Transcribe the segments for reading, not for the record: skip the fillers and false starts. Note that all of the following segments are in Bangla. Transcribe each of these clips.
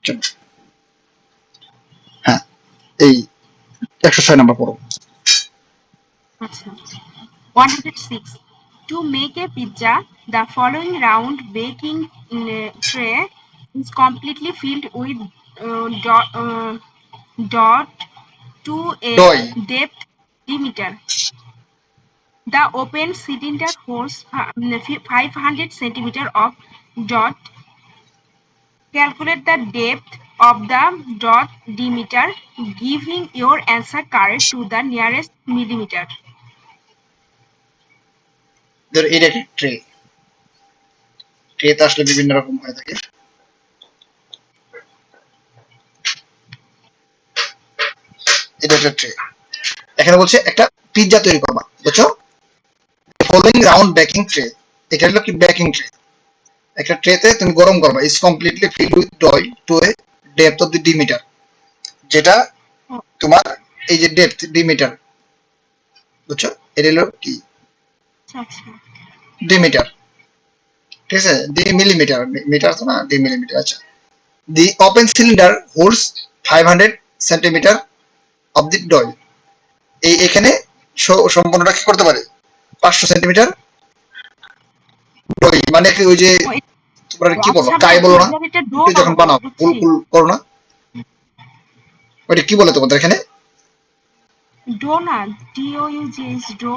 চলো হ্যাঁ এই 106 নাম্বার পড়ো। আচ্ছা 106 to make a pizza the following round baking tray is completely filled with dot to a ডয় depth limiter. The open cylinder holds 500 centimeter of dot. Calculate the depth of the dot diameter, giving your answer correct to the nearest millimeter. ধর এটা একটা ট্রে, ট্রেতে আসলে বিভিন্ন রকম হয়ে থাকে। এটা একটা ট্রে, এখানে বলছে একটা পিৎজা তৈরি করবা, বুঝছো? ফলোইং রাউন্ড বেকিং ট্রে, এটা হলো কি বেকিং ট্রে। একটা ট্রেতে তুমি গরম করবা, is completely filled with dough to a depth of the diameter, যেটা তোমার এই যে ডেপথ ডিমিটার, বুঝছো? এটা হলো কি ডিমিটার, ঠিক আছে? ডি মিলিমিটার, মিটার তো না, ডি মিলিমিটার। আচ্ছা, the open cylinder holds 500 centimetre of the dough. এই এখানে সম্পূর্ণটা কি করতে পারে? 500 সেন্টিমিটার ডই, মানে কি ওই যে তোমরা কি বলো, কাই বলো না, তুমি যখন বানাও ফুল ফুল করো না, ওইটা কি বলে তোমাদের এখানে? ডো না, DOUGH ডো,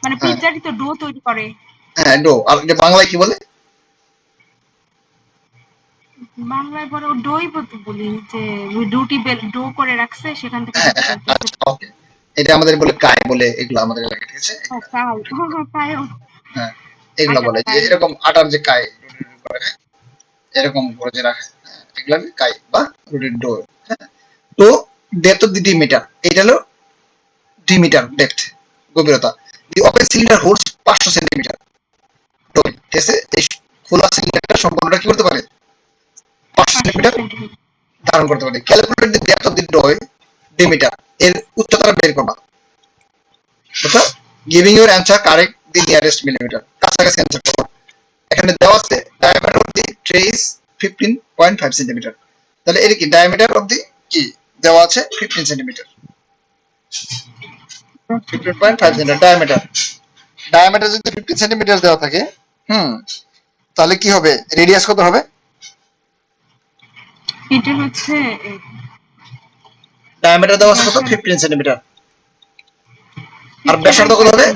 মানে পিৎজারই তো ডো তৈরি করে। হ্যাঁ ডো। আর এটা বাংলায় কি বলে? বাংলায় বলে ডোই বলি, যে রুটি বেল ডো করে রাখছে সেখান থেকে। ওকে, এটা আমাদের বলে কাই বলে, এগুলো আমাদের এলাকায়, ঠিক আছে? হ্যাঁ এগুলা বলে যে এরকম আটার যে কাই করে, এরকম করে যে রাখে, এগুলা কাই বা রুটির ডো। হ্যাঁ, তো ডেপথ অফ দি ডিমিটার, এটা হলো ডিমিটার ডেপথ, গভীরতা। দি ওপেন সিলিন্ডার হোল্ডস 500 সেন্টিমিটার ডই, ঠিক আছে? এই খোলা সিলিন্ডারটা সম্পূর্ণটা কি করতে পারে? 500 সেন্টিমিটার ধারণ করতে পারে। Calculate the depth of the ডই ডিমিটার, এর উচ্চতা বের করবা, বুঝছো? Giving your answer correct the nearest millimetre, কাছাকাছি অ্যান্সার করো। এখানে দেওয়া আছে diameter of the tray is 15.5 centimetre, তাহলে এর কি ডায়ামিটার অফ দি কি দেওয়া আছে? 15 সেন্টিমিটার, 15.5 সেন্টিমিটার ডায়ামিটার। ডায়ামিটার যদি 15 সেন্টিমিটার দেওয়া থাকে, তাহলে কি হবে? রেডিয়াস কত হবে? এটা হচ্ছে ডায়ামিটার দেওয়া আছে কত? 15 সেন্টিমিটার। আর ব্যাসার্ধ কত হবে?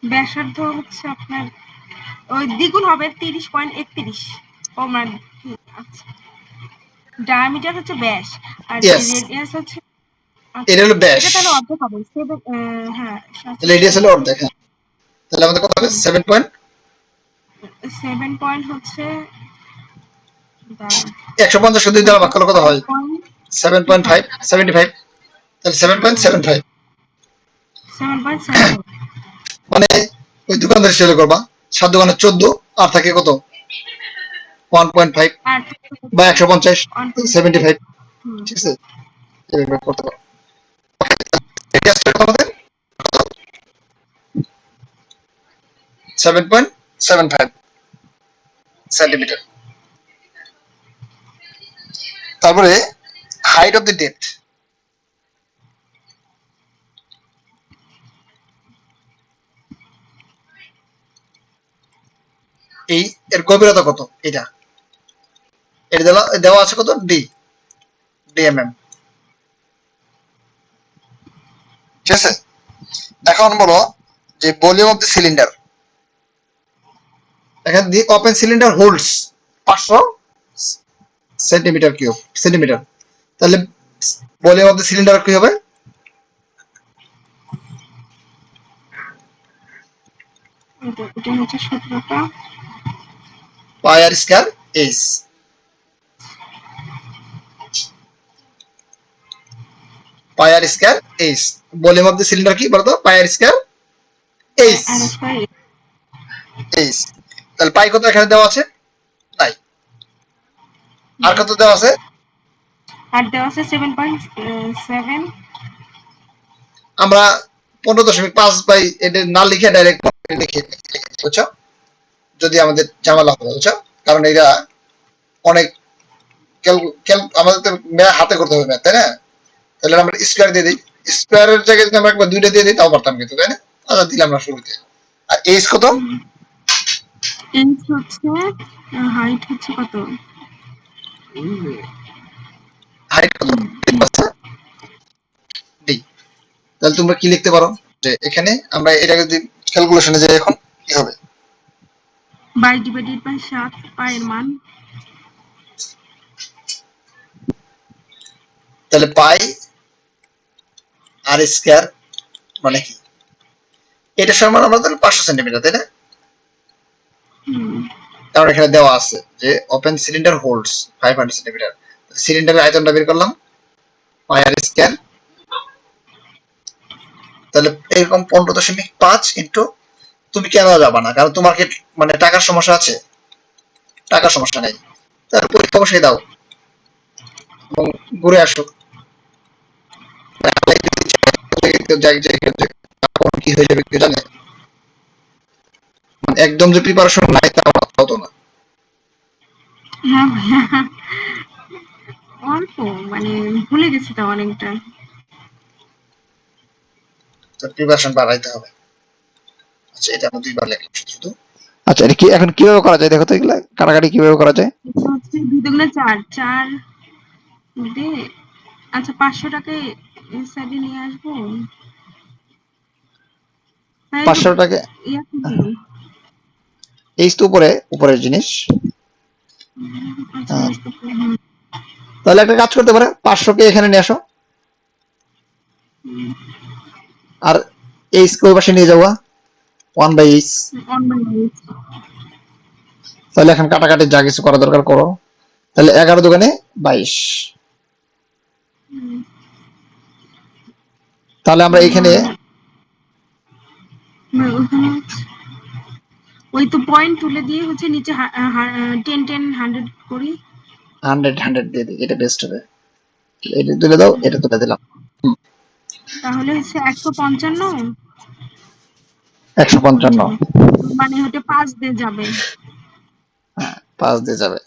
ব্যাসার্ধ হচ্ছে আপনার ওই দ্বিগুণ হবে, 30.31। ও মানে আচ্ছা, ডায়ামিটার হচ্ছে ব্যাস, আর রেডিয়াস হচ্ছে, এটা হলো ব্যাস, এটা তাহলে অর্ধেক হবে। হ্যাঁ রেডিয়াস হলো অর্ধেক। হ্যাঁ, তাহলে আমাদের কত হবে? 7 পয়েন্ট হচ্ছে 150 যদি দ্বারা ভাগ করলে কত হয়? 7.5 75, তাহলে 7.75। মানে ওই দোকানদার হিসেবে করবা, 7 দোকানে 14, আর থাকে কত? 1.5 বা 150, 75, ঠিক আছে? এইভাবে করতে পারো। আমাদের 7.75 সেন্টিমিটার। তারপরে হাইট অফ দি ডেপথ, এই এর গভীরতা কত? এটা দেওয়া আছে কত? ডিএমএম, ঠিক আছে? এখন বলো যে ভলিউম অফ দি সিলিন্ডার, এখানে the open cylinder holds 500 centimetre cube, centimetre, তাহলে ভলিউম অফ দি সিলিন্ডার কি হবে? এটা হচ্ছে সূত্রটা pi r square h, pi r square h. Volume of the cylinder কি বলতো? Pi r square h, h. তাহলে পাই কত এখানে দেওয়া আছে? নাই। আর কত দেওয়া আছে? আর দেওয়া আছে 7.7। আমরা 15.5 বাই এটা না লিখে ডাইরেক্ট লিখে, বুঝছো? যদি আমাদের ঝামেলা হবে, বুঝছো? কারণ এটা অনেক আমাদের তো হাতে করতে হবে তাই না? তাহলে আমরা স্কোয়ার দিয়ে দিই, স্কোয়ারের জায়গায় যদি আমরা একবার দুইটা দিয়ে দিই তাও পারতাম কিন্তু, তাই না? আচ্ছা দিলাম না শুরুতে। আর এইচ কত? এইচ হচ্ছে হাইট হচ্ছে কত? হাইট কত? ডি। তাহলে তোমরা কি লিখতে পারো যে এখানে আমরা এটা যদি ক্যালকুলেশনে যাই এখন কি হবে? 22 ডিভাইডেড বাই 7 পায়ের মান। তাহলে পাই আর স্কয়ার মানে কি? এটা সমান আমরা তাহলে 500 সেন্টিমিটার, তাই না? কারণ এখানে দেওয়া আছে যে ওপেন সিলিন্ডার হোল্ডস 500 সেন্টিমিটার। সিলিন্ডারের আয়তনটা বের করলাম পাই আর স্কয়ার। তাহলে এরকম 15.5 ইন্টু, তুমি কেন যাবা না? কারণ তোমার কি মানে টাকার সমস্যা আছে? টাকার সমস্যা নেই, তাহলে পরীক্ষা বসে দাও এবং ঘুরে আসো। কি হয়ে যাবে কেউ জানে? একদম যে প্রিপারেশন নাই তা হতো না। হ্যাঁ ভাইয়া, অল্প মানে ভুলে গেছি তো অনেকটা। তো প্রিপারেশন বাড়াইতে হবে। আচ্ছা এটা আমরা দুইবার লিখলাম শুধু শুধু। আচ্ছা এটা কি এখন কিভাবে করা যায় দেখো তো, এগুলা কাটাকাটি কিভাবে করা যায়? এটা হচ্ছে 2 দুগুণে 4, 4 দিয়ে আচ্ছা 500 টাকা এই সাইডে নিয়ে আসবো। 500 টাকা এইচ তো উপরের জিনিস। আচ্ছা তাহলে একটা কাজ করতে পারে, 500 কে এখানে নিয়ে আসো আর এইচ কে ওই পাশে নিয়ে যাওয়া 1/h। তাহলে এখন কাটাকাটি যা কিছু করা দরকার করো। তাহলে 11 দুগুণে 22। তাহলে আমরা এখানে ওই তো পয়েন্ট তুলে দিয়ে হচ্ছে নিচে 10 10 100 করি। 100 দিয়ে দিই, এটা বেস্ট হবে। এটা তুলে দাও, এটা তুলে দিলাম। তাহলে হচ্ছে 155 155 মানে হতে 5 দিয়ে যাবে। হ্যাঁ 5 দিয়ে যাবে।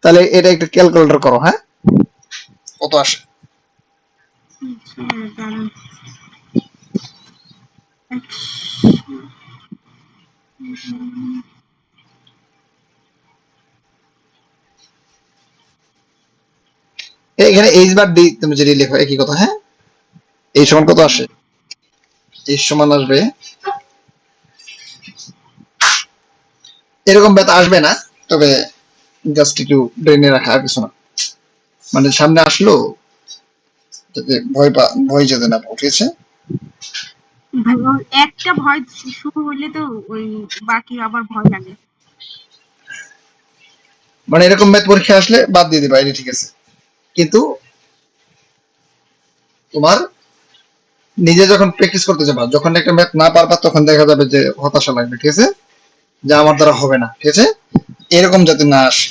তাহলে এটা একটু ক্যালকুলেটর করো, হ্যাঁ কত আসে? এখানে এইচ বার ডি তুমি যদি লিখো একই কথা, হ্যাঁ। এই সমান কত আসে? এই সমান আসবে এরকম, ব্যথা আসবে না, তবে জাস্ট একটু ব্রেনে রাখা আর কিছু না। মানে সামনে আসলো যাতে ভয় যেতে না পাও, ঠিক আছে? একটা ভয় শুরু হইলে তো ওই বাকি আবার ভয় লাগে। মানে এরকম ম্যাথ পরীক্ষা আসলে বাদ দিয়ে দিবা, এটা ঠিক আছে। কিন্তু তোমার নিজে যখন প্র্যাকটিস করতে যাবা, যখন একটা ম্যাথ না পারবা তখন দেখা যাবে যে হতাশা লাগবে, ঠিক আছে? যে আমার দ্বারা হবে না, ঠিক আছে? এরকম যাতে না আসে।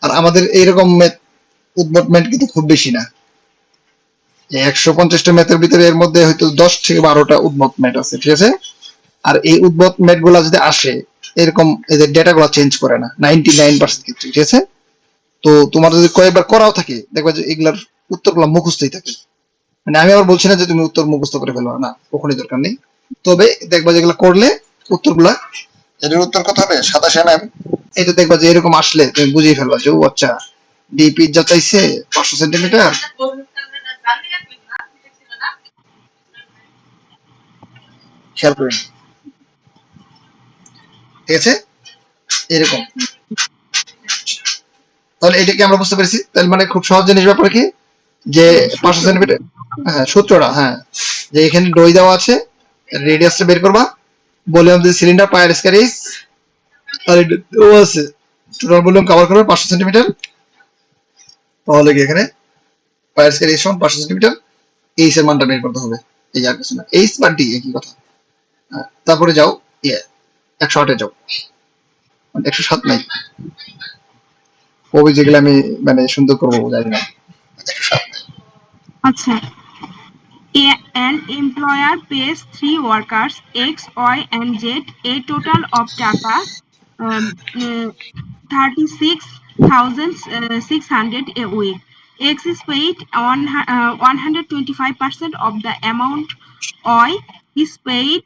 আর আমাদের এইরকম ম্যাথ উদ্ভট ম্যাথ কিন্তু খুব বেশি না। 150টা ম্যাথের ভিতরে এর মধ্যে হয়তো 10 থেকে 12টা উদ্ভট ম্যাথ আছে, ঠিক আছে? আর এই উদ্ভট ম্যাথ গুলা যদি আসে এরকম, এদের ডেটা গুলা চেঞ্জ করে না 99% ক্ষেত্রে, ঠিক আছে? তো তোমার যদি কয়েকবার করাও থাকে দেখবা যে এগুলার উত্তরগুলো মুখস্থই থাকে। মানে আমি আবার বলছি না যে তুমি উত্তর মুখস্থ করে ফেলো, না, কখনোই দরকার নেই। তবে দেখবা যেগুলো করলে উত্তরগুলা, এটার উত্তর কত হবে 27 এটা দেখবা যে এরকম আসলে তুমি বুঝেই ফেলবা যে ও আচ্ছা ডি পিজ্জা চাইছে 500 সেন্টিমিটার। খেয়াল করে ঠিক আছে এরকম। তাহলে এটাকে আমরা বুঝতে পেরেছি। তাহলে মানে খুব সহজ জিনিস ব্যাপার কি যে 500 সেন্টিমিটার, হ্যাঁ সূত্রটা, হ্যাঁ যে এখানে ডই দেওয়া আছে, রেডিয়াসটা বের করবা, volume the cylinder pi r square is, আর ও আছে টোটাল ভলিউম কভার করবে 500 সেন্টিমিটার। তাহলে কি এখানে পাই আর স্কয়ার ইজ সমান 500 সেন্টিমিটার, এইচ এর মানটা বের করতে হবে। এই আর কিছু না, এইচ বা ডি একই কথা। তারপরে যাও 108 এ যাও, 107 নাই, কবি যেগুলো আমি মানে সুন্দর করবো জানি না। 107 আচ্ছা An employer pays 3 workers X, Y, and Z a total of টাকা 36,600 a week. X is paid 125% of the amount. Y is paid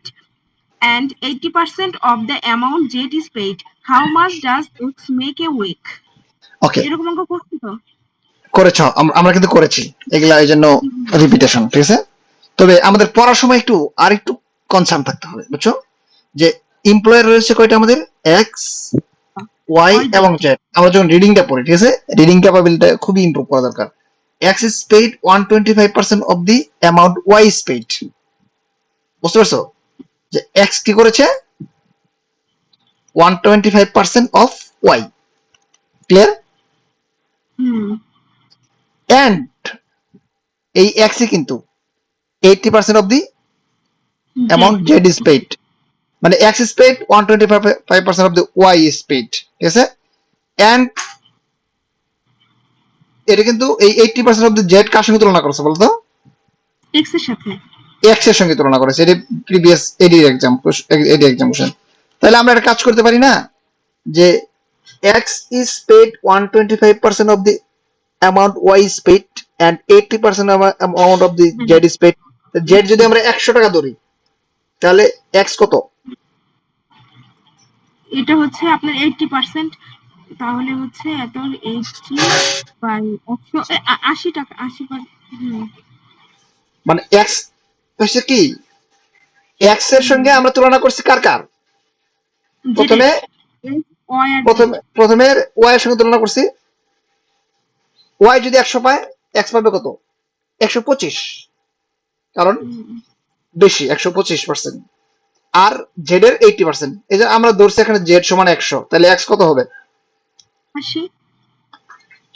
and 80% of the amount Z is paid. How much does X make a week? ওকে, এরকম অঙ্ক করছি তো? করেছো, আমরা কিন্তু করেছি এগুলা, এই জন্য রিপিটেশন, ঠিক আছে। তবে আমাদের পড়ার সময় একটু আর একটু কনসার্ন থাকতে হবে, বুঝছো, যে এমপ্লয়ার রয়েছে কয়টা আমাদের, এক্স, ওয়াই ওই এবং জেড। আমরা যখন রিডিংটা পড়ি, ঠিক আছে, রিডিং ক্যাপাবিলিটি খুবই ইমপ্রুভ করা দরকার। X is paid 125% of the amount Y is paid. বুঝতে পারছো যে এক্স কি করেছে, 125% of Y. Clear? Hmm and এই এক্স কিন্তু 80% of the amount Z is paid, মানে X is paid 125% of the Y is paid, ঠিক আছে। এন্ড এটা কিন্তু এই 80% অফ দি জেড কার সঙ্গে তুলনা করছে বলতো? এক্স এর সাথে। এক্স এর সঙ্গে তুলনা করেছে। এটি প্রিভিয়াস এডি এক্সাম কোশ্চেন। তাহলে আমরা একটা কাজ করতে পারি না, যে X is paid 125% of the amount Y is paid and 80% amount of the Z is paid. Z যদি আমরা 100 টাকা ধরি, তাহলে এক্স কত? এটা হচ্ছে আপনার 80%, তাহলে হচ্ছে এত 80 বাই 180 টাকা 80%। মানে এক্স হচ্ছে কি, এক্স এর সঙ্গে আমরা তুলনা করছি কার কার? প্রথমে প্রথমে ওয়াই এর সঙ্গে তুলনা করছি। ওয়াই যদি 100 পায়, এক্স পাবে কত? 125, কারণ বেশি 125%। আর জেড এর 80%। এই যে আমরা ধরছি এখানে জেড সমান 100, তাহলে এক্স কত হবে? 80।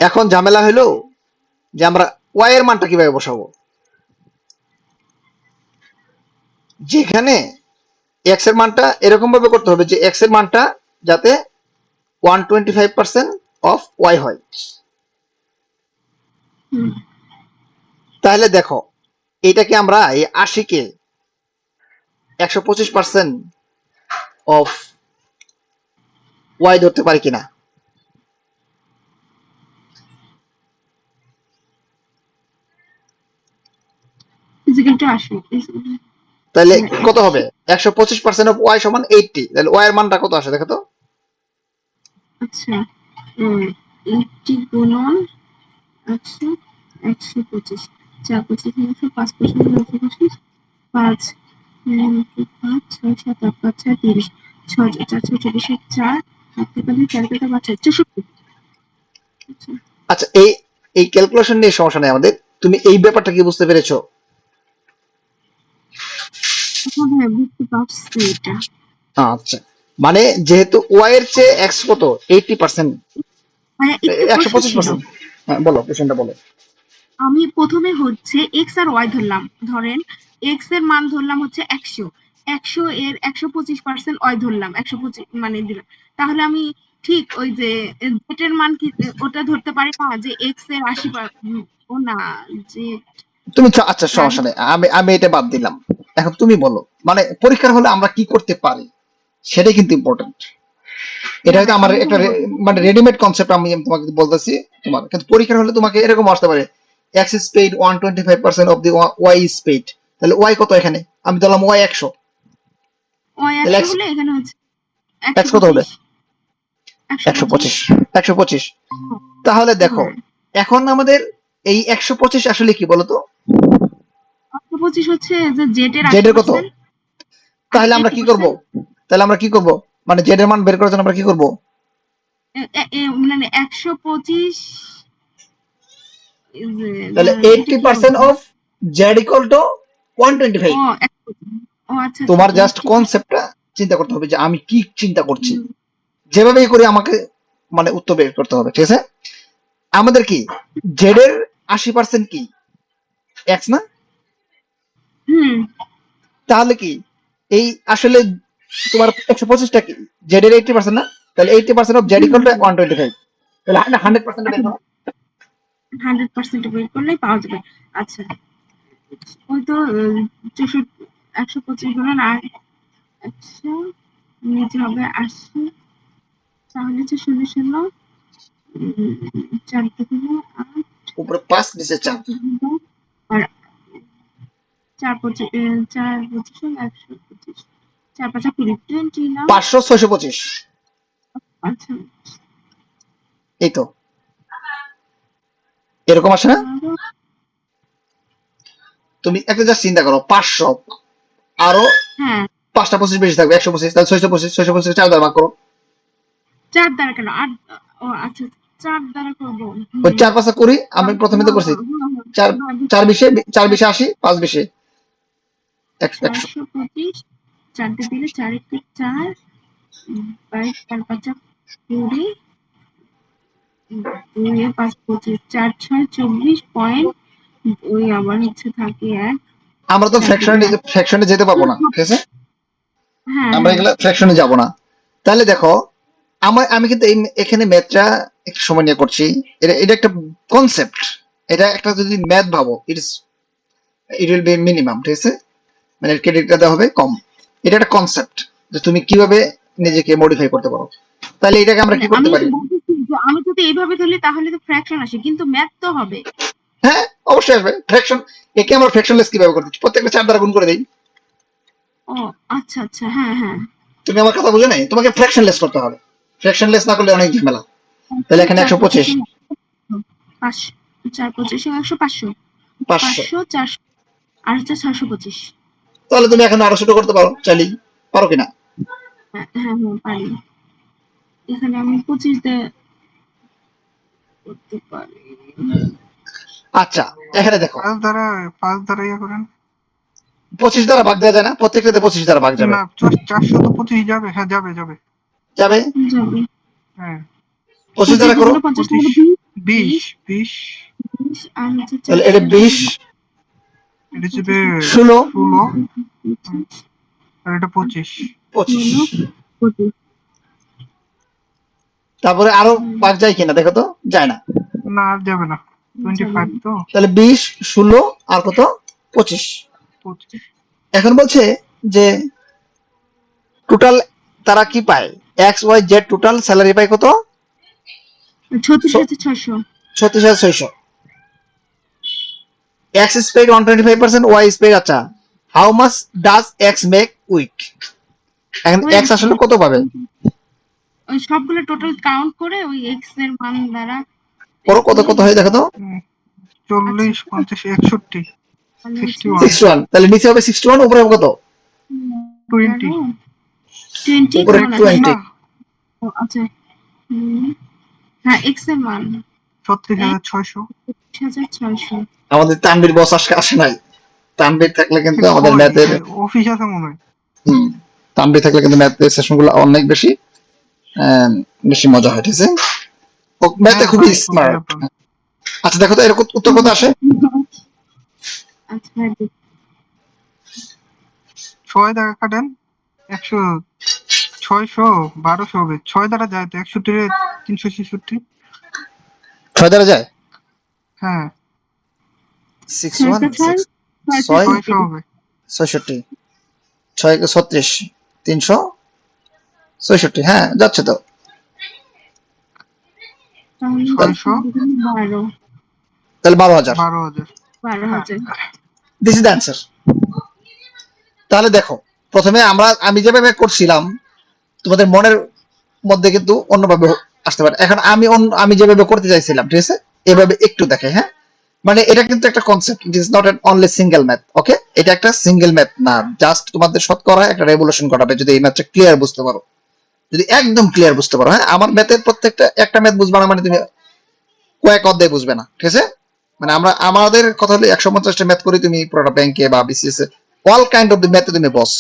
এখন ঝামেলা হলো যে আমরা ওয়াই এর মানটা কিভাবে বসাবো, যেখানে এক্স এর মানটা এরকম ভাবে করতে হবে যে এক্স এর মানটা যাতে 125% অফ ওয়াই হয়। তাহলে দেখো, এটাকে আমরা এই 80 কে 125% অফ ওয়াই ধরতে পারি কিনা? Equal to 80। তাহলে কত হবে? 125% অফ ওয়াই সমান 80। তাহলে ওয়াই এর মানটা কত আসে দেখো তো? আচ্ছা 80 গুণন 100 125, 4 25 5 25 25 5 5 6 7 8 5 6 30 6 4 6 24 4 হাতে পারে 4 4 5 64। আচ্ছা, এই ক্যালকুলেশন নিয়ে সমস্যা নেই আমাদের। তুমি এই ব্যাপারটা কি বুঝতে পেরেছো? হ্যাঁ বুঝতে পারছি এটা। আচ্ছা, মানে যেহেতু ওয়াই এর চেয়ে এক্স কত, 80%, ভাইয়া একটু প্রশ্ন ছিল। 125%। হ্যাঁ বলো, কোশ্চেনটা বলো। আমি প্রথমে হচ্ছে এক্স আর ওয়াই ধরলাম, ধরেন এক্স এর মান ধরলাম হচ্ছে 100, 100 এর 125% ওয়াই ধরলাম, 125 মানে দিলাম। তাহলে আমি ঠিক ওই যে জেড এর মান কি ওটা ধরতে পারি না, যে এক্স এর 80, ও না, যে তুমি আচ্ছা, সমস্যা নেই, আমি আমি এটা বাদ দিলাম। এখন তুমি বলো, মানে পরীক্ষার হলে আমরা কি করতে পারি, সেটাই কিন্তু ইম্পর্টেন্ট। এটা হয়তো আমার আমি একটা তোমাকে বলতে মানে রেডিমেড কনসেপ্ট আমি তোমাকে বলতেছি তোমার, কিন্তু পরীক্ষার হলে তোমাকে এরকম আসতে পারে, X is paid 125% of the Y is paid. তাহলে ওয়াই কত এখানে? আমি ধরলাম ওয়াই 100, ওয়াই তাহলে 100 হলে এখানে হচ্ছে এক্স কত হবে? 125। 125। তাহলে দেখো, এখন আমাদের এই 125 আসলে কি বলতো? 125 হচ্ছে যে জেড এর জেড এর কত? 80%। তাহলে আমরা কি করব? মানে জেড এর মান বের করার জন্য আমরা কি করব? মানে 125, তাহলে এটা কি হবে? 80% অফ জেড ইকুয়াল টু 125। ও আচ্ছা আচ্ছা তোমার জাস্ট 80%। কনসেপ্টটা চিন্তা করতে হবে যে আমি কি চিন্তা করছি, যেভাবেই করে আমাকে মানে উত্তর বের করতে হবে, ঠিক আছে। আমাদের কি জেড এর 80% কি এক্স না? তাহলে কি এই আসলে তোমার 125টা কি জেড এর 80% না? তাহলে 80% অফ জেড ইকুয়াল টু 125। তাহলে 100% বের করো। 100% বের করলেই পাওয়া যাবে। আচ্ছা ওই তো 125 গুণন 100 নিচে হবে 80, তাহলে হচ্ছে 0 0 4 থেকে 8 উপরে 5 নিচে 4। আর 4 25 4 25 125 4 5 20 20 না 500 625। আচ্ছা এই তো এরকম আসে না? তুমি একটা জাস্ট চিন্তা করো, 500 আরো হ্যাঁ 5টা 25 বেশি থাকবে, 125, তাহলে 625, 625 4 দ্বারা ভাগ করো। 4 দ্বারা কেন 8? ও আচ্ছা 4 দ্বারা করবো। ওই 4 5 করি, আমি প্রথমে তো করছি 4 4 20 4 20 80, 5 20 100। 425 4 দিয়ে দিলে 4 1 4 22 4 5 20 2 5 25 4 6 24 পয়েন্ট ওই আবার হচ্ছে থাকে 1 আমরা তো ফ্র্যাকশনে যেতে পারবো না, ঠিক আছে? হ্যাঁ আমরা এগুলা ফ্র্যাকশনে যাব না। তাহলে দেখো আমি কিন্তু এখানে ম্যাথটা একটু সময় নিয়ে করছি। এটা একটা কনসেপ্ট, এটা একটা যদি ম্যাথ ভাবো, ইট উইল বি মিনিমাম, ঠিক আছে? মানে ক্রেডিটটা দেওয়া হবে কম। এটা একটা কনসেপ্ট যে তুমি কিভাবে নিজেকে মডিফাই করতে পারো। তাহলে এটাকে আমরা কি করতে আমি পারি? বলতেছি যে আমি যদি এইভাবে ধরি তাহলে তো ফ্র্যাকশন আসে, কিন্তু ম্যাথ তো হবে। হ্যাঁ অবশ্যই আসবে ফ্র্যাকশন। একে আমরা ফ্র্যাকশনলেস কিভাবে করতে, প্রত্যেকটা 4 দ্বারা গুণ করে দেই। ও আচ্ছা আচ্ছা হ্যাঁ হ্যাঁ তুমি আমার কথা বুঝো নাই, তোমাকে ফ্র্যাকশনলেস করতে হবে। ফ্র্যাকশনলেস না করলে অনেক ঝামেলা। তাহলে এখানে 125 5 4 25 100 500 500, 400 আর হচ্ছে 625। তাহলে তুমি এখন আরো ছোট করতে পারো চাইলেই, পারো কিনা? হ্যাঁ হ্যাঁ পারি। এখানে আমি 25 দিয়ে করতে পারি। আচ্ছা এখানে দেখো 5 দ্বারা ইয়ে করেন। 25 দ্বারা ভাগ দেওয়া যায় না? প্রত্যেকটাতে 25 দ্বারা ভাগ যাবে না 425 যাবে, হ্যাঁ যাবে যাবে যাবে যাবে হ্যাঁ 25 দ্বারা করো, 50 20 20 আর হচ্ছে তাহলে এটা 20 এটা হচ্ছে 16 16 আর এটা 25 25। 25 তারপরে আরো ভাগ যায় কিনা দেখো তো, যায় না। না আর যাবে না 25 তো তাহলে 20 16 আর কত 25। 25 এখন বলছে যে টোটাল তারা কি পায়, X Y Z total salary পায় কত? 36,600 36,600। X is paid 125%, Y is paid, আচ্ছা how much does X make week? এখন X আসলে কত পাবে? ওই সবগুলো টোটাল কাউন্ট করে ওই এক্স এর মান দ্বারা পরে কত কত হয় দেখো তো, 40 50 61 61 61। তাহলে নিচে হবে 61, উপরে হবে কত? 20 20 উপরে কেমন 20। আছে? আচ্ছা হ্যাঁ এক্স এর মান 36,600 36,600। আমাদের তানভীর বস আসে নাই, তানভীর থাকলে কিন্তু আমাদের ম্যাথের অফিস আছে মনে হয়। তানভীর থাকলে কিন্তু ম্যাথের সেশনগুলো অনেক বেশি বেশি মজা হয়, ঠিক আছে? ও ম্যাথে খুবই স্মার্ট। আচ্ছা দেখো তো এরকম উত্তর কত আসে? আচ্ছা 6 দ্বারা কাটেন 100 600 1200 হবে। 6 দ্বারা যায় তো 61 366 6 দ্বারা যায় হ্যাঁ 61 600 হবে 66 6 কে 36 366, হ্যাঁ যাচ্ছে তো। 612 তাহলে 12,000। 12,000 দিস ইজ দ্য অ্যান্সার। তাহলে দেখো প্রথমে আমি যেভাবে করছিলাম তোমাদের মনের মধ্যে কিন্তু অন্যভাবে আসতে পারে। এখন আমি যেভাবে করতে চাইছিলাম, ঠিক আছে, এভাবে একটু দেখে, হ্যাঁ মানে এটা কিন্তু একটা concept, it is not an only single math. Okay, এটা একটা সিঙ্গেল ম্যাথ না, জাস্ট তোমাদের শতকরা একটা রেভলিউশন ঘটাবে যদি এই ম্যাথটা ক্লিয়ার বুঝতে পারো, যদি একদম ক্লিয়ার বুঝতে পারো। হ্যাঁ আমার ম্যাথের প্রত্যেকটা একটা ম্যাথ বুঝবে না মানে তুমি কয়েক অধ্যায় বুঝবে না, ঠিক আছে? মানে আমাদের কথা হলো 150টা ম্যাথ করি, তুমি পুরোটা ব্যাংকে বা বিসিএস এ অল কাইন্ড অফ দ্য ম্যাথে তুমি বস।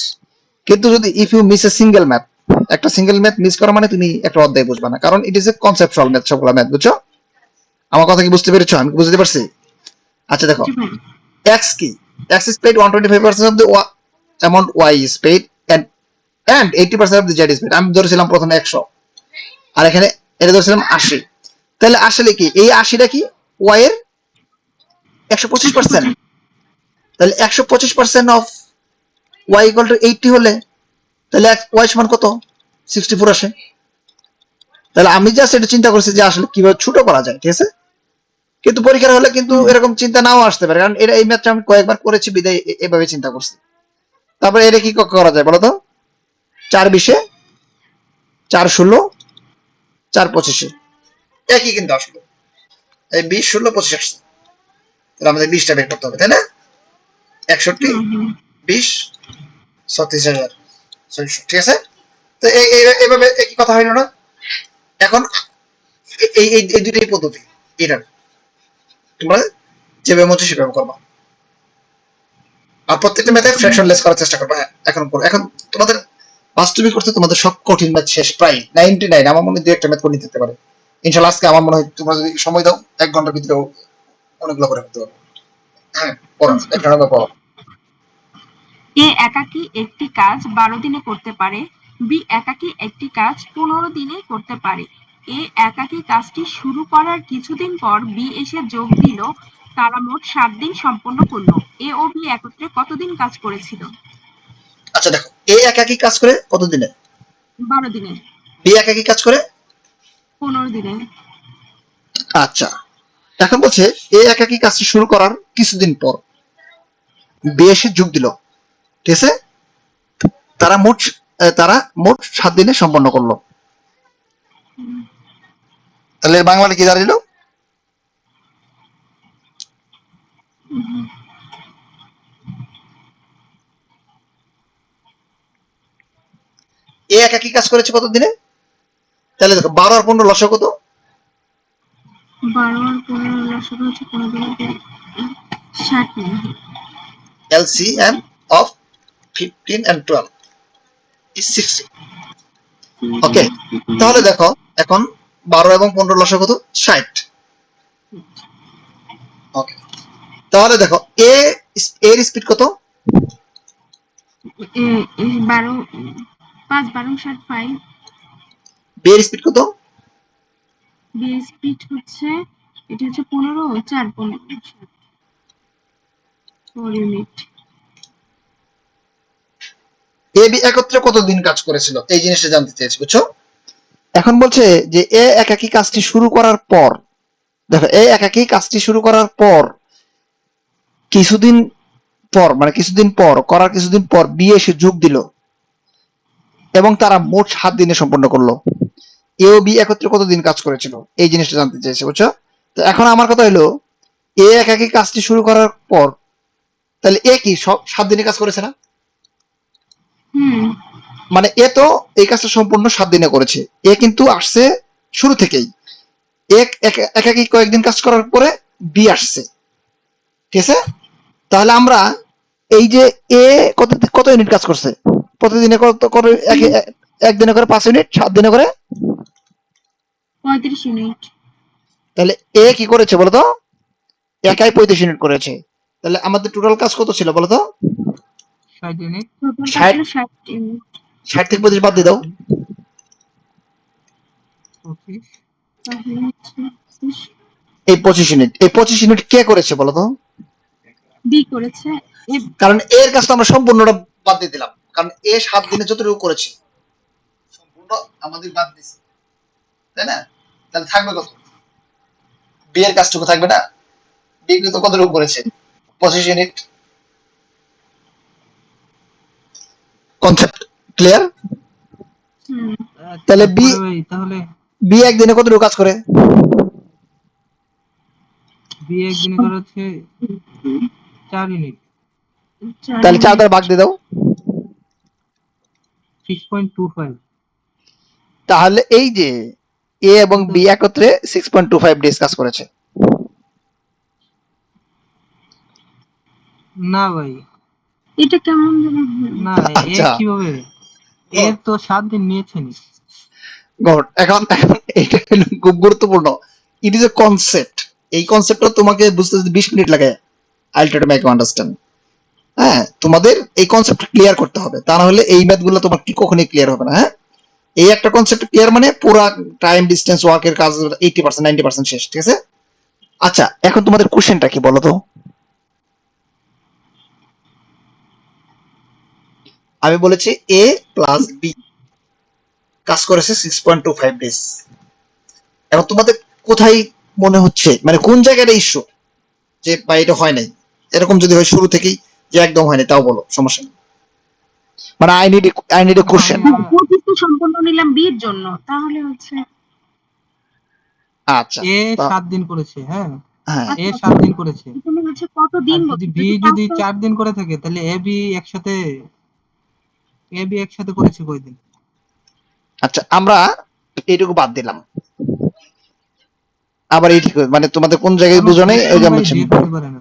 কিন্তু যদি if you miss a single math, একটা সিঙ্গেল ম্যাথ মিস করা মানে তুমি একটা অধ্যায় বুঝবে না, কারণ it is a conceptual math, সবগুলো ম্যাথ, বুঝছো? আমার কথা কি বুঝতে পেরেছো? আমি বুঝতে পারছি? আচ্ছা দেখো x কি, x is paid 125% of the amount, y is paid and 80% of the z is paid। আমি ধরেছিলাম প্রথমে 100 আর এখানে এটা ধরেছিলাম 80। তাহলে আসলে কি এই 80টা কি y এর 125%? তাহলে 125% অফ y ইকুয়াল টু 80 হলে তাহলে y সমান কত 64 আসে। তাহলে আমি জাস্ট এটা চিন্তা করছি যে আসলে কিভাবে ছোট করা যায়, ঠিক আছে। কিন্তু পরীক্ষার হলে কিন্তু এরকম চিন্তা নাও আসতে পারে, কারণ এটা এই ম্যাথটা আমি কয়েকবার করেছি বিদায় এভাবে চিন্তা করছি। তারপরে এটা কি করা যায় বলো তো, 4 20 4 16 4 25 একই কিন্তু আসলো, এই 20 16 25 আসছে। তাহলে আমাদের 20টা বের করতে হবে, তাই না? 61 20 36,600, ঠিক আছে। তো এইভাবে একই কথা হইল না। এখন এই এই এই দুটোই পদ্ধতি, এটা তোমরা যেভাবে মতো সেভাবে করবা, আর প্রত্যেকটা ম্যাথে ফ্র্যাকশন লেস করার চেষ্টা করবা। এখন এখন তোমাদের বাস্তবিক করতে তোমাদের সব কঠিন ম্যাথ শেষ, প্রায় 99। আমার মনে হয় 2-1টা ম্যাথ করে নিতে পারে ইনশাআল্লাহ। আজকে আমার মনে হয় তোমরা যদি সময় দাও 1 ঘন্টার ভিতরে অনেকগুলো করে ফেলতে পারবে। হ্যাঁ, পড়ো, একটা নম্বর পড়ো। এ একাকী একটি কাজ 12 দিনে করতে পারে, বি একাকী একটি কাজ 15 দিনে করতে পারে। এ একাকী কাজটি শুরু করার কিছুদিন পর বি এসে যোগ দিল, তারা মোট 7 দিন সম্পন্ন করলো। এ ও বি একত্রে কতদিন কাজ করেছিল? আচ্ছা দেখো, এ একাকী কাজ করে কত দিনে, 12 দিনে। বি একাকী কাজ করে 15 দিনে। আচ্ছা, এখন বলছে এ একাকী কাজটি শুরু করার কিছুদিন পর বি এসে যোগ দিল, ঠিক আছে। তারা মোট 7 দিনে সম্পন্ন করলো। তাহলে বাংলাটা কি দাঁড়াইলো? এ একাকী কাজ করেছে কত দিনে? তাহলে দেখো 12 আর 15 লসাগু কত? 12 আর 15 লসাগু হচ্ছে 15 দিনে 60 দিন। LCM of 15 and 12 is 60। ওকে, তাহলে দেখো এখন 12 এবং 15 লসাগু কত? 60। ওকে, তাহলে দেখো এর স্পিড কত? 12 5 12 65। বি এর স্পিড কত? বি স্পিড হচ্ছে, এটা হচ্ছে 15 4 15 4 ইউনিট। এ বি একত্রে কতদিন কাজ করেছিল, এই জিনিসটা জানতে চেয়েছি, বুঝছো। এখন বলছে যে এ একাকী কাজটি শুরু করার পর, দেখো এ একাকী কাজটি শুরু করার পর কিছুদিন পর, মানে কিছুদিন পর করার কিছুদিন পর বি এসে যোগ দিল এবং তারা মোট 7 দিনে সম্পন্ন করলো। এ ও বি একত্রে কতদিন কাজ করেছিল, এই জিনিসটা জানতে চেয়েছে, বুঝছো। তো এখন আমার কথা হলো এ একাকী কাজটি শুরু করার পর তাহলে এ কি সব 7 দিনে কাজ করেছে না? মানে এ তো এই কাজটা সম্পূর্ণ 7 দিনে করেছে, এ কিন্তু আসছে শুরু থেকেই। একাকী কয়েকদিন কাজ করার পরে বি আসছে, ঠিক আছে। তাহলে আমরা এই যে এ কত ইউনিট কাজ করছে, প্রতিদিনে কত করে, একদিনে করে 5 ইউনিট, 7 দিনে করে 35 ইউনিট। তাহলে এ কি করেছে বলতো, একাই 35 ইউনিট করেছে। তাহলে আমাদের টোটাল কাজ কত ছিল বলতো? 60 ইউনিট। 60 ইউনিট। 60 থেকে 25 বাদ দিয়ে দাও, 25। তাহলে হচ্ছে এই 25 ইউনিট। এই 25 ইউনিট কে করেছে বলতো? বি করেছে। কারণ এর কাজটা আমরা সম্পূর্ণটা বাদ দিয়ে দিলাম, কারণ এ 7 দিনে যতটুকু করেছে সম্পূর্ণ আমাদের বাদ দিয়েছে, তাই না। তাহলে থাকবে কত? বি এর কাজটুকু থাকবে না। বি কিন্তু কতটুকু করেছে? 25 ইউনিট। Concept clear? তাহলে বি একদিনে কতটুকু কাজ করে? বি একদিনে করে হচ্ছে 4 ইউনিট। তাহলে 4 দ্বারা ভাগ দিয়ে দাও। 6.25। তাহলে এই যে এ এবং বি একত্রে 6.25 ডেজ কাজ করেছে। না ভাই, এটা কেমন না এ আচ্ছা, কিভাবে, এ তো 7 দিন নিয়েছে নি। গুড। এখন এটা খুব গুরুত্বপূর্ণ, ইট ইজ এ কনসেপ্ট। এই কনসেপ্টটা তোমাকে বুঝতে 20 মিনিট লাগে। I'll try to make you understand. হ্যাঁ, তোমাদের এই কনসেপ্ট ক্লিয়ার করতে হবে, তা না হলে এই ম্যাথগুলো তোমার কি কখনোই ক্লিয়ার হবে না। হ্যাঁ, এই একটা কনসেপ্ট ক্লিয়ার মানে পুরো টাইম ডিসটেন্স ওয়ার্কের কাজ 80% 90% শেষ, ঠিক আছে। আচ্ছা, এখন তোমাদের কোশ্চেনটা কি বলো তো? আমি বলেছি এ প্লাস বি কাজ করেছে 6.25 ডেজ। এখন তোমাদের কোথায় মনে হচ্ছে, মানে কোন জায়গাটা ইস্যু যে বা এটা হয় নাই? এরকম যদি হয় শুরু থেকেই যে একদম হয়নি, তাও বলো, সমস্যা নেই। মানে আই নিড এ কোশ্চেন। 25 তো সম্পূর্ণ নিলাম বির জন্য, তাহলে হচ্ছে আচ্ছা, এ 7 দিন করেছে, হ্যাঁ হ্যাঁ এ 7 দিন করেছে, এখানে হচ্ছে কত আর দিন যদি বলছে, বি যদি যদি 5 4 দিন করে থাকে তাহলে এ বি একসাথে করেছে কয়দিন? আচ্ছা, আমরা এইটুকু বাদ দিলাম, আবার এই ঠিক মানে তোমাদের কোন জায়গায় কেন বুঝো নেই, ওই যে 6 বাই বলছি, ডেট হতে পারে না?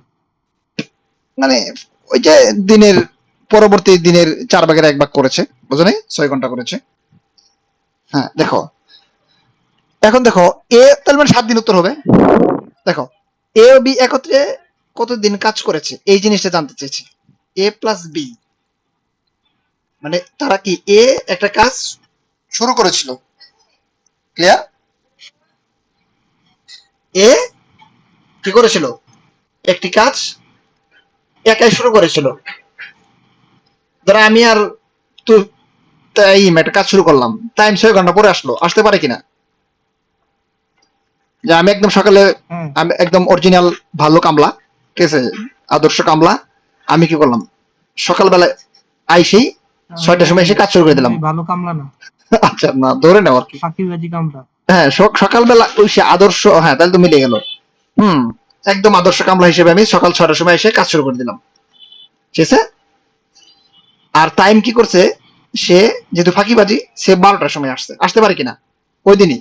মানে ওই যে দিনের পরবর্তী দিনের 4/1 করেছে, বুঝো নেই, 6 ঘন্টা করেছে। হ্যাঁ দেখো, এখন দেখো এ তার মানে 7 দিন উত্তর হবে। দেখো এ ও বি একত্রে কতদিন কাজ করেছে এই জিনিসটা জানতে চেয়েছি। এ প্লাস বি মানে তারা কি এ একটা কাজ শুরু করেছিল, ক্লিয়ার? এ কি করেছিল, একটি কাজ একাই শুরু করেছিল। ধরো আমি আর তুই টাইম একটা কাজ শুরু করলাম, টাইম 6 ঘন্টা পরে আসতে পারে কিনা? যে আমি একদম সকালে, হ্যাঁ আমি একদম অরিজিনাল ভালো কামলা, ঠিক আছে, আদর্শ কামলা, আমি কি করলাম সকালবেলায় আইসেই আমি 6টার সময় ভাই এসে কাজ শুরু করে আমি দিলাম। ভাই ভালো কামলা না, আচ্ছা, না ধরে নাও আর কি। ফাঁকিবাজি কামলা। হ্যাঁ, সকালবেলা ওই সে আদর্শ, হ্যাঁ তাহলে তো মিলে গেল। হুম, একদম আদর্শ কামলা হিসেবে আমি সকাল 6টার সময় এসে কাজ শুরু করে দিলাম, ঠিক আছে। আর টাইম কি করছে, সে যেহেতু ফাঁকিবাজি, সে 12টার সময় আসতে পারে কিনা ওই দিনই,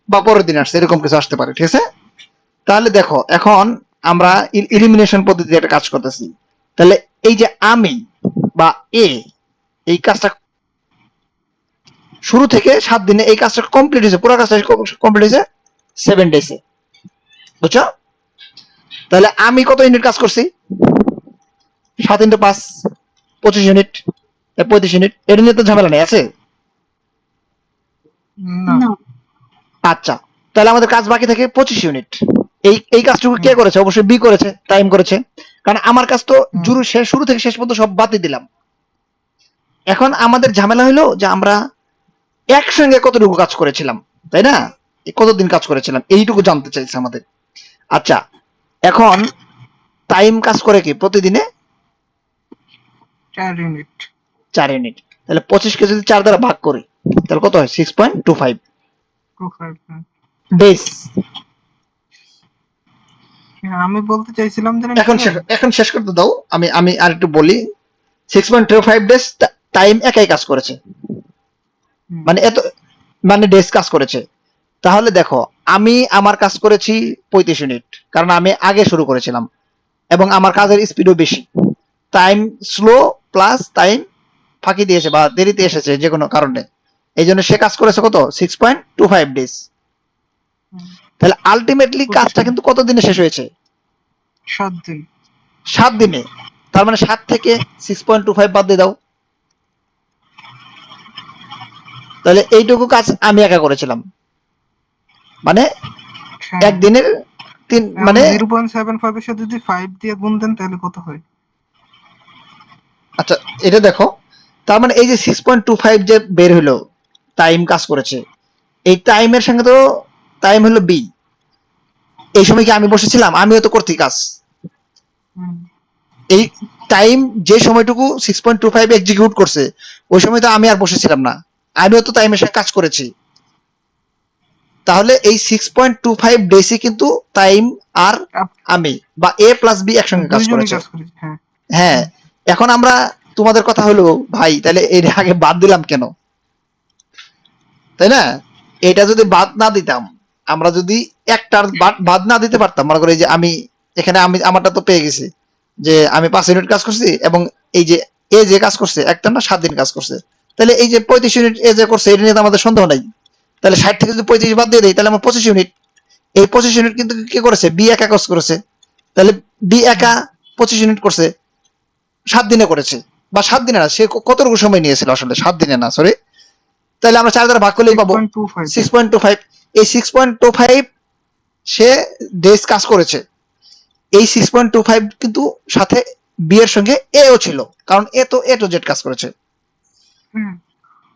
বা পরের দিন আসছে, এরকম কিছু আসতে পারে, ঠিক আছে। তাহলে দেখো এখন আমরা ইলিমিনেশন পদ্ধতিতে একটা কাজ করতেছি। তাহলে এই যে আমি বা এ, এই কাজটা শুরু থেকে 7 দিনে এই কাজটা কমপ্লিট হয়েছে, পুরো কাজটা কমপ্লিট হয়েছে 7 ডেজে, বুঝছো? তাহলে আমি কত ইউনিট কাজ করছি? 7 × 5 25 ইউনিট, 35 ইউনিট, এটা নিয়ে তো ঝামেলা নেই, আছে? না না আচ্ছা, তাহলে আমাদের কাজ বাকি থাকে 25 ইউনিট। এই কাজটুকু কে করেছে? অবশ্যই বি করেছে, টাইম করেছে, কারণ আমার কাজ তো শুরু থেকে শেষ পর্যন্ত সব বাদ দিয়ে দিলাম। এখন আমাদের ঝামেলা হলো যে আমরা একসঙ্গে কতটুকু কাজ করেছিলাম, তাই না? কতদিন কাজ করেছিলাম এইটুকু জানতে চাইছে আমাদের। আচ্ছা, এখন টাইম কাজ করে কি প্রতিদিনে 4 ইউনিট 4 ইউনিট। তাহলে 25 কে যদি 4 দ্বারা ভাগ করি তাহলে কত হয়? 6.25 25। ডেজ। আমি বলতে চাইছিলাম যে এখন শেষ করতে দাও, আমি আর একটু বলি। 6.25 ডেজ টাইম একাই কাজ করেছে, মানে এত, মানে ডেজ কাজ করেছে। তাহলে দেখো আমি আমার কাজ করেছি 35 ইউনিট, কারণ আমি আগে শুরু করেছিলাম এবং আমার কাজের স্পিডও বেশি। টাইম স্লো প্লাস টাইম ফাঁকি দিয়েছে বা দেরিতে এসেছে যে কোনো কারণে, এই জন্য সে কাজ করেছে কত? 6.25 ডেজ। তাহলে আলটিমেটলি কাজটা কিন্তু কত দিনে শেষ হয়েছে? 7 দিন। 7 দিনে। তার মানে 7 থেকে 6.25 বাদ দিয়ে দাও, তাহলে এইটুকু কাজ আমি একা করেছিলাম, মানে একদিনের 3, মানে 0.75 এর সাথে যদি 5 দিয়ে গুণ দেন তাহলে কত হয়? আচ্ছা এটা দেখো, তার মানে এই যে 6.25 যে বের হলো টাইম কাজ করেছে, এই টাইমের সঙ্গে তো টাইম হলো বি। এই সময় কি আমি বসেছিলাম? আমিও তো করছি কাজ। এই টাইম যে সময়টুকু 6.25 এক্সিকিউট করছে ওই সময় তো আমি আর বসেছিলাম না, আমিও তো টাইমের সঙ্গে কাজ করেছি। তাহলে এই 6.25 ডেসি কিন্তু টাইম আর আমি বা এ প্লাস বি একসঙ্গে কাজ করেছে। হ্যাঁ, এখন আমরা, তোমাদের কথা হলো ভাই তাহলে এর আগে বাদ দিলাম কেন, তাই না? এটা যদি বাদ না দিতাম, আমরা যদি একটার বাদ না দিতে পারতাম, মনে করি যে আমি এখানে আমি আমারটা তো পেয়ে গেছি যে আমি 5 ইউনিট কাজ করছি, এবং এই যে এ যে কাজ করছে একটা না 7 দিন কাজ করছে, তাহলে এই যে 35 ইউনিট এ যে করছে এটা নিয়ে তো আমাদের সন্দেহ নাই। তাহলে 60 থেকে যদি 35 বাদ দিয়ে দেই তাহলে আমার 25 ইউনিট। এই 25 ইউনিট কিন্তু কি করেছে? বি একা কাজ করেছে। তাহলে বি একা 25 ইউনিট করছে, 7 দিনে করেছে, বা 7 দিনে না, সে কতটুকু সময় নিয়েছিল আসলে? 7 দিনে না, সরি। তাহলে আমরা 4 দ্বারা ভাগ করলেই পাবো 6.25। এই 6.25 সে ডেজ কাজ করেছে। এই 6.25 কিন্তু সাথে বি এর সঙ্গে এ ও ছিল, কারণ এ টু জেড কাজ করেছে, হুম।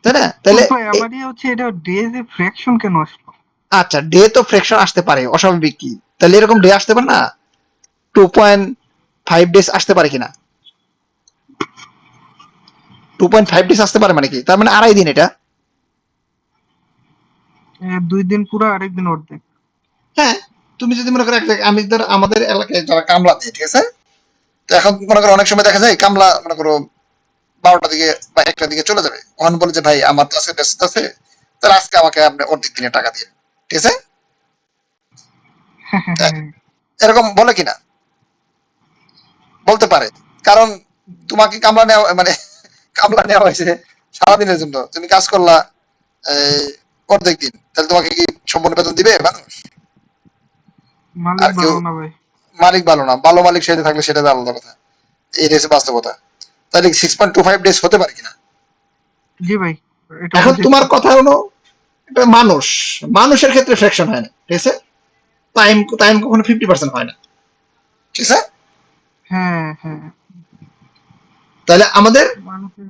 তাই না? তাহলে ভাই আমার হচ্ছে এটা ডেজ এ ফ্র্যাকশন কেন আসলো? আচ্ছা, ডে তো ফ্র্যাকশন আসতে পারে, অস্বাভাবিক কি? তাহলে এরকম ডে আসতে পারে না, 2.5 ডেজ আসতে পারে কিনা? 2.5 ডেজ আসতে পারে মানে কি? তার মানে আড়াই দিন এটা। 2 দিন পুরো, আরেকদিন অর্ধেক। হ্যাঁ, তুমি যদি মনে করো আমি ধর আমাদের এলাকায় যারা কামলা দেয়, ঠিক আছে, তো এখন মনে করো অনেক সময় দেখা যায় কামলা মনে করো 12টার দিকে বা 1টার দিকে চলে যাবে, ওখানে বলে যে ভাই আমার তো আজকে ব্যস্ত আছে, তাহলে আজকে আমাকে আপনি অর্ধেক দিনে টাকা দিয়ে, ঠিক আছে? এরকম বলে কিনা? বলতে পারে, কারণ তোমাকে কামলা নেওয়া মানে কামলা নেওয়া হয়েছে সারাদিনের জন্য, তুমি কাজ করলা এই অর্ধেক দিন, তাহলে তোমাকে কি সম্পূর্ণ বেতন দিবে মানুষ? মালিক আর কেউ, ভালো না ভাই। মালিক ভালো না, ভালো মালিক সেটা থাকলে সেটা আলাদা কথা, এই হচ্ছে বাস্তবতা। তাহলে 6.25 ডেজ হতে পারে কিনা? জি ভাই, এটা এখন বুঝেছি। তোমার কথা হলো এটা মানুষ, মানুষের ক্ষেত্রে ফ্র্যাকশন হয় না, ঠিক আছে? টাইম টাইম কখনো 50% হয় না, ঠিক আছে? হ্যাঁ হ্যাঁ, তাহলে আমাদের মানুষের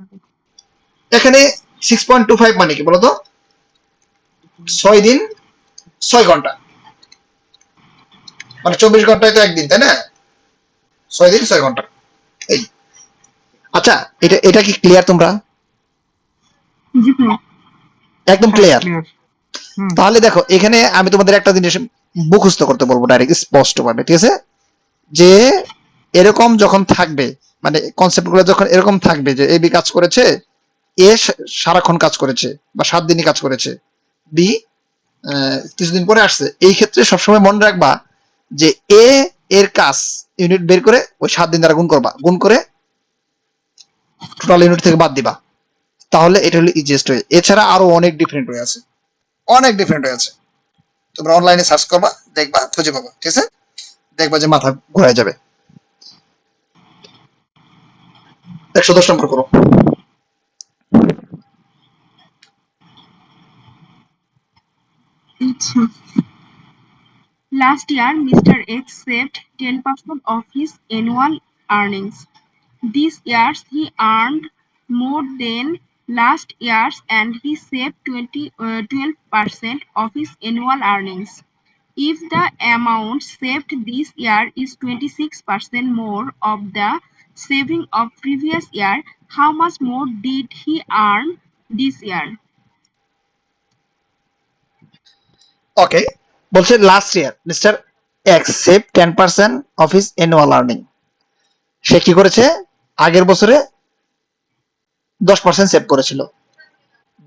এখানে 6.25 মানে কি বলতো? 6 দিন 6 ঘন্টা, মানে 24 ঘন্টায় তো একদিন, তাই না? 6 দিন 6 ঘন্টা, এই। আচ্ছা, এটা এটা কি ক্লিয়ার তোমরা? জি ভাইয়া। একদম হ্যাঁ ক্লিয়ার। ক্লিয়ার। হুম। তাহলে দেখো এখানে আমি তোমাদের একটা জিনিস মুখস্থ করতে বলবো ডাইরেক্ট স্পষ্ট ভাবে, ঠিক আছে? যে এরকম যখন থাকবে, মানে কনসেপ্ট গুলো যখন এরকম থাকবে যে এ বি কাজ করেছে, এ সারাক্ষণ কাজ করেছে বা 7 দিনই কাজ করেছে, বি কিছুদিন পরে আসছে, এই ক্ষেত্রে সবসময় মনে রাখবা যে এ এর কাজ ইউনিট বের করে ওই 7 দিন দ্বারা গুণ করবা, গুণ করে টোটাল ইউনিট থেকে বাদ দিবা, তাহলে এটা হলো ইজিয়েস্ট ওয়ে। এছাড়া আরো অনেক ডিফারেন্ট ওয়ে আছে, অনেক ডিফারেন্ট ওয়ে আছে, তোমরা অনলাইনে সার্চ করবা, দেখবা, খুঁজে পাবা, ঠিক আছে? দেখবা যে মাথা ঘুরায় যাবে। 110 নম্বর করো। আচ্ছা, last year Mr. X saved 10% of his annual earnings. This year he earned more than last year's and he saved 12% of his annual earnings. If the amount saved this year is 26% more of the saving of previous year, how much more did he earn this year? Okay, বলছে last year mister X save 10% of his annual earning. সে কি করেছে? আগের বছরে 10% সেভ করেছিল।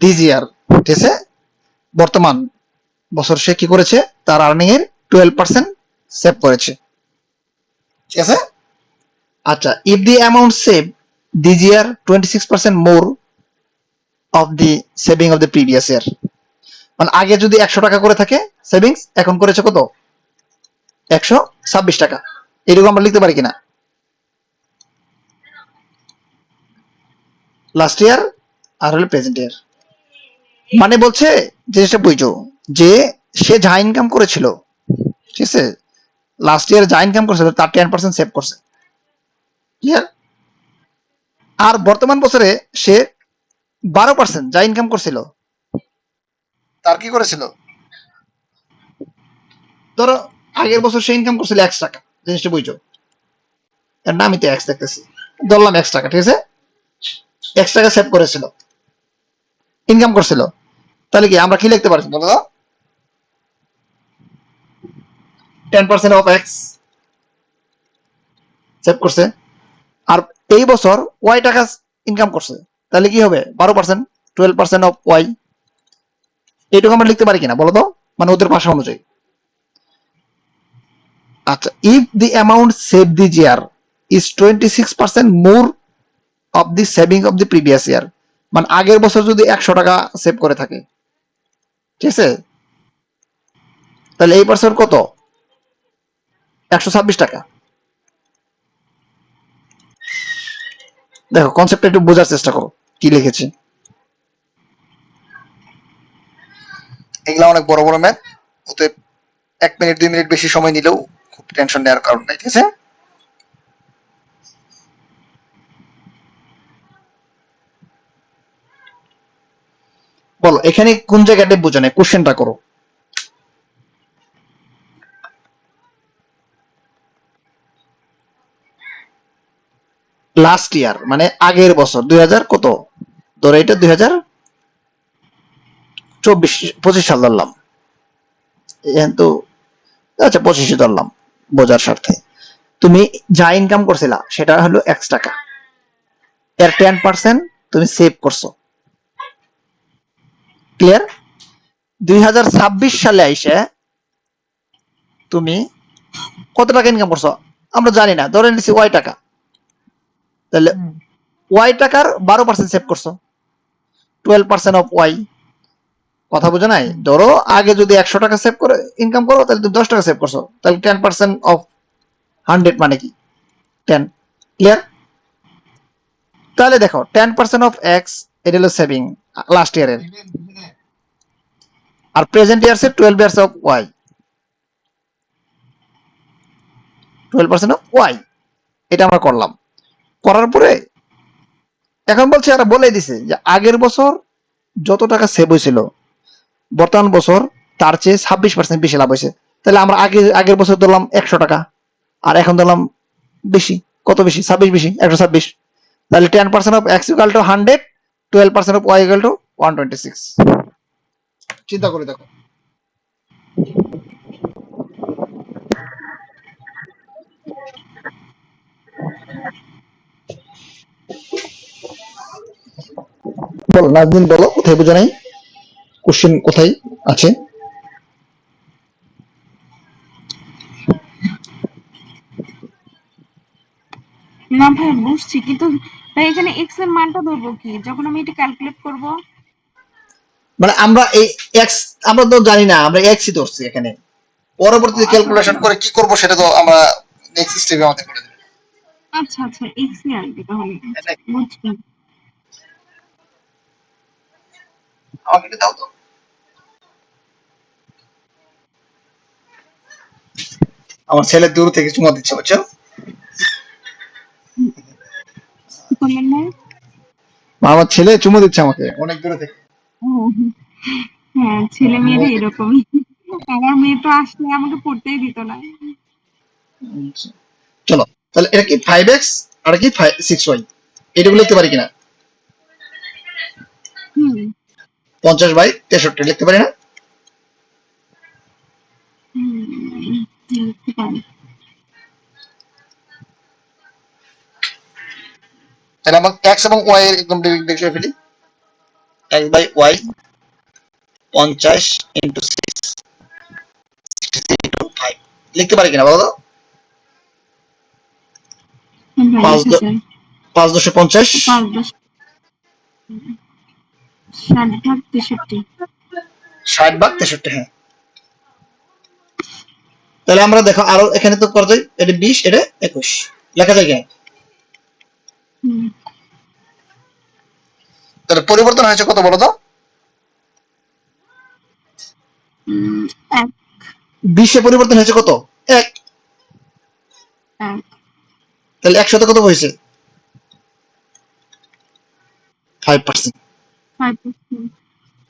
দিস ইয়ার, ঠিক আছে, বর্তমান বছর সে কি করেছে? তার আর্নিং এর 12% সেভ করেছে, ঠিক আছে? আচ্ছা, if the amount save this year 26% more of the saving of the previous year, মানে আগে যদি 100 টাকা করে থাকে সেভিংস, এখন করেছে কত? 126 টাকা। এরকম আমরা লিখতে পারি কিনা? লাস্ট ইয়ার আর হলো প্রেজেন্ট ইয়ার, মানে বলছে জিনিসটা বুঝছো যে সে যা ইনকাম করেছিল, ঠিক আছে, লাস্ট ইয়ার যা ইনকাম করেছিল তার 10% সেভ করছে, ক্লিয়ার? আর বর্তমান বছরে সে 12% যা ইনকাম করছিল তার কি করেছিল? ধরো আগের বছর সে ইনকাম করছিল 100 টাকা, জিনিসটা বুঝছো? এর নাম আমি তো এক্স দেখতেছি, ধরলাম 100 টাকা, ঠিক আছে? 100 টাকা সেভ করেছিল, ইনকাম করছিল, তাহলে কি আমরা কি লিখতে পারছি বলো তো? 10% অফ এক্স সেভ করছে, আর এই বছর ওয়াই টাকা ইনকাম করছে, তাহলে কি হবে? 12%, 12% অফ ওয়াই। এইটুকু আমরা লিখতে পারি কিনা বলো তো, মানে ওদের ভাষা অনুযায়ী? আচ্ছা, if the amount save this year is 26% more of the saving of the previous year, মানে আগের বছর যদি 100 টাকা সেভ করে থাকে, ঠিক আছে, তাহলে এই বছর কত? 126 টাকা। দেখো কনসেপ্টটা একটু বোঝার চেষ্টা করো কি লিখেছি। এগুলা অনেক বড় বড় ম্যাথ, ওতে 1 মিনিট 2 মিনিট বেশি সময় নিলেও খুব টেনশন নেওয়ার কারণ নাই, ঠিক আছে? বলো এখানে কোন জায়গাটা বোঝো না, কোশ্চেনটা করো। লাস্ট ইয়ার মানে আগের বছর 2000 কত, ধরো এটা 2024-25 সাল ধরলাম, তো আচ্ছা 25 ধরলাম বোঝার স্বার্থে। তুমি যা ইনকাম করছিলা সেটা হলো X টাকা, এর 10% তুমি সেভ করছো, ক্লিয়ার? 2026 সালে আইসে তুমি কত টাকা ইনকাম করছো আমরা জানি না, ধরে নিছি Y টাকা, তাহলে Y টাকার 12% সেভ করছো, 12% অফ Y। কথা বুঝো নাই? ধরো আগে যদি 100 টাকা সেভ করে ইনকাম করো তাহলে তুমি 10 টাকা সেভ করছো, তাহলে 10% অফ 100 মানে কি 10, ক্লিয়ার? তাহলে দেখো 10% অফ X এটা হলো সেভিং লাস্ট ইয়ারের, আর প্রেজেন্ট ইয়ার্সের 12 years of Y, 12% of Y, এটা আমরা করলাম। করার পরে এখন বলছে আর বলে দিছে যে আগের বছর যত টাকা সেভ হয়েছিল বর্তমান বছর তার চেয়ে 26% বেশি লাভ হয়েছে, তাহলে আমরা আগের বছর ধরলাম 100 টাকা আর এখন ধরলাম বেশি, কত বেশি? 26 বেশি, 126। তাহলে 10% of X equal to 100, 12% of Y equal to 126। চিন্তা করে দেখো। বলো নাজনীন, বলো কোথায় বোঝা নাই, কোশ্চেন কোথায় আছে? না ভাই বুঝছি, কিন্তু ভাই এখানে x এর মানটা ধরবো কি যখন আমি এটা ক্যালকুলেট করব? মানে আমরা এই এক্স আমরা তো জানি না, আমরা এক্সই ধরছি এখানে, পরবর্তীতে ক্যালকুলেশন করে কি করব সেটা তো আমরা নেক্সট স্টেপে আমাদের করে দেবে। আচ্ছা আচ্ছা, x ই আসবে তাহলে, বুঝছি। আমাকে একটু দাও তো। আমার ছেলে দূর থেকে চুমা দিচ্ছে, বুঝছো? কি করলেন ভাই? আমার ছেলে চুমু দিচ্ছে আমাকে অনেক দূরে থেকে। ও, হ্যাঁ ছেলে মেয়েরা এরকমই। আমার মেয়ে তো আসলে আমাকে পড়তেই দিত না। চলো তাহলে এটা কি 5x আর কি 6y, এটাগুলো লিখতে পারি কিনা? হুম 50/63 লিখতে পারি না? লিখতে পারি। তাহলে আমরা x এবং y এর একদম ডিরেক্ট দেখে ফেলি। x/y 50 * 6 = 5 লিখতে পারি কিনা বলো তো? ভাই 5 লিখেছে 5 10 50, 5 10 60 ভাগ 63। 60/63, হ্যাঁ। তাহলে আমরা দেখো আরো এখানে তো করা যায়, এটা 20 এটা 21 লেখা যায় কিনা? তাহলে পরিবর্তন হয়েছে কত বলো তো? 20 এ পরিবর্তন হয়েছে কত? 1। তাহলে 100 তে কত হয়েছে? 5%।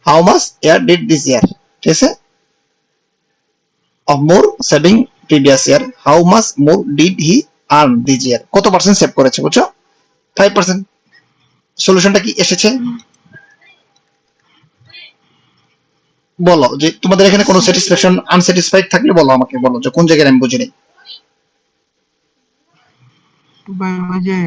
How much year did this year? ঠিক আছে, of more saving previous year, how much more did he earn this year? কত পার্সেন্ট সেভ করেছে, বুঝছো? 5%। সলিউশনটা কি এসেছে বলো, যে তোমাদের এখানে কোনো স্যাটিসফ্যাকশন আনস্যাটিসফাইড থাকলে বলো আমাকে, বলো যে কোন জায়গায় আমি বুঝিনি। ওই যে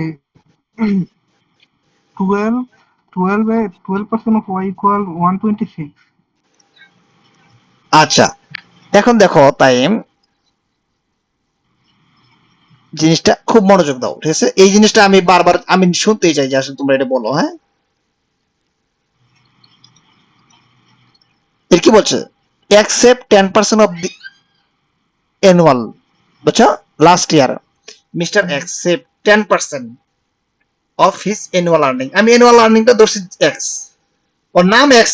12% of y equal 126। আচ্ছা এখন দেখো টাইম, জিনিসটা খুব মনোযোগ দাও, ঠিক আছে? এই জিনিসটা আমি বারবার আমি শুনতেই চাই যে আসলে তোমরা এটা বলো, হ্যাঁ? এর কি বলছে? accept 10% of the annual, বুঝছো? Last year mister accept 10% of his annual earning, আমি annual earningটা ধরছি x, ওর নাম x,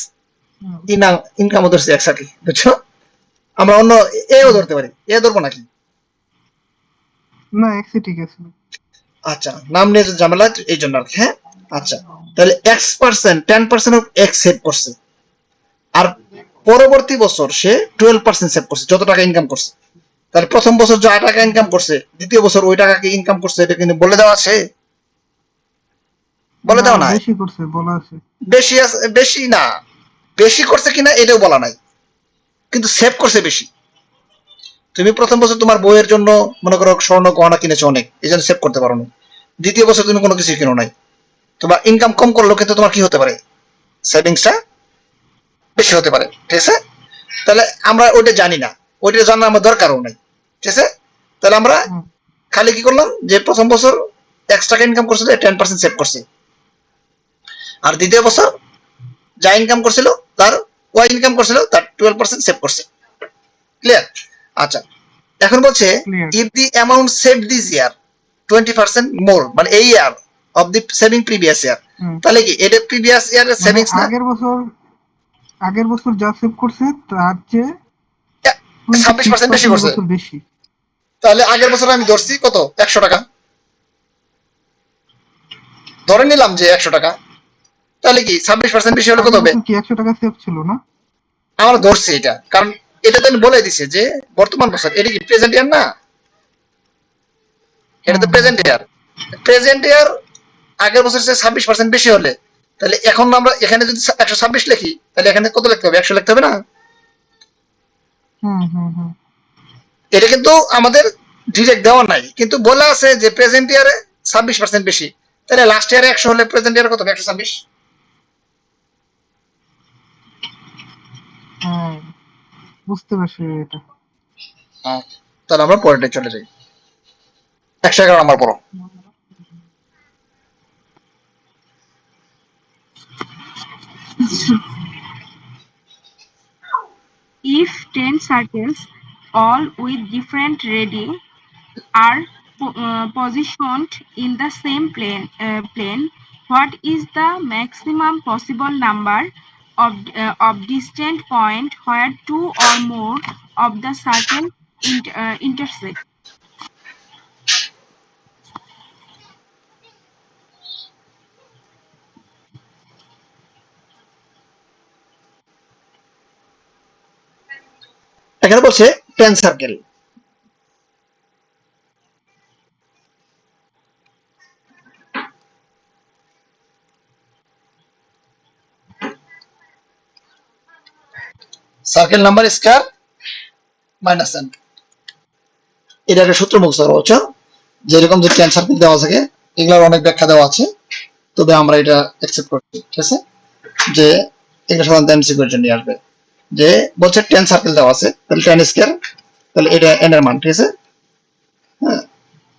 ইনকামও ধরছি x আর কি, বুঝছো? আমরা অন্য এও ধরতে পারি, এ ধরবো নাকি? না x ঠিক আছে। আচ্ছা নাম নিয়ে ঝামেলা এই জন্য আর কি, হ্যাঁ। আচ্ছা তাহলে x% 10% অফ x সেভ করছে, আর পরবর্তী বছর সে 12% সেভ করছে, যত টাকা ইনকাম করছে। তাহলে প্রথম বছর যা টাকা ইনকাম করছে, দ্বিতীয় বছর ওই টাকা কি ইনকাম করছে, এটা কিন্তু বলে দেওয়া আছে, বলে না দেওয়া নাই। বেশি করছে বলা আছে। বেশি আছে, বেশি না, বেশি করছে কিনা এটাও বলা নাই, কিন্তু সেভ করছে বেশি। তুমি প্রথম বছর তোমার বইয়ের জন্য মনে করো স্বর্ণ গহনা কিনেছো অনেক, এই জন্য সেভ করতে পারো না। দ্বিতীয় বছর তুমি কোনো কিছু কিনো নাই, তোমার ইনকাম কম করলো, কিন্তু তোমার কি হতে পারে, সেভিংসটা বেশি হতে পারে, ঠিক আছে? তাহলে আমরা ওইটা জানি না, ওইটা জানার আমার দরকারও নাই, ঠিক আছে? তাহলে আমরা হুম, খালি কি করলাম, যে প্রথম বছর টাকা ইনকাম করছিল 10% সেভ করছে, আর দ্বিতীয় বছর যা ইনকাম করছিল তার ওয়াই ইনকাম করছিল তার 12% সেভ করছে। ক্লিয়ার? আচ্ছা, এখন বলছে clear। If the amount save this year 20% more, মানে এই year of the saving previous year, hmm, তাহলে কি এটা প্রিভিয়াস ইয়ারের মানে সেভিংস না? আগের বছর যা সেভ করছে তার চেয়ে 26% বেশি 26% করছে। এবছর বেশি। তাহলে আগের বছর আমি ধরছি কত, 100 টাকা ধরে নিলাম যে 100 টাকা, তাহলে কি 26% বেশি হলে কত আগের হবে? বছর কি 100 টাকা সেভ ছিল না? আমরা ধরছি এটা, কারণ এটা তো বলে দিছে যে বর্তমান বছর, এটা কি প্রেজেন্ট ইয়ার না, এটা তো হুম, হুম, প্রেজেন্ট ইয়ার। প্রেজেন্ট ইয়ার আগের বছর 26% বেশি হলে, তাহলে এখন আমরা এখানে যদি 126 লিখি, তাহলে এখানে কত লিখতে হবে, 100 লিখতে হবে না? হুম, হুম, হুম। এটা কিন্তু আমাদের ডিরেক্ট দেওয়া নাই, কিন্তু বলা আছে যে প্রেজেন্ট ইয়ারে 26% বেশি, তাহলে লাস্ট ইয়ারে 100 হলে প্রেজেন্ট ইয়ারে কত হবে, 126। হ্যাঁ, বুঝতে পারছি এটা। তাহলে আমরা পরেরটা চলে যাই, 111 নাম্বার পড়ো। If 10 circles, all with different radii, are positioned in the same plane, what is the maximum possible number of distant point where two or more of the circle intersect? এখানে বলছে 10 circle, circle number square minus n, এটা একটা সূত্র মুখস্থ করো, বুঝছো? যেরকম যে 10 সার্কেল দেওয়া থাকে, এগুলোর অনেক ব্যাখ্যা দেওয়া আছে, তবে আমরা এটা অ্যাকসেপ্ট করছি, ঠিক আছে? যে এটা সাধারণত এমসিকিউ এর জন্য আসবে, যে বলছে 10 সার্কেল দেওয়া আছে, তাহলে 10 স্কয়ার, তাহলে এটা n এর মান, ঠিক আছে? হ্যাঁ,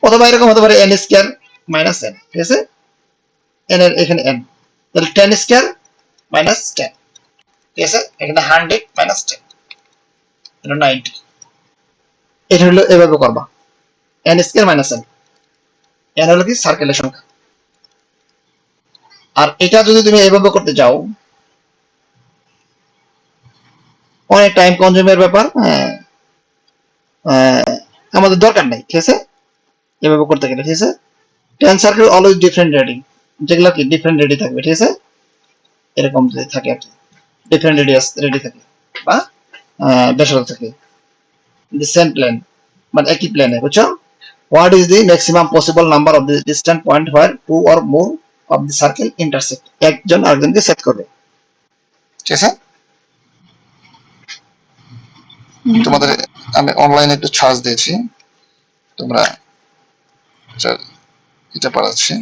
অথবা এরকম হতে পারে n স্কয়ার মাইনাস n, ঠিক আছে? n এর এখানে n, তাহলে 10 স্কয়ার মাইনাস 10, ঠিক আছে? এখানে 100 মাইনাস 10, এটা 90। এটা হলো এভাবে করবা, n square minus n, n হলো কি সার্কেলের সংখ্যা। আর এটা যদি তুমি এভাবে করতে যাও, অনেক টাইম কনজিউমের ব্যাপার, হ্যাঁ, আমাদের দরকার নাই, ঠিক আছে? এভাবে করতে গেলে, ঠিক আছে? 10 সার্কেল অলওয়েজ ডিফারেন্ট রেডিং, যেগুলো কি ডিফারেন্ট রেডি থাকবে, ঠিক আছে? এরকম যদি থাকে আর কি, ডিফারেন্ট রেডিয়াস রেডি থাকে, বা ব্যাসার্ধ থাকে, দি সেম প্লেন, মানে একই প্লেনে, বুঝছো? What is the maximum possible number of the distant point where two or more of the circle intersect, একজন আরেকজনকে সেট করবে, ঠিক আছে? তোমাদের আমি অনলাইনে একটু সার্চ দিয়েছি, তোমরা এটা পাঠাচ্ছি,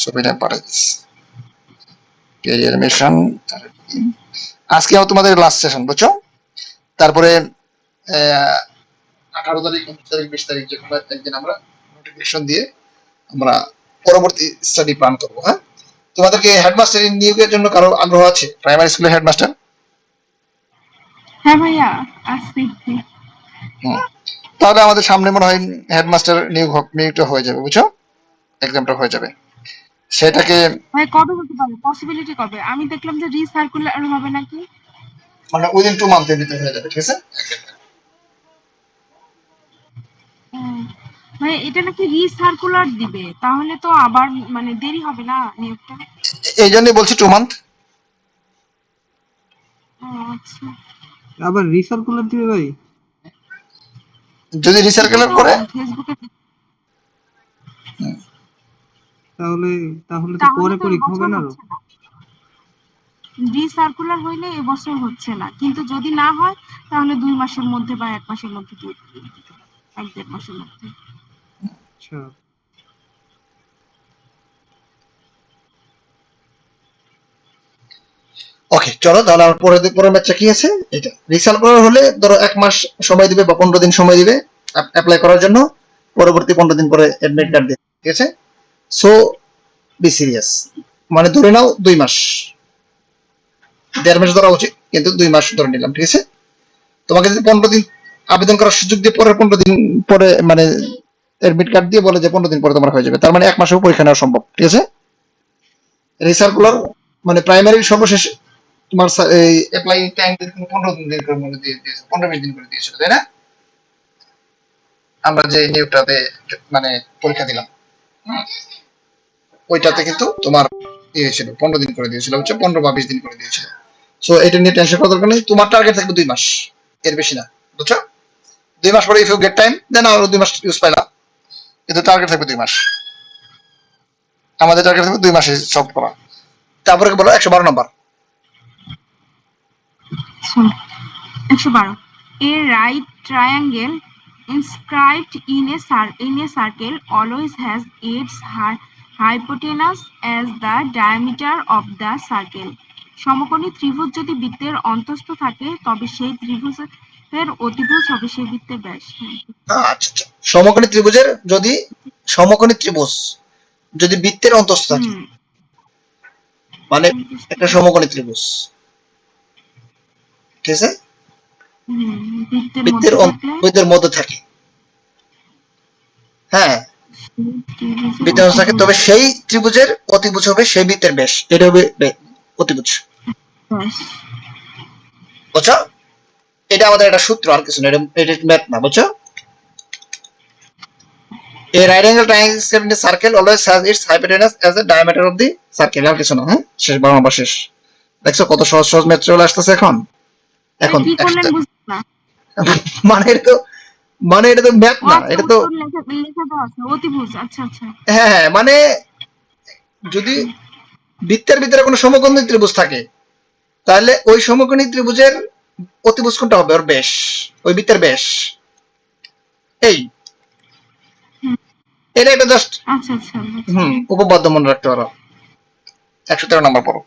ছবিটা পাঠাচ্ছি, ক্যারিয়ার মিশন। আজকে তোমাদের লাস্ট সেশন, বুঝছো? তারপরে 18 তারিখ, 29 তারিখ, 20 তারিখ যে কোনো একদিন আমরা নোটিফিকেশন দিয়ে আমরা পরবর্তী স্টাডি প্ল্যান করবো। হ্যাঁ, তোমাদেরকে হেডমাস্টার নিয়োগের জন্য কারো আগ্রহ আছে? প্রাইমারি স্কুলের হেডমাস্টার? হ্যাঁ ভাইয়া, আসছি। তাহলে আমাদের সামনে মনে হয় হেডমাস্টার নিয়োগটা হয়ে যাবে, বুঝছো? এক্সামটা হয়ে যাবে, সেটাকে ভাই কবে হতে পারে, পসিবিলিটি কবে? আমি দেখলাম যে রিসার্কুলার হবে নাকি। মানে উইদিন 2 মান্থের ভিতরে হয়ে যাবে, ঠিক আছে? মানে এটা নাকি রিসার্কুলার দিবে, তাহলে তো আবার মানে দেরি হবে না নিয়োগটা? এই জন্যই বলছি 2 মান্থ। ও আচ্ছা। আবার রিসার্কুলার দিবে ভাই? যদি এটা রিসার্কেলের তো করে ফেসবুকে তাহলে তাহলে তো তাহলে পরে তো পরীক্ষা হবে এবছর না আরো? হচ্ছে না। রিসার্কুলার হইলে এবছর হচ্ছে না, কিন্তু যদি না হয় তাহলে 2 মাসের মধ্যে বা 1 মাসের মধ্যে দিয়ে দিবে, 1-1.5 মাসের মধ্যে। আচ্ছা। ওকে, চলো তাহলে আমার পরের ম্যাচটা কি আছে, এটা রিসার্কুলার হলে ধরো 1 মাস সময় দিবে বা 15 দিন সময় দিবে অ্যাপ্লাই করার জন্য, পরবর্তী 15 দিন পরে অ্যাডমিট কার্ড দিবে, ঠিক আছে? সো বি সিরিয়াস, মানে ধরে নাও 2 মাস, 1.5 মাস ধরা উচিত, কিন্তু 2 মাস ধরে নিলাম, ঠিক আছে? তোমাকে যদি 15 দিন আবেদন করার সুযোগ দিয়ে পরের 15 দিন পরে মানে অ্যাডমিট কার্ড দিয়ে বলে যে 15 দিন পরে তোমার হয়ে যাবে, তার মানে 1 মাসেও পরীক্ষা নেওয়া সম্ভব, ঠিক আছে? রিসার্কুলার মানে প্রাইমারি সর্বশেষ তোমার এই অ্যাপ্লাই টাইম 15 দিন করে মনে দিয়ে দিয়েছে, 15-20 দিন করে দিয়েছিল, তাই না? আমরা যে নিয়োগটাতে মানে পরীক্ষা দিলাম, ওইটাতে কিন্তু তোমার হয়েছিল 15 দিন করে দিয়েছিল, হচ্ছে 15 বা 20 দিন করে দিয়েছিল। সো এটা নিয়ে টেনশন করার দরকার নেই, তোমার টার্গেট থাকবে 2 মাস, এর বেশি না, বুঝছো? 2 মাস পরে ইফ ইউ গেট টাইম দেন আরো 2 মাস ইউজ পাইলাম, কিন্তু টার্গেট থাকবে 2 মাস। আমাদের টার্গেট থাকবে 2 মাসে সব করা। তারপরে বলো 112 নম্বর। 112, a right triangle inscribed in a circle always has its hypotenuse as the diameter of the circle. সমকোণী ত্রিভুজ যদি বৃত্তের অন্তস্থ থাকে তবে সেই ত্রিভুজের অতিভুজ হবে সেই বৃত্তের ব্যাস। আচ্ছা আচ্ছা, সমকোণী ত্রিভুজের যদি সমকোণী ত্রিভুজ যদি বৃত্তের অন্তস্থ থাকে, হুম, মানে একটা সমকোণী ত্রিভুজ, ঠিক আছে? বৃত্তের বৃত্তের মধ্যে থাকলে বৃত্তের মধ্যে থাকে, হ্যাঁ, সেই ত্রিভুজের বৃত্তের মধ্যে থাকে, অতিভুজ তবে সেই ত্রিভুজের অতিভুজ হবে সেই বৃত্তের ব্যাস, এটা হবে অতিভুজ, ব্যাস। বুঝছো? এটা আমাদের একটা সূত্র, আর কিছু না, এটা ম্যাথ না, বুঝছো? A right angle triangle in a circle always has its hypotenuse as the diameter of the circle, আর কিছু না, হ্যাঁ, শেষ, 12 নম্বর শেষ। দেখছো কত সহজ সহজ ম্যাথ চলে আসতেছে এখন। এখন কি করলেন বুঝলাম না। মানে এটা তো মানে এটা তো ম্যাথ ও না, আচ্ছা, এটা তো উত্তর লেখা লেখা দেওয়া আছে অতিভুজ। আচ্ছা আচ্ছা। হ্যাঁ হ্যাঁ, মানে যদি বৃত্তের ভিতরে কোনো সমকোণী ত্রিভুজ থাকে, তাহলে ওই সমকোণী ত্রিভুজের অতিভুজ কোনটা হবে, ওর ব্যাস, ওই বৃত্তের ব্যাস, এই এটা একটা জাস্ট আচ্ছা আচ্ছা বুঝছি। উপপাদ্য মনে রাখতে পারো। 113 নম্বর পড়ো।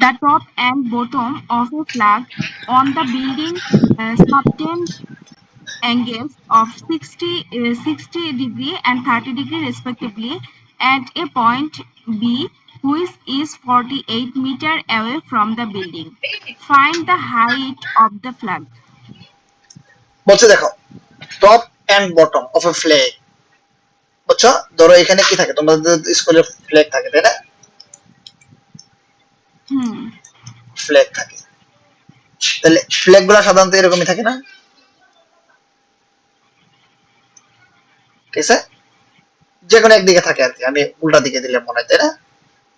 The top and bottom of a flag on the building subtend angles of 60 degree and 30 degree respectively at a point B, which is 48 meter away from the building. Find the height of the flag. বলছে দেখো, top end bottom of a flag, বুঝছো? ধরো এখানে কি থাকে, তোমাদের স্কুলের ফ্ল্যাগ থাকে, তাই না? হুম ফ্ল্যাগ থাকে, তাহলে ফ্ল্যাগ গুলা সাধারণত এরকমই থাকে না, ঠিক আছে? যে কোনো একদিকে থাকে আর কি, আমি উল্টা দিকে দিলে মনে হয়, তাই না?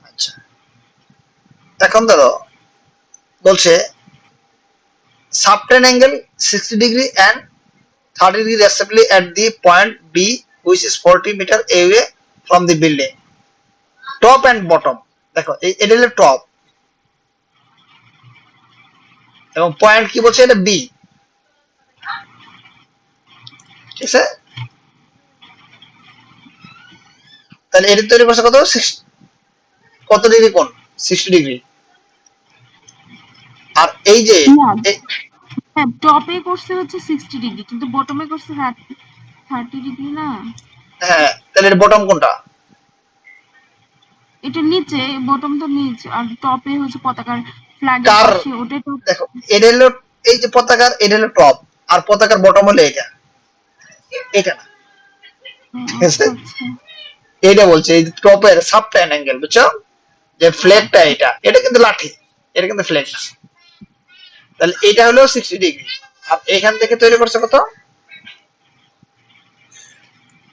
আচ্ছা, এখন ধরো বলছে subtend angle 60 degree and 30 degree respectively at the point B, which is 40 meter away from the building. Top and bottom, দেখো এটা হলো টপ, এবং পয়েন্ট কি বলছে, এটা বি, ঠিক আছে? তাহলে এটা তৈরি করছে কত, কত ডিগ্রি কোণ, 60 ডিগ্রি। আর এই যে হ্যাঁ, টপে করছে হচ্ছে 60 ডিগ্রি কিন্তু বটমে করছে 30 ডিগ্রি না। হ্যাঁ, তাহলে এটা বটম কোনটা? এটা নিচে, বটম তো নিচে, আর টপে হচ্ছে পতাকার ফ্ল্যাগের কার, পাশে ওটা তো। দেখো এটা হলো এই যে পতাকার, এটা হলো টপ, আর পতাকার বটম হলো এটা, এটা না, ঠিক আছে? আচ্ছা আচ্ছা এইটা বলছে এই টপের সাবটেন অ্যাঙ্গেল, বুঝছো? যে ফ্ল্যাগটা এটা, এটা কিন্তু লাঠি, এটা কিন্তু ফ্ল্যাগ না, তাহলে এটা হলো 60 ডিগ্রি, আর এখান থেকে তৈরি করছে কত,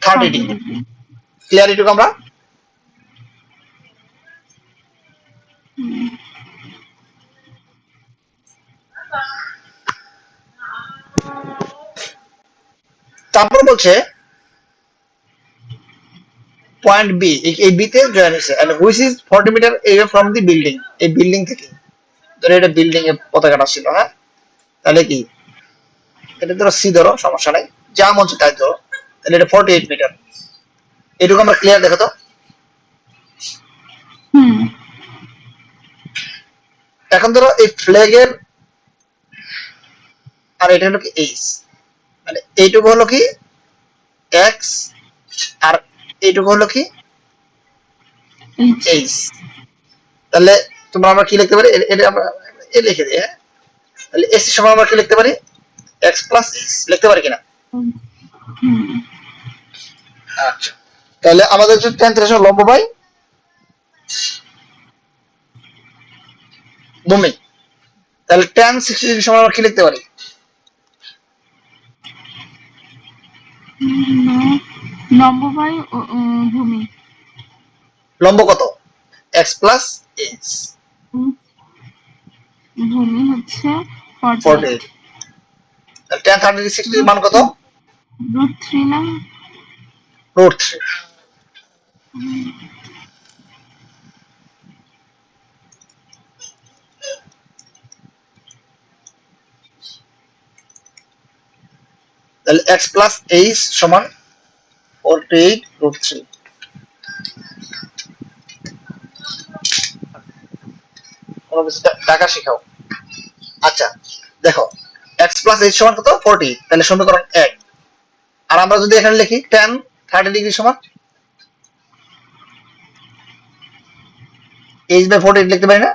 30 ডিগ্রি। ক্লিয়ার এটুকু আমরা? তারপর বলছে পয়েন্ট বি, এই বি তে জয়েন হয়েছে, and which is 40 meter away from the building, এই বিল্ডিং থেকে, ধরো এটা বিল্ডিং এর পতাকাটা ছিল, হ্যাঁ, তাহলে কি এটা ধরো সি ধরো, সমস্যা নাই, যা মন চায় তাই ধরো, তাহলে এটা 48 মিটার। এটুকু আমরা ক্লিয়ার, দেখো তো। এখন ধরো এই ফ্ল্যাগের আর এটা হলো কি এইচ, মানে এইটুকু হলো কি এক্স আর এইটুকু হলো কি এইচ। তাহলে তোমরা আমরা কি লিখতে পারি, এটা আমরা এ লিখে দিই, হ্যাঁ, তাহলে এস এর সমান আমরা কি লিখতে পারি, এক্স প্লাস এইচ লিখতে পারি কিনা? আচ্ছা, তাহলে আমাদের যে tan θ লম্ব বাই ভূমি, তাহলে tan 60 ডিগ্রি সমান আমরা কি লিখতে পারি? লম্ব বাই ভূমি। লম্ব কত? এক্স প্লাস এইচ, ভূমি হচ্ছে 48, তাহলে tan 30 ডিগ্রি 60 মান কত? √3 না? √3। তাহলে x প্লাস এইচ সমান 48 √3। কোনো কিছু টাকা শিখাও। আচ্ছা দেখো, x প্লাস এইচ সমান কত? 40, তাহলে সমীকরণ 1। আর আমরা যদি এখানে লিখি tan 30 ডিগ্রি সমান এইচ বাই 48 লিখতে পারি না?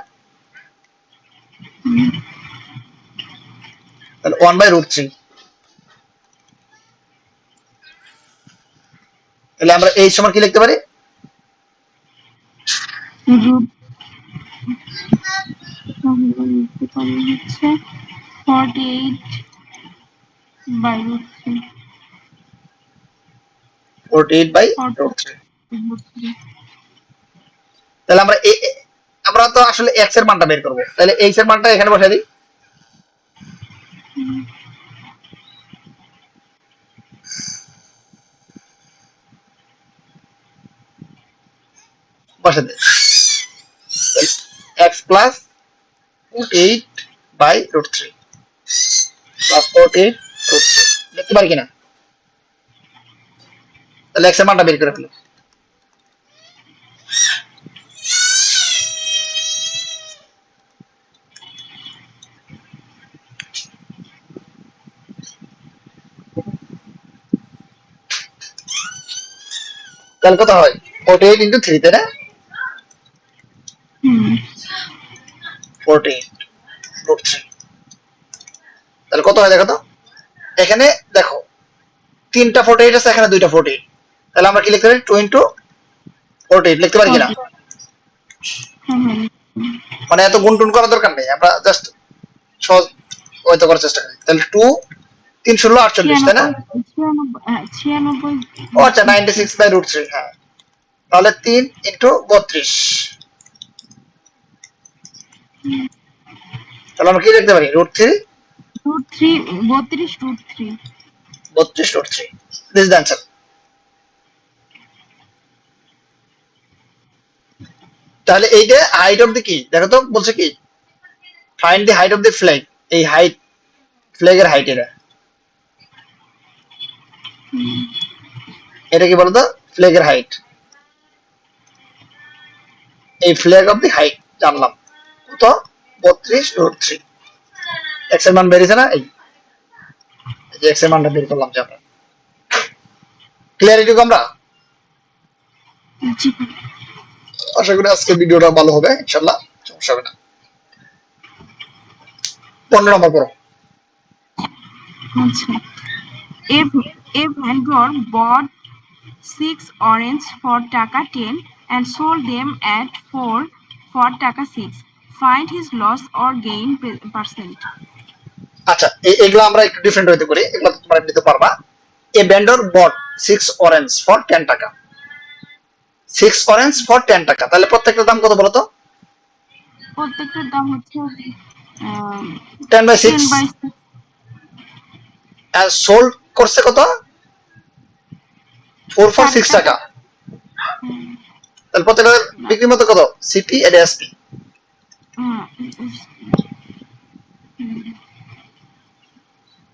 তাহলে 1/√3। তাহলে আমরা এইচ সমান কি লিখতে পারি? হচ্ছে 48/√3। 48/√3। তাহলে আমরা তো আসলে x এর মানটা বের করব, তাহলে h এর মানটা এখানে বসাই দিই। বসাই দিই x প্লাস 48/√3 প্লাস 48/√3 লিখতে পারি কিনা? তাহলে x এর মানটা বের করে ফেলো। তাহলে কত হয়? 48 ইনটু 3, তাই না? 48/√3। তাহলে কত হয় দেখো তো, এখানে দেখো 3টা 48 আছে, এখানে 2টা 48, তাহলে আমরা কি লিখতে পারি? 2 ইনটু 48 লিখতে পারি কিনা? মানে এত গুণটুন করার দরকার নেই, আমরা জাস্ট সহজ হয়তো করার চেষ্টা করি। তাহলে 2 3 16 48, তাই না? 96 ও আচ্ছা, 96/√3, হ্যাঁ, তাহলে 3 ইনটু 32, তাহলে আমরা কি লিখতে পারি? √3, √3 32/√3। This is the answer. তাহলে এইটা হাইট অফ দি কি দেখো তো, বলছে কি find the height of the flag, এই হাইট ফ্ল্যাগের হাইট, এটা কি বলতো? ফ্ল্যাগের হাইট, এই ফ্ল্যাগ অফ দি হাইট জানলাম কত? 32/√3। এক্স এর মান বেরিয়েছে না? এই যে এক্স এর মানটা বের করলাম যে আমরা। ক্লিয়ারিটি আমরা আশা করি আজকে ভিডিওটা ভালো হবে ইনশাআল্লাহ, সমস্যা হবে না। 15 নম্বর পড়ো। আচ্ছা, a vendor bought 6 oranges for টাকা 10 and sold them at 4 for টাকা 6. Find his loss or gain percent. আচ্ছা, এগুলো আমরা একটু ডিফারেন্ট হইতে করি, এগুলো তোমরা নিতে পারবা। A vendor bought 6 orange for 10 taka, 6 orange for 10 টাকা, তাহলে প্রত্যেকটার দাম কত বলো তো? প্রত্যেকটার দাম হচ্ছে 10/6 10/6 আর সোল্ড করছে কত 4 for 6 4 টাকা। টাকা। তাহলে প্রত্যেকটা বিক্রি মতো কত সিপি এড এসপি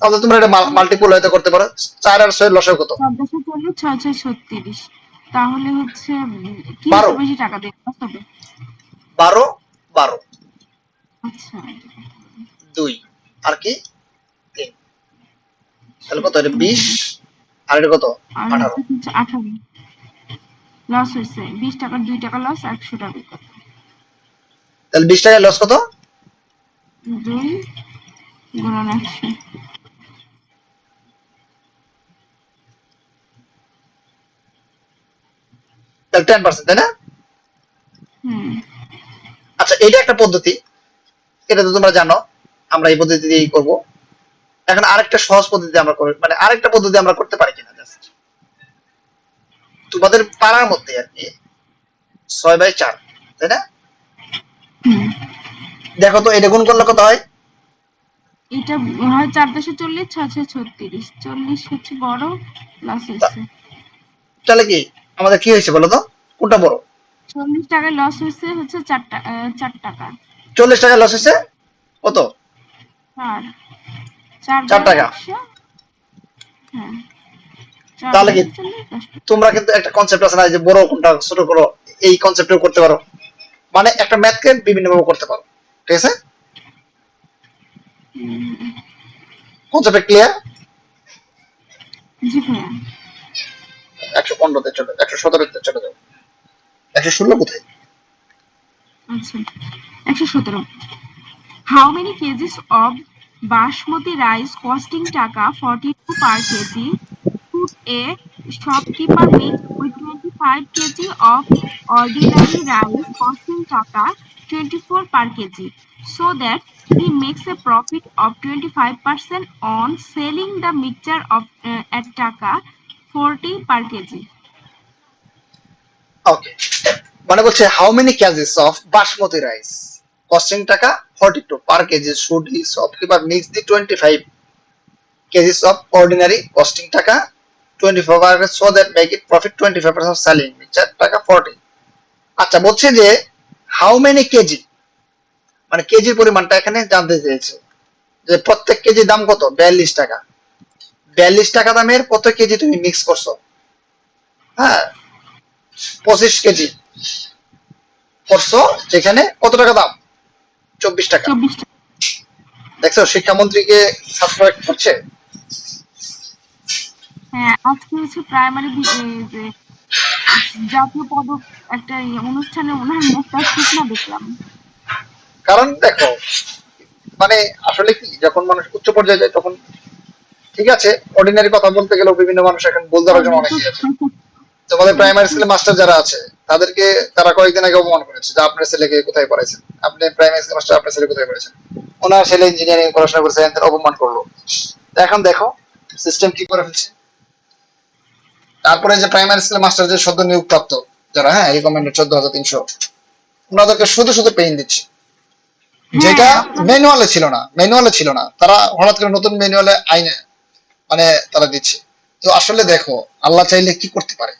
তাহলে তোমরা এটা মাল্টিপল হয়তো করতে পারো 4 আর 6 লসাগু কত 1440 6 তাহলে হচ্ছে কি 12 বেশি টাকা দেবে হবে? 12 12 আচ্ছা 2 আর কি 3 তাহলে কত এটা 20 আর এটা কত আর 18 হচ্ছে 18 লস হয়েছে 20 টাকার 2 টাকা লস 100 টাকা কত তাহলে 20 টাকা লস কত 2 গুণন 100 তাহলে 10% তাই না হুম আচ্ছা এটা একটা পদ্ধতি এটা তো তোমরা জানো আমরা এই পদ্ধতি দিয়েই করব এখন আরেকটা সহজ পদ্ধতি আমরা করি মানে আরেকটা পদ্ধতি আমরা করতে পারি কিনা জাস্ট তোমাদের পাড়ার মধ্যে আর কি 6/4 তাই না হুম দেখো তো এটা গুণ করলে কত হয় এটা হয় 4/40 6/36 40 হচ্ছে বড় লস হয়েছে তাহলে কি আমাদের কি হয়েছে বলো তো কোনটা বড় 40 টাকায় লস হয়েছে হচ্ছে 4 টাকা 40 টাকা লস হয়েছে কত 4 4 4 গুণন টাকা 100 হ্যাঁ 4 তাহলে কি 40 10 টাকা। তোমরা কিন্তু একটা কনসেপ্ট আছে না যে বড় কোনটা ছোট করো এই কনসেপ্টও করতে পারো মানে একটা ম্যাথকে বিভিন্ন ভাবে করতে পারো ঠিক আছে কনসেপ্ট ক্লিয়ার জি ভাইয়া 115 তে চলে 117 তে চলে যাও 116 কোথায় আচ্ছা 117 How many kgs of basmati rice costing taka 42 per kg should a shopkeeper mix with 25 kg of ordinary rice costing taka 24 per kg so that he makes a profit of 25% on selling the mixture of at taka 40 per kg? Okay মানে বলছে how many kgs of basmati rice costing taka 42 per kg should he shopkeeper mix the 25 kgs of ordinary costing taka 24 per so that make it profit 25% of selling mixture taka 40 আচ্ছা বলছে যে হাউ মেনি কেজি মানে কেজির পরিমাণটা এখানে জানতে চেয়েছে যে প্রত্যেক কেজি দাম কত 42 টাকা 42 টাকা দামের কত কেজি তুমি মিক্স করছো হ্যাঁ 25 কেজি করছো যেখানে কত টাকা দাম 24 টাকা 24 টাকা দেখছো শিক্ষামন্ত্রীকে ছাত্র করছে হ্যাঁ আজকে হচ্ছে প্রাইমারি যে জাতীয় পদক একটা অনুষ্ঠানে ওনার মুখটা শুকনা দেখলাম কারণ দেখো মানে আসলে কি যখন মানুষ উচ্চ পর্যায়ে যায় তখন ঠিক আছে অর্ডিনারি কথা বলতে গেলেও বিভিন্ন মানুষ এখন ভুল ধরার জন্য অনেকেই আছে তোমাদের প্রাইমারি স্কুলের মাস্টার যারা আছে তাদেরকে তারা কয়েকদিন আগে অপমান করেছে যে আপনার ছেলেকে কোথায় পড়াইছেন আপনি প্রাইমারি স্কুল মাস্টার আপনার ছেলে কোথায় পড়েছেন ওনার ছেলে ইঞ্জিনিয়ারিং পড়াশোনা করেছে এদের অপমান করলো এখন দেখো সিস্টেম কি করে ফেলছে তারপরে যে প্রাইমারি স্কুলের মাস্টার যে সদ্য নিয়োগ প্রাপ্ত যারা হ্যাঁ রিকমেন্ডেড 14,300 ওনাদেরকে শুধু শুধু পেইন দিচ্ছে যেটা ম্যানুয়ালে ছিল না তারা হঠাৎ করে নতুন ম্যানুয়ালে আইনে মানে তারা দিচ্ছে তো আসলে দেখো আল্লাহ চাইলে কি করতে পারে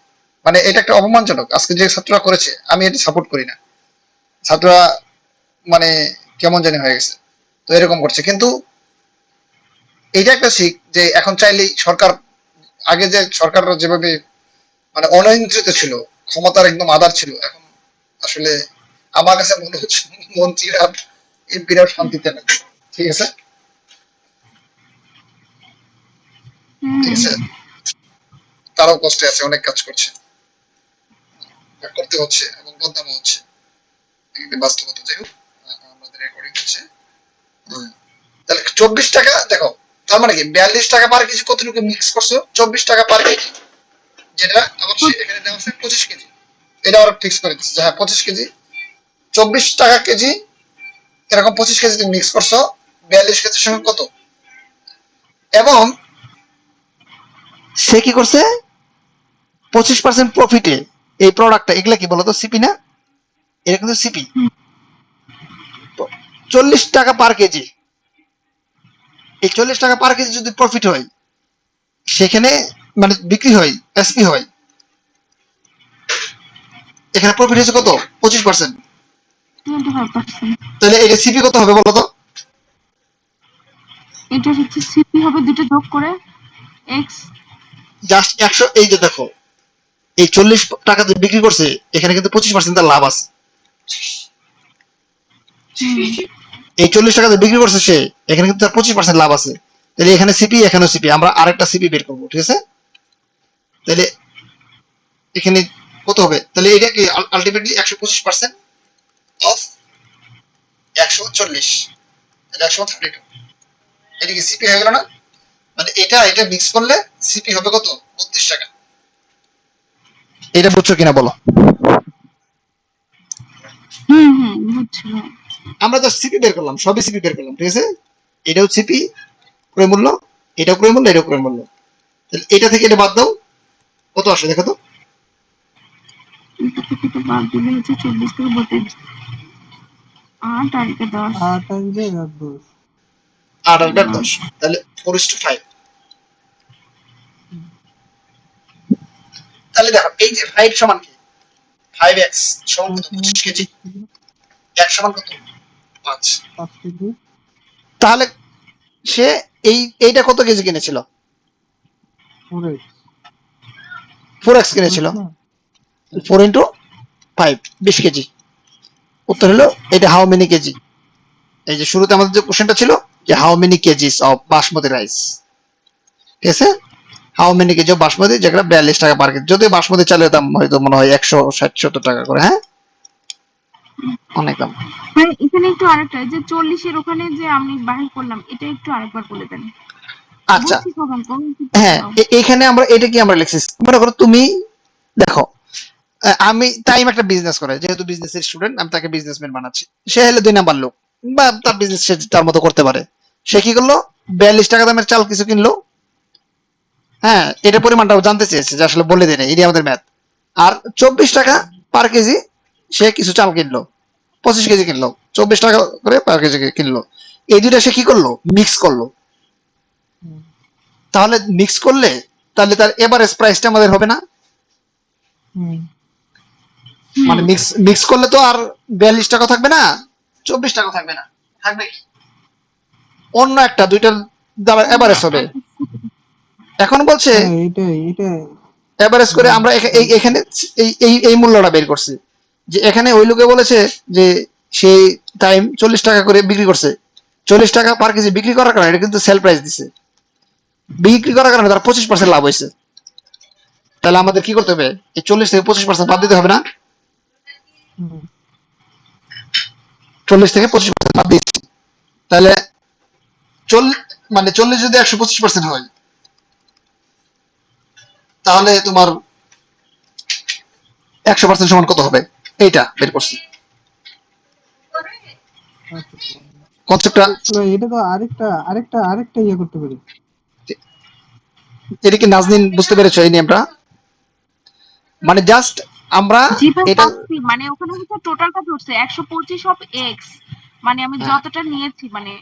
মানে এটা একটা অপমানজনক আজকে যে ছাত্ররা করেছে আমি এটা সাপোর্ট করি না ছাত্ররা মানে কেমন জানি হয়ে গেছে তো এরকম করছে কিন্তু এটা একটা শিখ যে এখন চাইলেই সরকার আগে যে সরকাররা যেভাবে মানে অনিয়ন্ত্রিত ছিল ক্ষমতার একদম আধার ছিল এখন আসলে আমার কাছে মনে হচ্ছে মন্ত্রীরা এমপিরা শান্তিতে নেই ঠিক আছে ঠিক আছে তারাও কষ্টে আছে অনেক কাজ করছে করতে হচ্ছে এবং বদনামও হচ্ছে বাস্তবতা যাই হোক আমাদের রেকর্ডিং হচ্ছে তাহলে 24 টাকা দেখো তার মানে কি 42 টাকা পার কেজি কতটুকু মিক্স করছো 24 টাকা পার কেজি যেটা আবার এখানে দেওয়া আছে 25 কেজি এটা আবার ফিক্স করে দিচ্ছে যে হ্যাঁ 25 কেজি 24 টাকা কেজি এরকম 25 কেজি তুমি মিক্স করছো 42 কেজির সঙ্গে কত এবং সে কি করছে 25% প্রফিটে এই প্রোডাক্টটা এগুলা কি বলতো সিপি না এটা কিন্তু সিপি 40 টাকা পার কেজি, এই 40 টাকা পার কেজি যদি প্রফিট হয়, সেখানে মানে বিক্রি হয়, এসপি হয়, এখানে প্রফিট হচ্ছে কত? 25%। 25%। তাহলে এটা সিপি কত হবে বলো তো? এটা হচ্ছে সিপি হবে দুটো যোগ করে এক্স। জাস্ট 100, এই যে দেখো, এই 40 টাকা দিয়ে বিক্রি করছে, এখানে কিন্তু 25% তার লাভ আছে। এই 40 টাকা দিয়ে বিক্রি করছে সে, এখানে কিন্তু তার 25% লাভ আছে। তাহলে এখানে সিপি, এখানেও সিপি, আমরা আরেকটা সিপি বের করবো, ঠিক আছে? তাহলে এখানে কত হবে? তাহলে এটা কি আলটিমেটলি 125% অফ 140, 132, এটা কি সিপি হয়ে গেল না? মানে এটা মিক্স করলে সিপি হবে কত? 32 টাকা। এটা বুঝছো কিনা বলো? বুঝছিলাম। আমরা তো সিপি বের করলাম, সবই সিপি বের করলাম, ঠিক আছে? এটাও সিপি ক্রয় মূল্য, এটাও ক্রয় মূল্য, এটাও ক্রয় মূল্য। তাহলে এটা থেকে এটা বাদ দাও, কত আসে দেখো তো? এটা থেকে তো বাদ দিলে হচ্ছে 24 থেকে 32, 8 আর এটা 10। 8 আসবে আর 10। 8 আর 10, তাহলে 4:5। তাহলে দেখো, এই যে 5 সমান কি? 5x সমান কত? 25 কেজি। 1 সমান কত? 5। 5 কেজি। তাহলে সে এইটা কত কেজি কিনেছিল? 4x 4x কিনেছিল। না? 4 ইন্টু 5, 20 কেজি। উত্তর হলো এটা হাউ মেনি কেজি। এই যে শুরুতে আমাদের যে কোশ্চেনটা ছিল যে how many kgs of basmati rice, ঠিক আছে? How many KG of basmati, যেটা 42 টাকা পার কেজি। যদি বাসমতি চালের দাম হয়তো মনে হয় 160-70 টাকা করে, হ্যাঁ, অনেক দাম। মানে এখানে একটু আরেকটা, যে 40-এর ওখানে যে আমি বাহির করলাম, এটা একটু আরেকবার বলে দেন। আচ্ছা, বুঝছি কখন কোন হ্যাঁ, এইখানে আমরা এটা কি আমরা লিখছি, মনে করো তুমি দেখো, আমি টাইম একটা বিজনেস করে, যেহেতু বিজনেসের স্টুডেন্ট, আমি তাকে বিজনেসম্যান বানাচ্ছি। সে হলো 2 নাম্বার লোক, বা তার বিজনেস সে তার মতো করতে পারে। সে কি করলো? 42 টাকা দামের চাল কিছু কিনলো, হ্যাঁ, এটা পরিমাণটাও জানতে চেয়েছে, যে আসলে বলে দেয়, এটি আমাদের ম্যাথ। আর 24 টাকা পার কেজি সে কিছু চাল কিনলো, 25 কেজি কিনলো, 24 টাকা করে পার কেজি কিনলো। এই দুইটা সে কি করলো? মিক্স করলো। তাহলে মিক্স করলে তাহলে তার এভারেজ প্রাইসটা আমাদের হবে না? মানে মিক্স করলে তো আর 42 টাকা থাকবে না, 24 টাকা থাকবে না, থাকবে কি? অন্য একটা, দুইটার দ্বারা এভারেজ হবে। এখন বলছে হ্যাঁ, এটাই এভারেজ করে আমরা এখানে এই মূল্যটা বের করছি, যে এখানে ওই লোকে বলেছে যে সেই টাইম 40 টাকা করে বিক্রি করছে, 40 টাকা পার কেজি বিক্রি করার কারণে এটা কিন্তু সেল প্রাইস দিছে, বিক্রি করার কারণে তার 25% লাভ হয়েছে। তাহলে আমাদের কি করতে হবে? এই 40 থেকে 25% বাদ দিতে হবে না? 40 থেকে 25% বাদ দিচ্ছি। তাহলে 40, মানে 40 যদি 125% হয়, তাহলে তোমার 100% সমান কত হবে? এইটা বের করছি। কনসেপ্টটা এটা তো আরেকটা ইয়ে করতে পারি। এটা কি নাজনীন বুঝতে পেরেছো এই নিয়মটা? মানে জাস্ট আমরা জি ভাই এটা, পাচ্ছি, মানে ওখানে হচ্ছে টোটালটা ধরছে 125 অফ এক্স, মানে আমি যতটা নিয়েছি মানে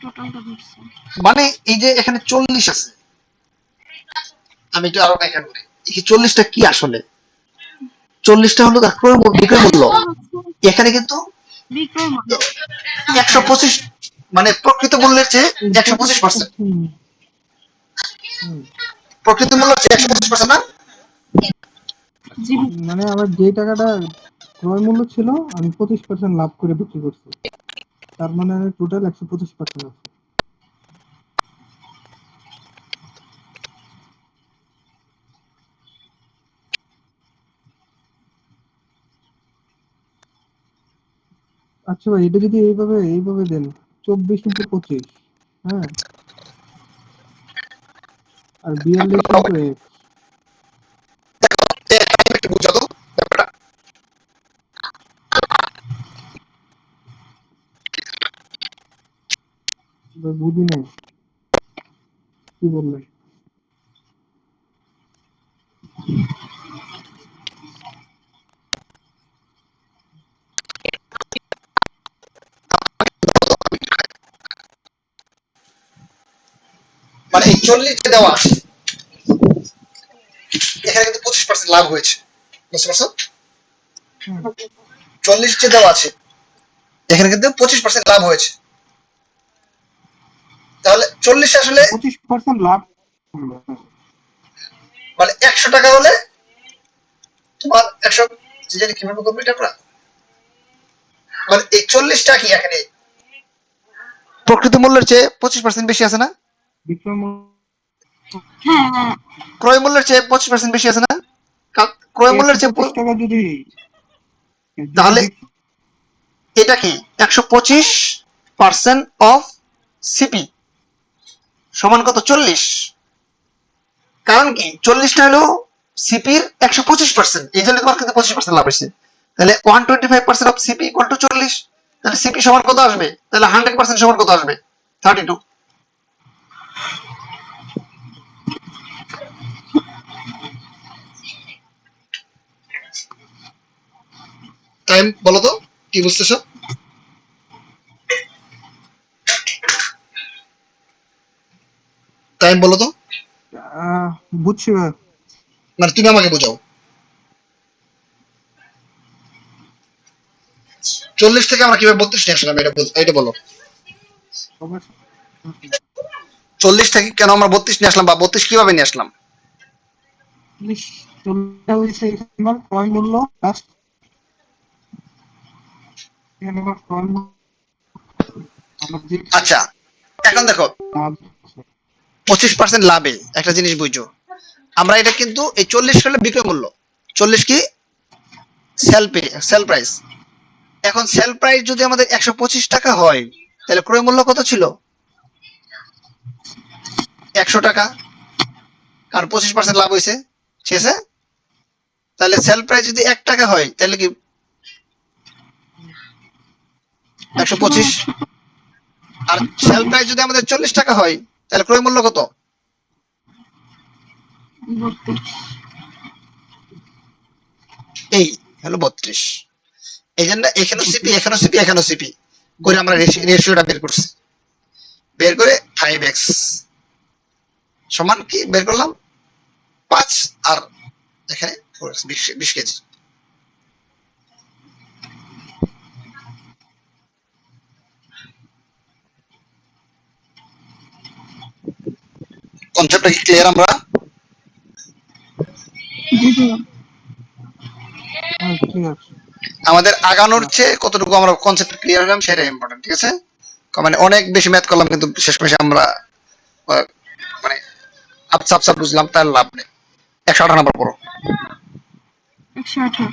টোটালটা ধরছে। মানে এই যে এখানে 40 আছে, আমি একটু আরো ব্যাখ্যা করি। এই 40টা কি আসলে? 40টা হলো তার বিক্রয় মূল্য। এখানে কিন্তু বিক্রয় মূল্য 125, মানে প্রকৃত মূল্যের চেয়ে 125%, প্রকৃত মূল্যের চেয়ে 125% না? জি মানে আমার যে টাকাটা ক্রয় মূল্য ছিল, আমি 25% লাভ করে বিক্রি করছি। তার মানে টোটাল 125% আছে। আচ্ছা ভাই, এটা যদি এইভাবে দেন, 24 × 25, হ্যাঁ, আর 42 × 1, একটু বুঝো তো ব্যাপারটা। বুঝি নাই কি বললেন। মানে এই 40 যে দেওয়া আছে এখানে কিন্তু 25% লাভ হয়েছে, বুঝতে পারছো? 40 যে দেওয়া আছে এখানে কিন্তু 25% লাভ হয়েছে। তাহলে 40 আসলে 25% লাভ। মানে 100 টাকা হলে তোমার 100 জানি কিভাবে করবে এটা আমরা, মানে এই 40টা কি এখানে প্রকৃত মূল্যের চেয়ে 25% বেশি আছে না? বিক্রয় হ্যাঁ হ্যাঁ ক্রয় মূল্যের চেয়ে 25% বেশি আছে না? ক্রয় মূল্যের চেয়ে 125 টাকা যদি তাহলে এটা কি 125% অফ সিপি সমান কত? 40। কারণ কি 40টা হলো সিপির 125%, এই জন্য তোমার কিন্তু 25% লাভ হয়েছে। তাহলে 125% অফ সিপি ইকুয়াল টু 40। তাহলে সিপি সমান কত আসবে? তাহলে 100% সমান কত আসবে? 32। টাইম বলো তো কি বুঝতেছো? টাইম বলো তো, বুঝছি ভাই। মানে তুমি আমাকে বোঝাও। 40 থেকে আমরা কিভাবে 32 নিয়ে আসলাম এটা বলো। 40 থেকে কেন আমরা 32 নিয়ে আসলাম বা 32 কিভাবে নিয়ে আসলাম? ক্রয় মূল্য প্লাস এখানে আমার ক্রয় মূল্য আমার যে আচ্ছা এখন দেখো লাভ 25% লাভে একটা জিনিস বুঝছো, আমরা এটা কিন্তু এই 40 হলে বিক্রয় মূল্য, 40 কি সেল প্রাইস। এখন সেল প্রাইস যদি আমাদের 125 টাকা হয় তাহলে ক্রয় মূল্য কত ছিল? 100 টাকা। কারণ 25% লাভ হয়েছে, ঠিক আছে? তাহলে সেল প্রাইস যদি 1 টাকা হয় তাহলে কি 125, আর সেল প্রাইস যদি আমাদের 40 টাকা হয় তাহলে ক্রয় মূল্য কত? 32। এই হলো 32। এই জন্য এখানে সিপি এখানে সিপি এখানে সিপি করে আমরা রেশিওটা বের করছি। বের করে 5x সমান কি বের করলাম? 5 আর এখানে 20 কেজি। কনসেপ্টটা কি ক্লিয়ার? আমরা জি ভাইয়া। ঠিক আছে। আমাদের আগানোর চেয়ে কতটুকু আমরা কনসেপ্ট ক্লিয়ার হলাম সেটা ইম্পর্টেন্ট, ঠিক আছে? মানে অনেক বেশি ম্যাথ করলাম কিন্তু শেষমেশে আমরা মানে আবসা আবসা বুঝলাম, তার লাভ নেই। 118 নাম্বার পড়ো। 118।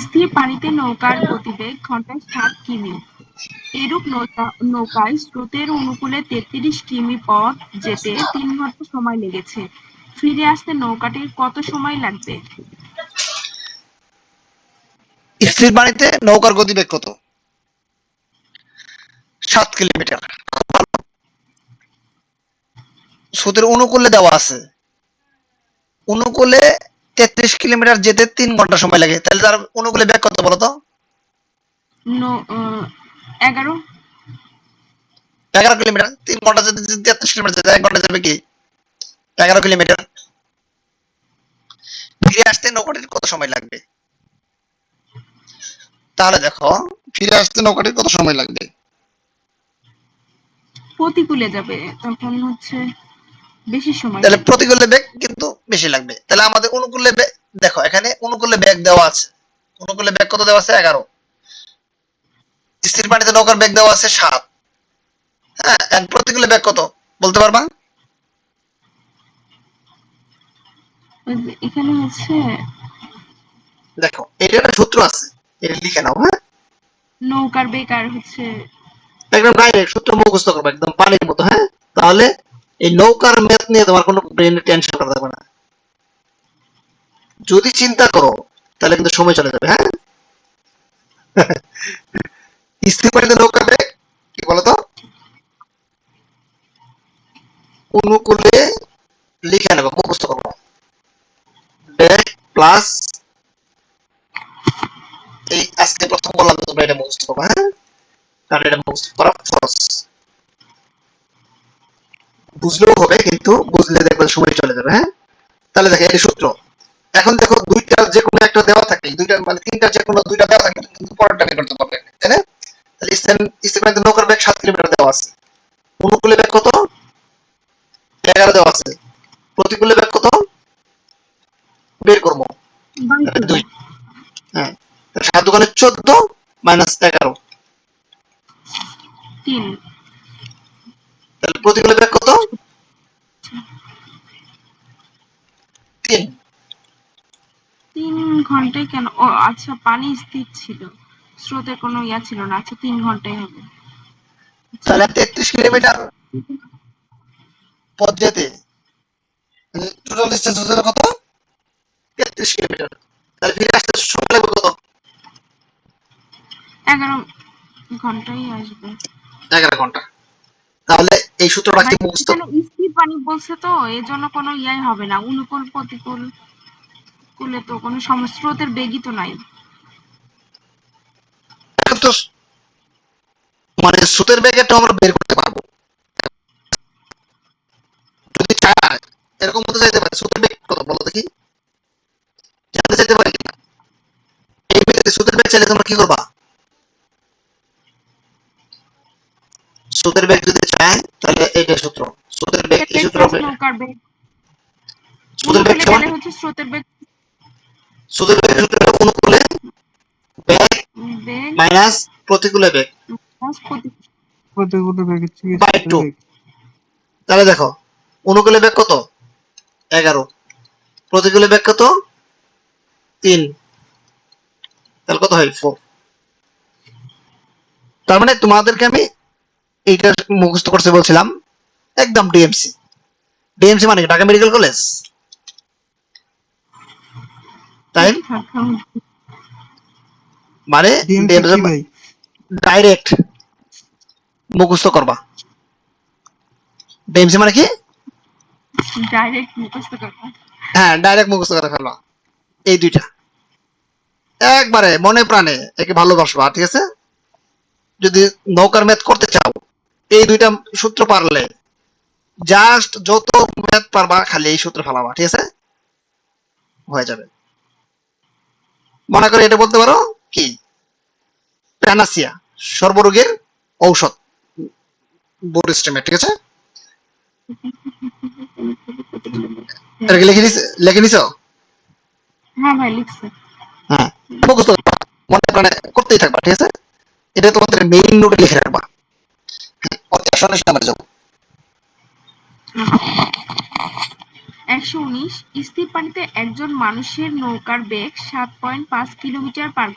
স্থির পানিতে নৌকার গতিবেগ ঘন্টায় 7 কিমি। এরূপ নৌকায় স্রোতের অনুকূলে 33 কিমি পথ যেতে 3 ঘন্টা সময় লেগেছে। ফিরে আসতে নৌকাটির কত সময় লাগবে? স্থির পানিতে নৌকার গতিবেগ কত? 7 কিলোমিটার। স্রোতের অনুকূলে দেওয়া আছে, অনুকূলে 33 কিলোমিটার যেতে 3 ঘন্টা সময় লাগে, তাহলে তার অনুকূলে বেগ কত বলো তো? 11। 11 কিলোমিটার। 3 ঘন্টা যেতে 33 কিলোমিটার যেতে 1 ঘন্টা যাবে কি 11 কিলোমিটার। ফিরে আসতে নৌকাটির কত সময় লাগবে? তাহলে দেখো ফিরে আসতে নৌকাটির কত সময় লাগবে? প্রতিকূলে যাবে তখন হচ্ছে বেশি সময় তাহলে লাগবে। প্রতিকূলে বেগ কিন্তু বেশি লাগবে। তাহলে আমাদের অনুকূলে দেখো এখানে অনুকূলে বেগ দেওয়া আছে, অনুকূলে বেগ কত দেওয়া আছে? 11। স্থির পানিতে নৌকার বেগ দেওয়া আছে 7। হ্যাঁ, and প্রতিকূলে বেগ কত বলতে পারবা? এখানে হচ্ছে দেখো এটা একটা সূত্র আছে, এটা লিখে নাও। হ্যাঁ, নৌকার বেগ আর হচ্ছে একদম ডাইরেক্ট সূত্র মুখস্থ করবে একদম পানির মতো। হ্যাঁ, তাহলে এই নৌকার ম্যাথ নিয়ে তোমার কোনো ব্রেনে টেনশন করা যাবে না। যদি চিন্তা করো তাহলে কিন্তু সময় চলে যাবে। হ্যাঁ, স্থির পানিতে নৌকার বেগ কি বলতো? অনুকূলে লিখে নেবো, মুখস্থ করবো। বেগ প্লাস এই আজকে প্রথম বললাম তোমরা এটা মুখস্থ করবো। হ্যাঁ, কারণ এটা মুখস্থ করা ফরজ। বুঝলেও হবে, কিন্তু বুঝলে দেখবেন সময় চলে যাবে। হ্যাঁ, তাহলে দেখো এই সূত্র। এখন দেখো দুইটা যে কোনো একটা দেওয়া থাকে, দুইটা মানে তিনটা যে কোনো দুইটা দেওয়া থাকে, কিন্তু পরেরটা বের করতে পারবে, তাই না? তাহলে স্টেফানিতে নৌকার বেগ 7 কিলোমিটার দেওয়া আছে, অনুকূলে বেগ কত? 11 দেওয়া আছে, প্রতিকূলে বেগ কত বের করবো? 2। হ্যাঁ, 7 দোকানে 14 মাইনাস 11, 3 তাহলে প্রতিকূলে বেগ কত? 3। 3 ঘন্টায় কেন? ও আচ্ছা, পানি স্থির ছিল, স্রোতের কোনো ইয়া ছিল না। আচ্ছা 3 ঘন্টায় হবে। তাহলে 33 কিলোমিটার পথ যেতে টোটাল ডিস্টেন্স হচ্ছে কত? 33 কিলোমিটার। তাহলে ফিরে আসতে সময় লাগবে কত? 11 ঘন্টায় আসবে। 11 ঘন্টা। তাহলে এই সূত্রটা কি মানে মুখস্থ? এখানে স্থির পানি বলছে তো, এর জন্য কোনো ইয়াই হবে না। অনুকূল প্রতিকূল কুলে তো কোনো সমস্যা, স্রোতের বেগই তো নাই। এখন তো মানে স্রোতের বেগটা আমরা বের করতে পারবো যদি চাই, এরকম হতে চাইতে পারে। স্রোতের বেগ কত বলো দেখি, জানতে চাইতে পারি কিনা? এই স্রোতের বেগ চাইলে তোমরা কি করবা? স্রোতের বেগ যদি চায় তাহলে এইটা সূত্র, স্রোতের বেগ এই সূত্র হবে। নৌকার বেগ স্রোতের বেগ অনুকূলে সমান, গেলে হচ্ছে স্রোতের বেগ স্রোতের বেগ সূত্র হলো অনুকূলে বেগ বেগ মাইনাস প্রতিকূলে বেগ প্লাস প্রতিকূল বেগের থেকে বাই স্রোতের 2। বেগ। তাহলে দেখো অনুকূলে বেগ কত? 11, প্রতিকূলে বেগ কত? 3, তাহলে কত হয়? 4। তার মানে তোমাদেরকে আমি এইটা মুখস্থ করতে বলছিলাম, একদম ডিএমসি। ডিএমসি মানে কি? ঢাকা মেডিকেল কলেজ, তাই মানে ডিএমসি কি ভাই? ডাইরেক্ট মুখস্থ করবা। ডিএমসি মানে কি? ডাইরেক্ট মুখস্থ করবো। হ্যাঁ, ডাইরেক্ট মুখস্থ করে ফেলবা। এই দুইটা একবারে মনে প্রাণে একে ভালোবাসবা, ঠিক আছে? যদি নৌকার ম্যাথ করতে চাও, এই দুইটা সূত্র পারলে জাস্ট যত ম্যাথ পারবা খালি এই সূত্র ফেলাবা, ঠিক আছে? হয়ে যাবে। মনে করে এটা বলতে পারো কি, প্যানাসিয়া, সর্বরোগের ঔষধ, বোর্ড স্টেমে, ঠিক আছে? এটা কি লিখে নিছো? হ্যাঁ ভাই, লিখছে। হ্যাঁ, মুখস্থ করবা, মনে প্রাণে করতেই থাকবা, ঠিক আছে? এটা তোমাদের মেইন নোটে লিখে রাখবা। অত্যাসনের নাম্বার যাবো। 119 স্থির পানিতে একজন মানুষের নৌকার বেগ 7.5 কিলোমিটার পার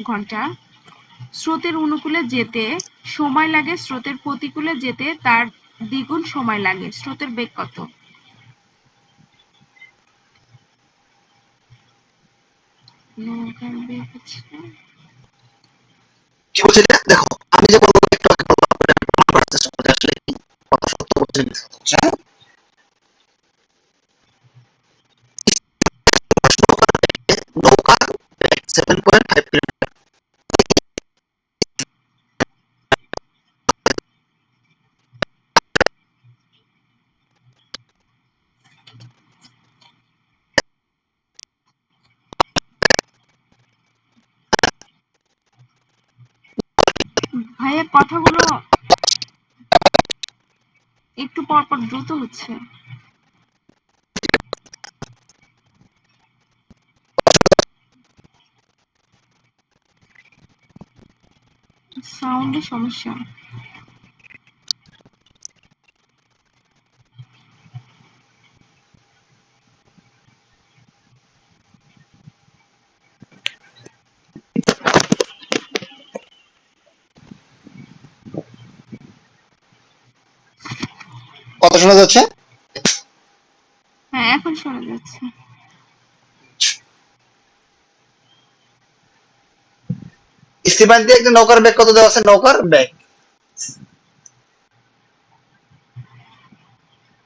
ঘন্টা। স্রোতের অনুকূলে যেতে সময় লাগে, স্রোতের প্রতিকূলে যেতে তার দ্বিগুণ সময় লাগে। স্রোতের বেগ কত? নৌকার বেগ হচ্ছে কি বলছি এটা? দেখো আমি যে বলবো একটু আগে বললাম, এটা আমি প্রমাণ করার চেষ্টা করছি আসলে কি কথা সত্য বলছি না মিথ্যা বলছি, হ্যাঁ? নৌকার বেগ 7.5 কিলোমিটার। ভাইয়ের কথাগুলো একটু পর পর দ্রুত হচ্ছে, সাউন্ডের সমস্যা। কথা শোনা যাচ্ছে? হ্যাঁ, এখন শোনা যাচ্ছে। স্থির পানিতে একটা নৌকার বেগ কত দেওয়া আছে? নৌকার বেগ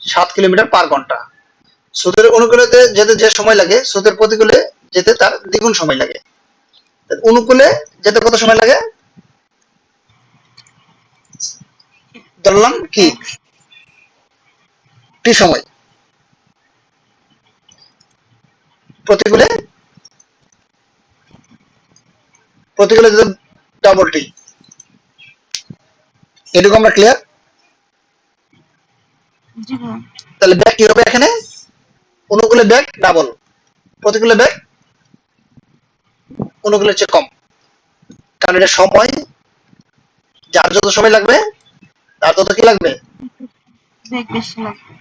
7 কিলোমিটার পার ঘন্টা। স্রোতের অনুকূলে যেতে যে সময় লাগে, স্রোতের প্রতিকূলে যেতে তার দ্বিগুণ সময় লাগে। অনুকূলে যেতে কত সময় লাগে? ধরলাম কি এক টি সময়, প্রতিকূলে যদি ডাবল টি। এটুকু আমরা ক্লিয়ার? জি ভাইয়া। তাহলে ব্যাক কি হবে এখানে? অনুকূলে ব্যাক ডাবল, প্রতিকূলে ব্যাক অনুকূলের চেয়ে কম, কারণ এটা সময়, যার যত সময় লাগবে তার তত কি লাগবে, বেগ বেশি লাগবে।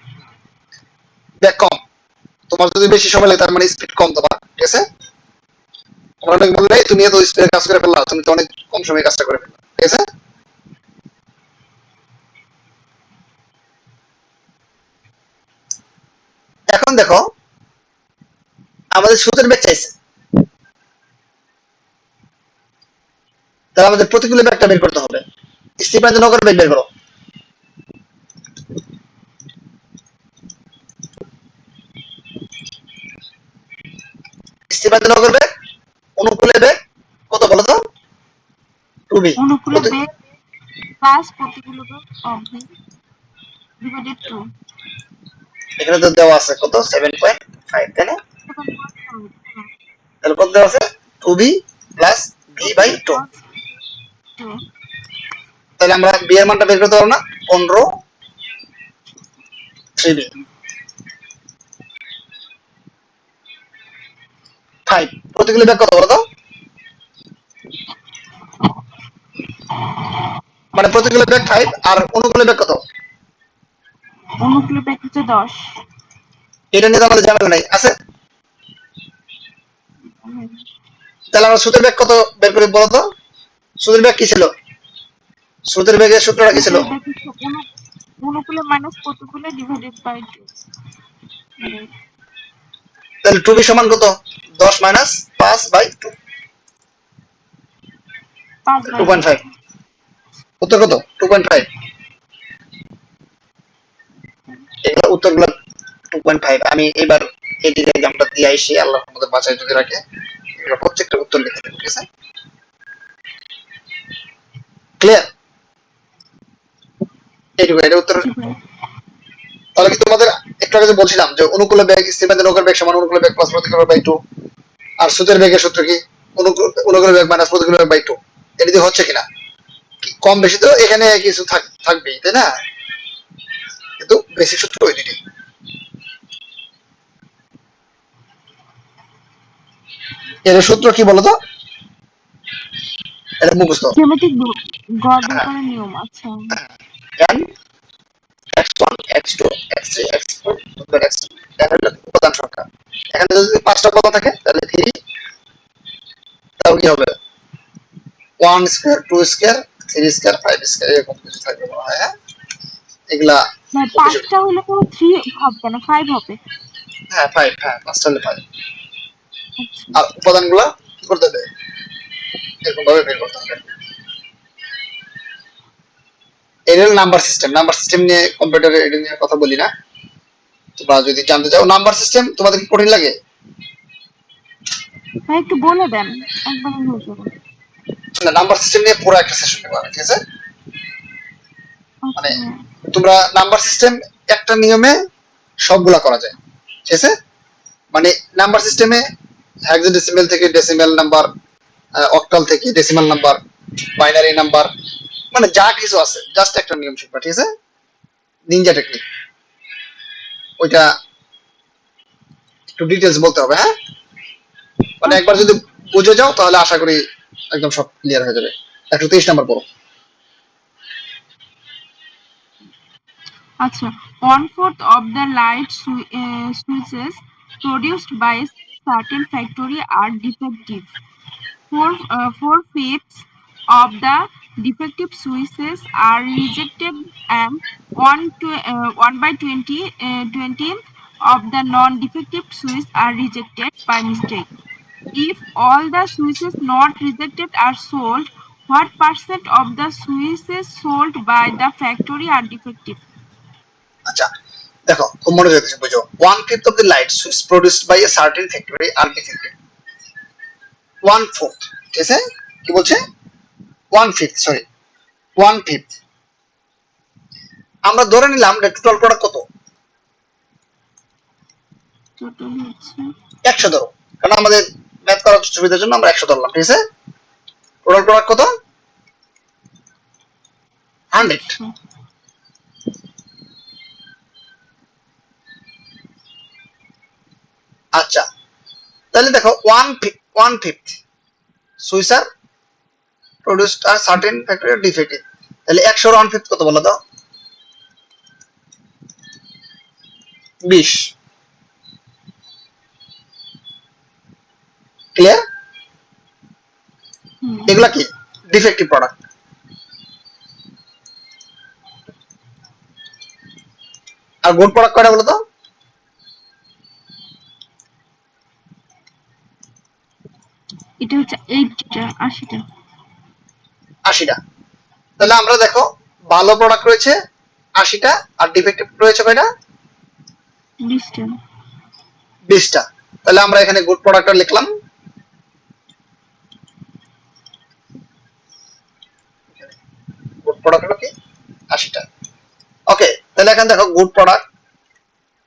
ব্যাক কম। তোমার যদি বেশি সময় লাগে তার মানে স্পিড কম তোমার, ঠিক আছে? অনেক বললে তুমি এত স্পিডে কাজ করে ফেললা, তুমি তো অনেক কম সময়ে কাজটা করে ফেললা, ঠিক আছে? এখন দেখো আমাদের সুতের বেগ চাইছে, তাহলে আমাদের প্রতিকূলে ব্যাগটা বের করতে হবে। স্টিফেন নগর বেগ বের করো। স্টিফেন নগর বেগ, অনুকূলে বেগ কত বলো তো? 2b। অনুকূলে বেগ প্লাস প্রতিকূলে বেগ ডিভাইডেড 2 এখানে তো দেওয়া আছে কত, 7.5, তাই না? 7.5। তাহলে কত দেওয়া আছে? 2b plus b by 2। তাহলে আমরা b এর মানটা বের করতে পারবো না? 15 3b 5। প্রতিকূলে ব্যাগ কত বলো তো? মানে প্রতিকূলে ব্যাগ 5 আর অনুকূলে ব্যাগ কত? অনুকূলে বেগ হচ্ছে 10। এটা নিয়ে তো আমাদের ঝামেলা নাই, আছে? তাহলে আমরা সুদের ব্যাগ কত বের করে বলো তো? সুদের ব্যাগ কি ছিল? সুদের ব্যাগের সূত্রটা কি ছিল? সুদের বেগ হচ্ছে অনুকূলে মাইনাস প্রতিকূলে ডিভাইডেড বাই 2। তাহলে 2b সমান কত? 10 মাইনাস 5 বাই 2, 5 বাই 2। 2.5। উত্তর কত? 2.5। এগুলো উত্তরগুলো 2.5। আমি এবার এদিকে এক্সামটা দিয়ে আইসি, আল্লাহ আমাদের বাঁচায় যদি রাখে, এগুলো প্রত্যেকটা উত্তর লিখে দেবো, ঠিক আছে? ক্লিয়ার? এইটুকু, এটা উত্তর। তাহলে কি তোমাদের একটু আগে যে বলছিলাম যে অনুকূলে বেগ স্টিফেন নগর বেগ সমান অনুকূলে বেগ প্লাস প্রতিকূলে বাই 2, আর সুদের বেগের সূত্র কি? অনুকূলে বেগ মাইনাস প্রতিকূলে বেগ বাই 2। এটা দিয়ে হচ্ছে কিনা? কম বেশি তো এখানে কিছু থাকবেই, তাই না? কিন্তু বেসিক সূত্র ওই দুটি। এর সূত্র কি বলতো? এটা মুখস্থ। জ্যামিতিক গড় বের করার নিয়ম। আচ্ছা। n x1 x2 x3 x4 x2 এটা হলো উপাদান সংখ্যা। এখানে যদি 5টা উপাদান থাকে তাহলে 3, তাও কি হবে 1 স্কয়ার 2 স্কয়ার 3 স্কয়ার 5 স্কয়ার এরকম কিছু থাকবে মনে হয়। হ্যাঁ, এগুলা মানে 5টা হলে কোনো 3 হবে না, 5 হবে। হ্যাঁ 5, হ্যাঁ 5টা হলে 5। আচ্ছা। আর উপাদানগুলো কি করতে হবে? এরকম ভাবে বের করতে হবে। এর হলো নাম্বার সিস্টেম। নাম্বার সিস্টেম নিয়ে কম্পিউটারে এটা নিয়ে কথা বলি না। তোমরা যদি জানতে চাও নাম্বার সিস্টেম, তোমাদের কি কঠিন লাগে? ভাই একটু বলে দেন, একবারে হয়ে যাবে। না, নাম্বার সিস্টেম নিয়ে পুরো একটা সেশন নেব, ঠিক আছে? মানে আচ্ছা। তোমরা নাম্বার সিস্টেম একটা নিয়মে সবগুলা করা যায়, ঠিক আছে? মানে নাম্বার সিস্টেমে হেক্সাডেসিমাল থেকে ডেসিমাল নাম্বার, অক্টাল থেকে ডেসিমাল নাম্বার, বাইনারি নাম্বার, মানে যা কিছু আছে জাস্ট একটা নিয়ম শিখবা, ঠিক আছে? নিনজা টেকনিক, ওইটা একটু ডিটেইলস বলতে হবে, হ্যাঁ? মানে একবার আচ্ছা। যদি বুঝে যাও তাহলে আশা করি একদম সব ক্লিয়ার হয়ে যাবে। 123 নাম্বার পড়ো। আচ্ছা। 1/4 of the light switches produced by a certain factory are defective. 4/5 of the defective switches are rejected, and 1/20 of the non-defective switches are rejected by mistake. If all the switches not rejected are sold, what percent of the switches sold by the factory are defective? আচ্ছা দেখো, খুব মনোযোগ দিয়ে বুঝো। 1/5 of the lights which produced by a certain factory are defective. 1/4, ঠিক আছে? কি বলছে? 1/5, সরি 1/5। আমরা ধরে নিলাম যে টোটাল প্রোডাক্ট কত? টোটাল হচ্ছে 100 ধরো, কারণ আমাদের ম্যাথ করার সুবিধার জন্য আমরা 100 ধরলাম, ঠিক আছে? টোটাল প্রোডাক্ট কত? 100। 100। আচ্ছা, তাহলে দেখো 1/5 switch are produced are certain factory defective, তাহলে 100 এর 1/5 কত বলো তো? 20। ক্লিয়ার? হুম, এগুলা কি ডিফেক্টিভ প্রোডাক্ট। আর গুড প্রোডাক্ট কয়টা বলো তো? এটা হচ্ছে 80টা 80টা 80টা। তাহলে আমরা দেখো ভালো প্রোডাক্ট রয়েছে 80টা আর ডিফেক্টিভ রয়েছে কয়টা? 20টা 20টা। তাহলে আমরা এখানে গুড প্রোডাক্টটা লিখলাম, গুড প্রোডাক্ট হলো কি 80টা। ওকে, তাহলে এখানে দেখো গুড প্রোডাক্ট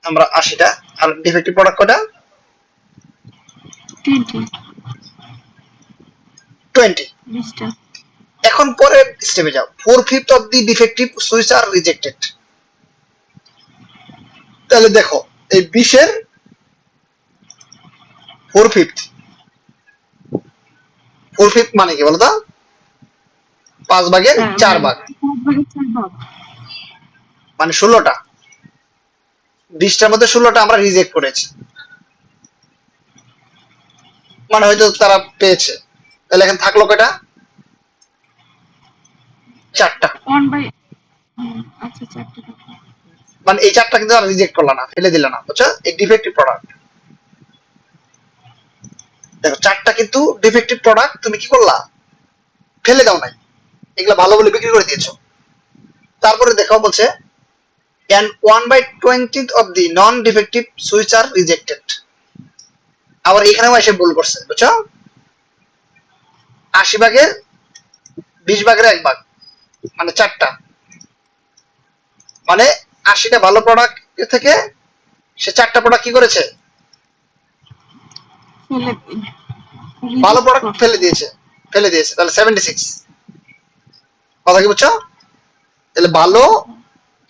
আমরা 80টা আর ডিফেক্টিভ প্রোডাক্ট কয়টা? 20 20। 20টা এখন পরের স্টেপে যাও, 4/5 of the defective switch are rejected. তাহলে দেখো এই 20 এর 4/5, 4/5 মানে কি বলতো? 5 ভাগের 4 ভাগ, মানে 16টা। 20টার মধ্যে 16টা আমরা রিজেক্ট করেছি, মানে হয়তো তারা পেয়েছে। তাহলে এখন থাকলো কয়টা? 4টা। 1/, আচ্ছা 4টা থাকলো। মানে এই 4টা কিন্তু আর রিজেক্ট করলা না, ফেলে দিলা না, বুঝছো? এই ডিফেক্টিভ প্রোডাক্ট। দেখো 4টা কিন্তু ডিফেক্টিভ প্রোডাক্ট তুমি কি করলা? ফেলে দাও নাই, এগুলা ভালো বলে বিক্রি করে দিয়েছো। তারপরে দেখো বলছে and 1/20 of the non-defective switch are rejected. আবার এখানেও এসে ভুল করছে, বুঝছো? 80 ভাগের 20 ভাগের 1 ভাগ, মানে 4টা। মানে 80টা ভালো প্রোডাক্ট থেকে সে 4টা প্রোডাক্ট কি করেছে? ফেলে ভালো reject প্রোডাক্ট করছে। ফেলে দিয়েছে। তাহলে 76। কথা কি বুঝছো? তাহলে ভালো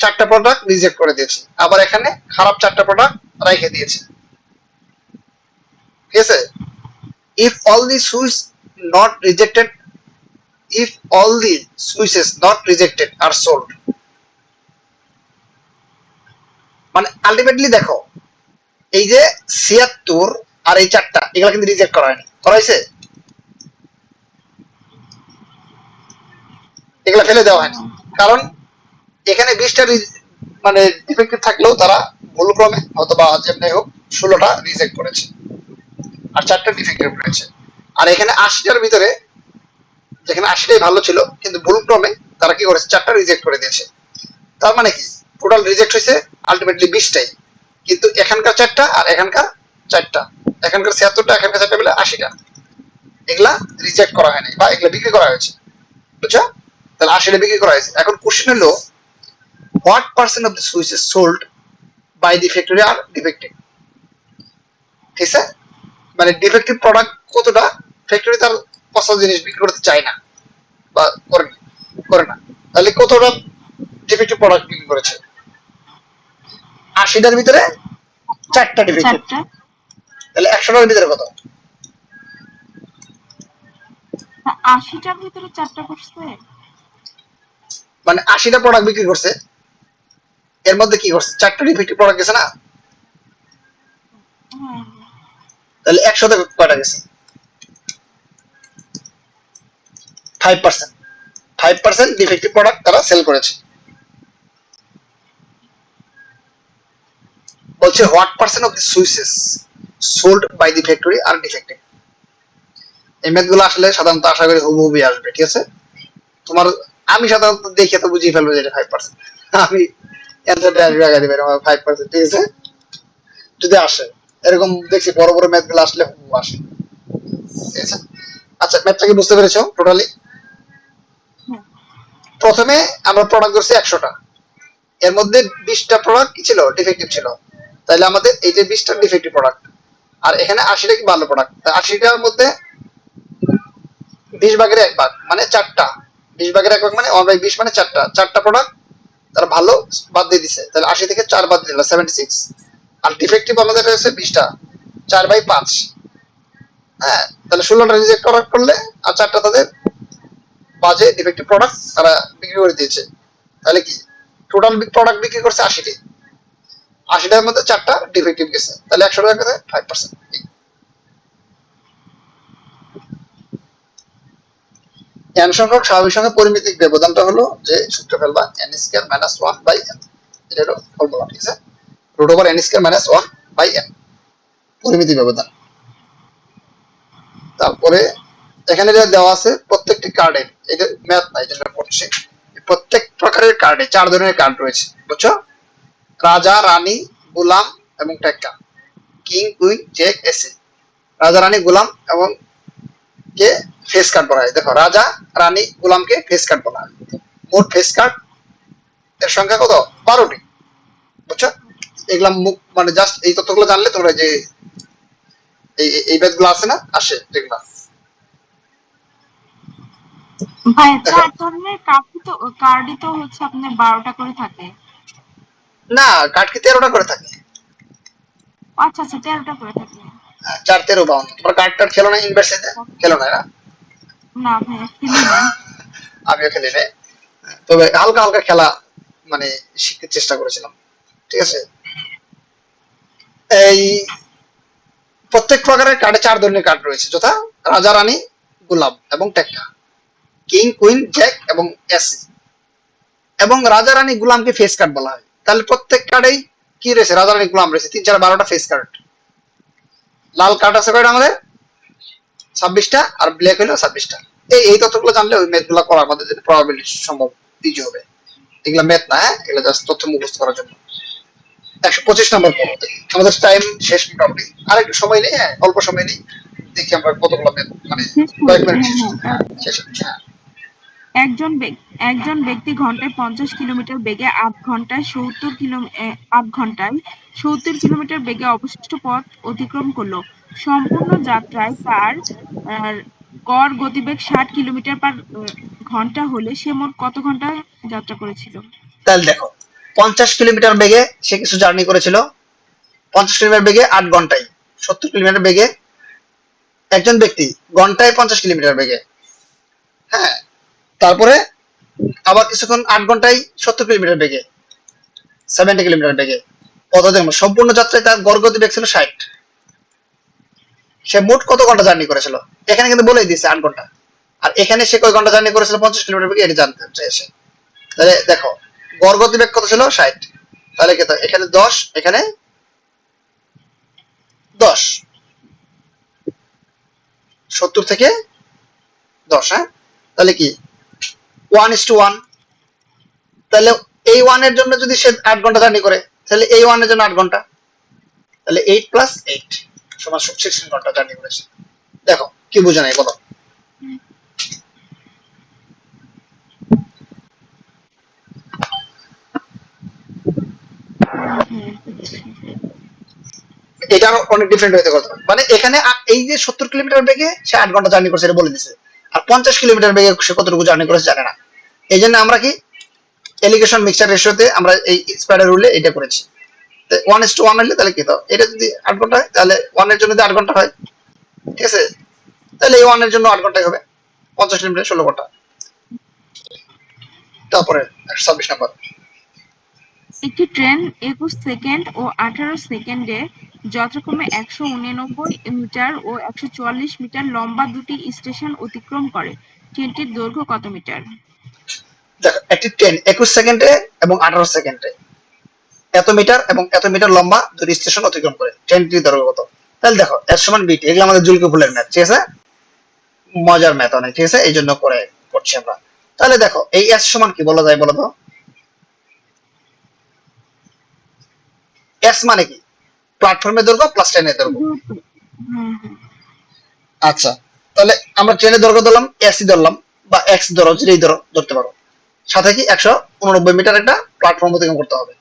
4টা প্রোডাক্ট রিজেক্ট করে দিয়েছে, আবার এখানে খারাপ 4টা প্রোডাক্ট রেখে দিয়েছে, ঠিক আছে? if all the switches not rejected if all the switches not rejected are sold, মানে আলটিমেটলি দেখো এই যে 76 আর এই 4টা এগুলা কিন্তু রিজেক্ট করা হয়নি, করা হয়েছে? এগুলা ফেলে দেওয়া হয়নি, কারণ এখানে 20টা মানে ডিফেক্টিভ থাকলেও তারা ভুলক্রমে অথবা যেমনি হোক 16টা রিজেক্ট করেছে আর 4টা ডিফেক্টিভ রয়েছে। আর এখানে 80টার ভিতরে যেখানে 80টাই ভালো ছিল কিন্তু ভুলক্রমে তারা কি করেছে? 4টা রিজেক্ট করে দিয়েছে। তার মানে কি টোটাল রিজেক্ট হয়েছে আলটিমেটলি 20টাই, কিন্তু এখানকার 4টা আর এখানকার 4টা, এখানকার 76টা এখানকার 4টা মিলে 80টা, এগুলা রিজেক্ট করা হয়নি বা এগুলা বিক্রি করা হয়েছে, বুঝছো? তাহলে 80টা বিক্রি করা হয়েছে। এখন কোশ্চেন হলো what percent of the switches sold by the factory are defective? ঠিক আছে, মানে ডিফেক্টিভ প্রোডাক্ট কতটা ফ্যাক্টরি তার পছন্দ জিনিস বিক্রি করতে চায় না বা করে না, তাহলে কতটা ডিফেক্টিভ প্রোডাক্ট বিক্রি করেছে? 80টার ভিতরে 4টা ডিফেক্টিভ, 4টা তাহলে 100টার ভিতরে কত? 80টার ভিতরে 4টা করছে। মানে 80টা প্রোডাক্ট বিক্রি করছে, এর মধ্যে কি করছে? 4টা ডিফেক্টিভ প্রোডাক্ট গেছে না? হ্যাঁ তাহলে 100তে কয়টা গেছে? 5%। 5% ডিফেক্টিভ প্রোডাক্ট তারা সেল করেছে। বলছে what percent of the switches sold by the factory are defective. এই ম্যাথগুলো আসলে সাধারণত আশা করি হুবহুবই আসবে, ঠিক আছে? তোমার আমি সাধারণত দেখে তো বুঝিয়ে ফেলবো যে এটা 5%, আমি অ্যান্সারটা আসবে আগে দিবে 5%, ঠিক আছে? যদি আসে এরকম দেখছি বড় বড় ম্যাথগুলো আসলে হুবহু আসে, ঠিক আছে? আচ্ছা, ম্যাথটা কি বুঝতে পেরেছো টোটালি? হ্যাঁ প্রথমে আমরা প্রোডাক্ট করছি 100টা, এর মধ্যে 20টা প্রোডাক্ট কি ছিল? ডিফেক্টিভ ছিল। তাহলে আমাদের এই যে 20টা ডিফেক্টিভ প্রোডাক্ট আর এখানে 80টা কি ভালো প্রোডাক্ট, 80টার মধ্যে 20 ভাগের 1 ভাগ মানে 4টা, 20 ভাগের 1 ভাগ মানে 1/20 মানে 4টা প্রোডাক্ট তারা ভালো বাদ দিয়ে দিছে, তাহলে 80 থেকে 4 বাদ দিলে 76। আর ডিফেক্টিভ আমাদের রয়েছে 20টা, 4/5, হ্যাঁ, তাহলে 16টা রিজেক্ট করলে আর 4টা তাদের বাজে ডিফেক্টিভ প্রোডাক্ট তারা বিক্রি করে দিয়েছে। তাহলে কি টোটাল প্রোডাক্ট বিক্রি করছে 80টি, 80টার মধ্যে 4টা ডিফেক্টিভ গেছে, তাহলে 100 টাকা করে 5%। n সংখ্যক স্বাভাবিক সংখ্যার পরিমিতিক ব্যবধানটা হলো যে সূত্র ফেলবা n square minus 1 by n, এটা হলো ফর্মুলা, ঠিক আছে, root over n square minus 1 by n পরিমিতি ব্যবধান। তারপরে এখানে যেটা দেওয়া আছে প্রত্যেকটি কার্ডে, এটা ম্যাথ নাই যেটা পড়ছি, প্রত্যেক প্রকারের কার্ডে 4 ধরনের কার্ড রয়েছে, বুঝছো, রাজা, রানী, গোলাম এবং টেক্কা, কিং, কুইন, জ্যাক, এস। রাজা, রানী, গোলাম এবং কে ফেস কার্ড বলা হয়। দেখো রাজা, রানী, গোলামকে ফেস কার্ড বলা হয়। মোট ফেস কার্ড এর সংখ্যা কত? 12টি, বুঝছো। এগুলা মানে জাস্ট এই তথ্যগুলো জানলে তোমরা যে এই ব্যাচগুলো আছে না আসে যেগুলা ভাই 4 ধরনের কার্ডই তো হচ্ছে আপনার 12টা করে থাকে। না, কার্ড কি 13টা করে থাকে? আচ্ছা আচ্ছা 13টা করে থাকে। 4 13 52। তোমরা কার্ড টার্ড খেলো না ইউনিভার্সিটিতে? খেলো না না? না ভাই খেলি না। আমিও খেলি না, তবে হালকা হালকা খেলা মানে শিখতে চেষ্টা করেছিলাম, ঠিক আছে। এই প্রত্যেক প্রকারের কার্ডে 4 ধরনের কার্ড রয়েছে, যথা রাজা, রানী, গোলাম এবং টেক্কা, কিং, কুইন, জ্যাক এবং এস। এবং রাজা, রানী, গোলামকে ফেস কার্ড বলা হয়। তাহলে প্রত্যেক কার্ডেই কি রয়েছে? রাজা, রানী, গোলাম রয়েছে 3 4 12টা ফেস কার্ড। লাল কার্ড আছে কয়টা আমাদের? 26টা, আর ব্ল্যাক হলো 26টা। এই তথ্যগুলো জানলে ওই ম্যাথ গুলো করা আমাদের জন্য প্রবাবিলিটি সম্ভব ইজি হবে। এগুলা ম্যাথ না, হ্যাঁ, এগুলো জাস্ট তথ্য মুখস্থ করার জন্য। 125 নম্বর পড়ো। আমাদের টাইম শেষ মোটামুটি, আর একটু সময় নেই, হ্যাঁ অল্প সময় নেই, দেখি আমরা কতগুলো ম্যাথ মানে কয়েক মিনিট শেষ হচ্ছে। একজন ব্যক্তি ঘন্টায় 50 কিলোমিটার বেগে আধ ঘন্টায় 70 কিলোমিটার বেগে অবশিষ্ট পথ অতিক্রম করলো। সম্পূর্ণ যাত্রায় তার গড় গতিবেগ 60 কিলোমিটার পার ঘন্টা হলে সে মোট কত ঘন্টা যাত্রা করেছিল? তাহলে দেখো 50 কিলোমিটার বেগে সে কিছু জার্নি করেছিল, 50 কিলোমিটার বেগে 8 ঘন্টায়, 70 কিলোমিটার বেগে একজন ব্যক্তি ঘন্টায় 50 কিলোমিটার বেগে, হ্যাঁ, তারপরে আবার কিছুক্ষণ 8 ঘন্টায় 70 কিলোমিটার বেগে, 70 কিলোমিটার বেগে, অর্থাৎ সম্পূর্ণ যাত্রায় তার গড় গতিবেগ ছিল 60। সে মোট কত ঘন্টা জার্নি করেছিল? এখানে কিন্তু বলেই দিয়েছে 8 ঘন্টা, আর এখানে সে কয় ঘন্টা জার্নি করেছিল 50 কিলোমিটার বেগে, এটা জানতে চাইছে। তাহলে দেখো গড় গতিবেগ কত ছিল? 60। তাহলে কি এখানে 10, এখানে 10, 70 থেকে 10, হ্যাঁ, তাহলে কি 1:1। তাহলে এই 1 এর জন্য যদি সে 8 ঘন্টা জার্নি করে, তাহলে এই 1 এর জন্য 8 ঘন্টা, তাহলে 8 + 8 সমান 16 ঘন্টা জার্নি করেছে। দেখো কি বুঝে নাই বলো? এটা অনেক ডিফারেন্ট হতে কথা, মানে এখানে এই যে 70 কিলোমিটার বেগে সে 8 ঘন্টা জার্নি করেছে এটা বলে দিছে, আর 50 কিলোমিটার বেগে সে কতটুকু জার্নি করেছে জানে না। এই জন্য আমরা কি এলিগেশন মিক্সচার রেশিওতে আমরা এই স্পাইডার রুলে এটা করেছি। 1:1 হলে তাহলে কি, তো এটা যদি 8 ঘন্টা হয় তাহলে 1 এর জন্য যদি 8 ঘন্টা হয়, ঠিক আছে, তাহলে এই 1 এর জন্য 8 ঘন্টাই হবে, 50 কিলোমিটার 16 ঘন্টা। তারপরে 126 নম্বর, একটি ট্রেন 21 সেকেন্ড ও 18 সেকেন্ডে যথাক্রমে 189 মিটার ও 144 মিটার লম্বা দুটি স্টেশন অতিক্রম করে। ট্রেনটির দৈর্ঘ্য কত মিটার? দেখো একটি ট্রেন 21 সেকেন্ডে এবং 18 সেকেন্ডে এত মিটার এবং এত মিটার লম্বা দুটি স্টেশন অতিক্রম করে, ট্রেনটির দৈর্ঘ্য কত? তাহলে দেখো এস সমান বিটি, এগুলো আমাদের জুলকে ফুলের ম্যাথ, ঠিক আছে, মজার ম্যাথ অনেক, ঠিক আছে, এই জন্য করছি আমরা। তাহলে দেখো এই এস সমান কি বলা যায় বলো তো? এস মানে কি? প্ল্যাটফর্মের দৈর্ঘ্য প্লাস ট্রেনের দৈর্ঘ্য। আচ্ছা, তাহলে আমরা ট্রেনের দৈর্ঘ্য ধরলাম, এসি ধরলাম, বা এক্স ধরো, যেটাই ধরতে পারো, সাথে কি 189 মিটার একটা প্ল্যাটফর্ম অতিক্রম করতে হবে,